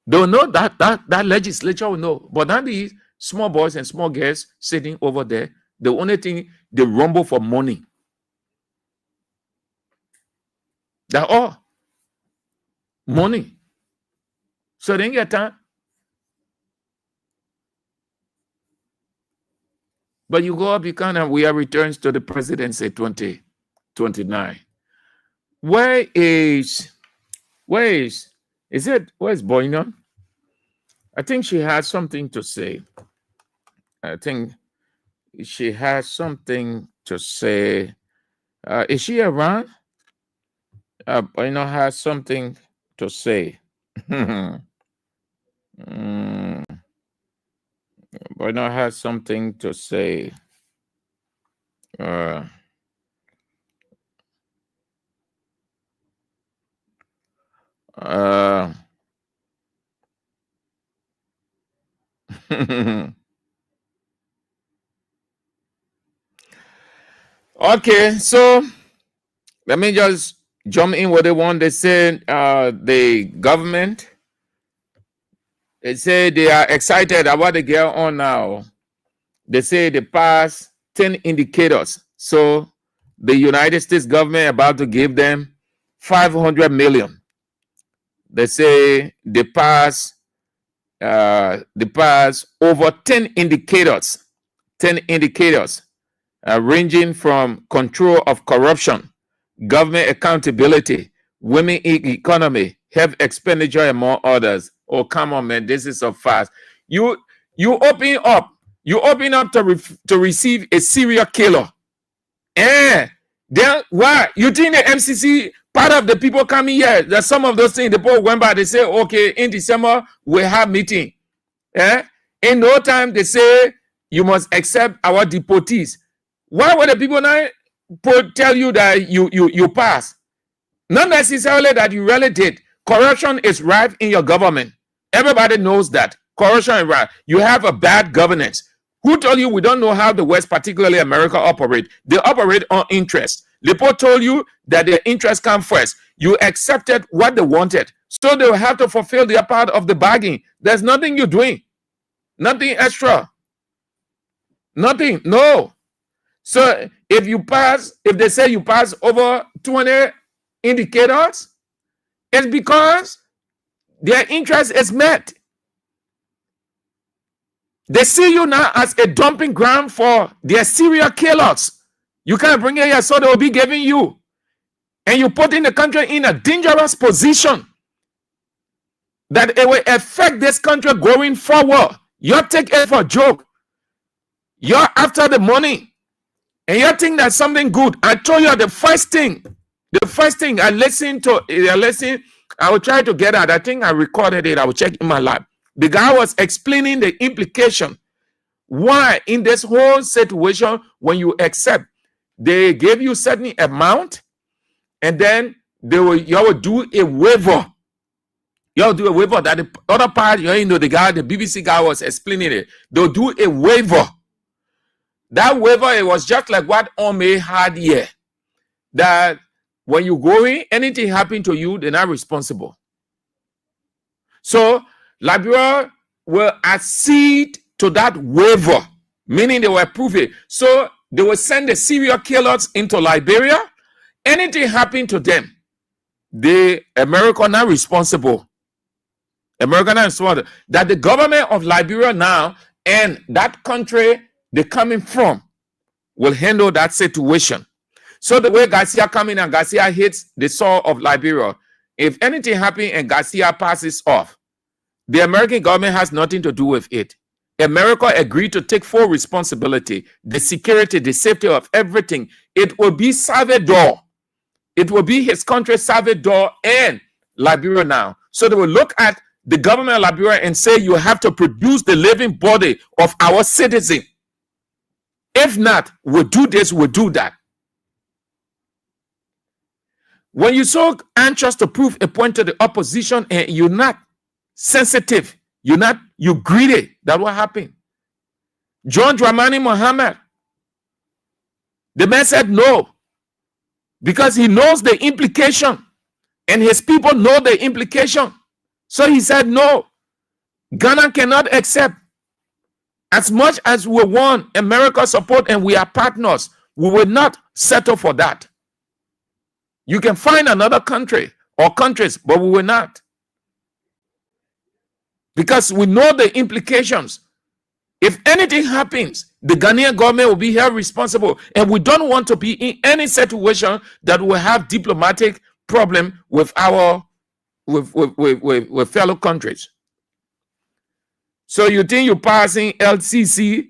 They'll know that legislature will know. But now these small boys and small girls sitting over there, the only thing, they rumble for money. That's all. Money. So they ain't get time. But you go up, you kind of, we are returns to the presidency 2029. Where's Boynon? I think she has something to say. I think she has something to say. Is she around? Boynon has something to say. Boynon has something to say. Okay, so let me just jump in with the one. They said the government, they say they are excited about the girl on now. They say they passed 10 indicators. So the United States government about to give them 500 million. They say they pass over 10 indicators, ranging from control of corruption, government accountability, women economy, health expenditure, and more others. Oh, come on, man, this is so fast. You open up to receive a serial killer. Then why you think the MCC part of the people coming here? That some of those things the people went by. They say, okay, in December we have meeting. In no time they say you must accept our deportees. Why would the people not tell you that you pass? Not necessarily that you really did. Corruption is rife in your government. Everybody knows that. corruption and riot. You have a bad governance. Who told you we don't know how the West, particularly America, operate? They operate on interest. Leopold told you that their interest come first. You accepted what they wanted. So they will have to fulfill their part of the bargain. There's nothing you're doing. Nothing extra. Nothing. No. So if they say you pass over 200 indicators, it's because their interest is met. They see you now as a dumping ground for their serial killers. You can't bring it here, so they will be giving you. And you put in the country in a dangerous position that it will affect this country going forward. You take it for a joke. You're after the money. And you think that's something good. I told you the first thing I listened to, I will try to get out. I think I recorded it. I will check in my lab. The guy was explaining the implication. Why in this whole situation, when you accept, they gave you certain amount, and then you will do a waiver. You will do a waiver that the other part, the BBC guy was explaining it. They'll do a waiver. That waiver, it was just like what Ome had here. That when you go in, anything happen to you, they're not responsible. So Liberia will accede to that waiver, meaning they will approve it. So they will send the serial killers into Liberia. Anything happen to them, America are not responsible. America not responsible. That the government of Liberia now and that country they're coming from will handle that situation. So the way Garcia come in and Garcia hits the soil of Liberia, if anything happens and Garcia passes off, the American government has nothing to do with it. America agreed to take full responsibility, the security, the safety of everything. It will be Salvador. It will be his country, Salvador and Liberia now. So they will look at the government of Liberia and say, you have to produce the living body of our citizen. If not, we'll do this, we'll do that. When you're so anxious to prove a point to the opposition and you're not sensitive, you're greedy, that's what happened. John Dramani Mohammed, the man said no, because he knows the implication and his people know the implication. So he said no, Ghana cannot accept. As much as we want America's support and we are partners, we will not settle for that. You can find another country or countries, but we will not. Because we know the implications. If anything happens, the Ghanaian government will be held responsible. And we don't want to be in any situation that will have diplomatic problem with our with fellow countries. So you think you're passing LCC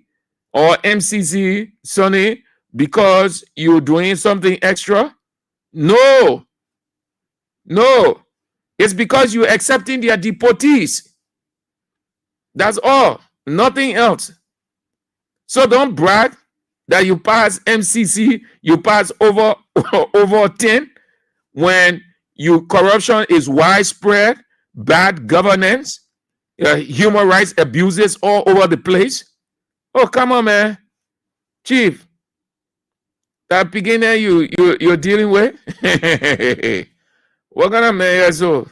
or MCC, Sonny, because you're doing something extra? No. No. It's because you're accepting their deportees. That's all. Nothing else. So don't brag that you pass MCC, you pass over 10 when corruption is widespread, bad governance, human rights abuses all over the place. Oh, come on, man. Chief, that beginner you're dealing with? What kind of man is so?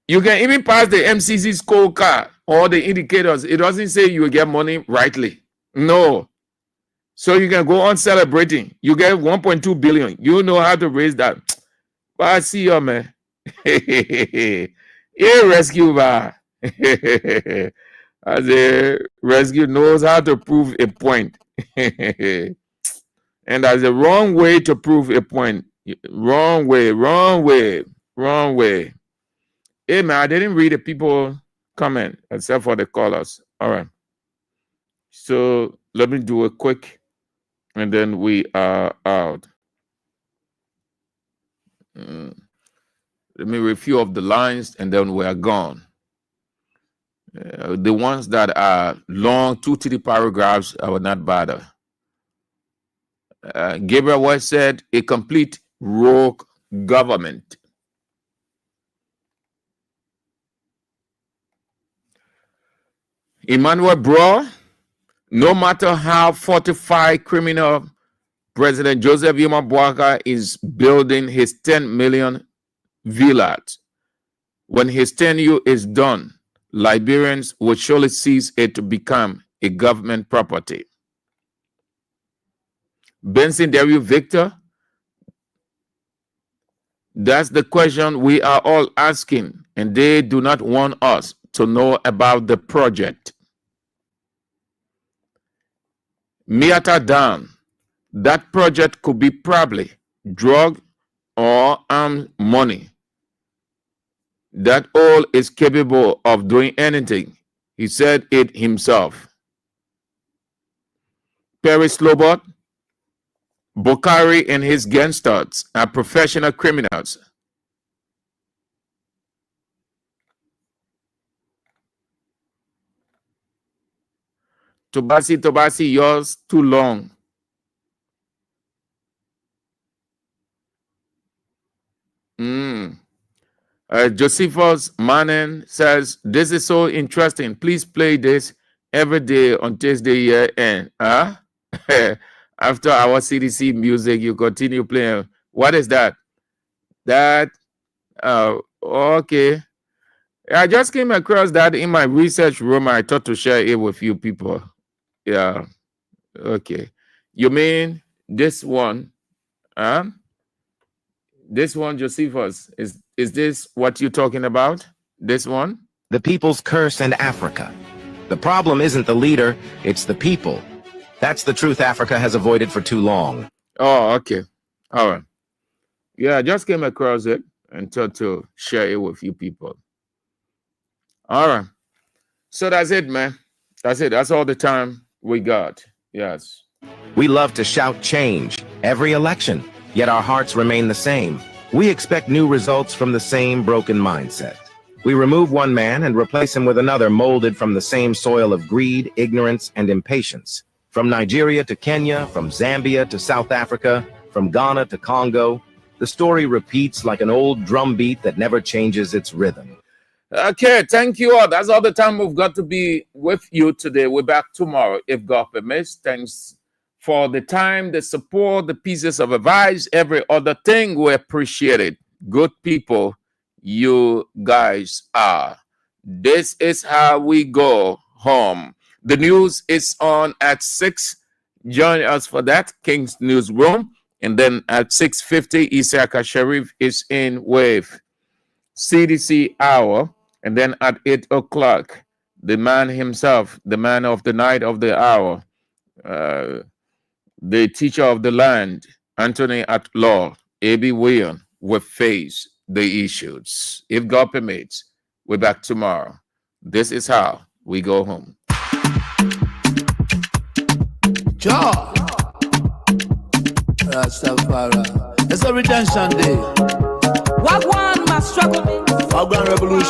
You can even pass the MCC scorecard or the indicators. It doesn't say you will get money rightly. No. So you can go on celebrating. You get 1.2 billion. You know how to raise that. But I see you, man. Yeah, rescue, man. As a rescue knows how to prove a point. And that's the wrong way to prove a point. Wrong way, wrong way, wrong way. Hey, man, I didn't read the people comment except for the callers. All right. So let me do a quick, and then we are out. Let me read a few of the lines, and then we are gone. The ones that are long, 2-3 paragraphs, I will not bother. Gabriel West said, a complete rogue government. Emmanuel Bro, no matter how fortified criminal President Joseph Yuma Boakai is building his 10 million villas, when his tenure is done, Liberians will surely cease it to become a government property. Benson Deriu Victor, that's the question we are all asking, and they do not want us to know about the project. Miata Dan, that project could be probably drug or armed money. That all is capable of doing anything. He said it himself. Perry Slobot, Bokari and his gangsters are professional criminals. Tobasi, yours too long. Josephus Manen says, this is so interesting. Please play this every day on Tuesday year end. After our CDC music, you continue playing. What is that? Okay. I just came across that in my research room. I thought to share it with you people. Yeah. Okay. You mean this one? This one, Josephus, is this what you're talking about? This one? The people's curse in Africa. The problem isn't the leader, it's the people. That's the truth Africa has avoided for too long. Oh, okay. All right. Yeah, I just came across it and thought to share it with you people. All right. So that's it, man. That's it. That's all the time we got. Yes. We love to shout change every election, yet our hearts remain the same. We expect new results from the same broken mindset. We remove one man and replace him with another molded from the same soil of greed, ignorance, and impatience. From Nigeria to Kenya, from Zambia to South Africa, from Ghana to Congo, the story repeats like an old drum beat that never changes its rhythm. Okay, thank you all. That's all the time we've got to be with you today. We're back tomorrow, if God permits. Thanks for the time, the support, the pieces of advice, every other thing. We appreciate it. Good people, you guys are. This is how we go home. The news is on at 6. Join us for that, King's Newsroom. And then at 6:50, Isaka Sharif is in with CDC Hour. And then at 8 o'clock, the man himself, the man of the night of the hour, the teacher of the land, Anthony at Law, A.B. William, will face the issues. If God permits, we're back tomorrow. This is how we go home. Jah Rastafari. It's a redemption day. Wagwan must struggle. Wagwan revolution.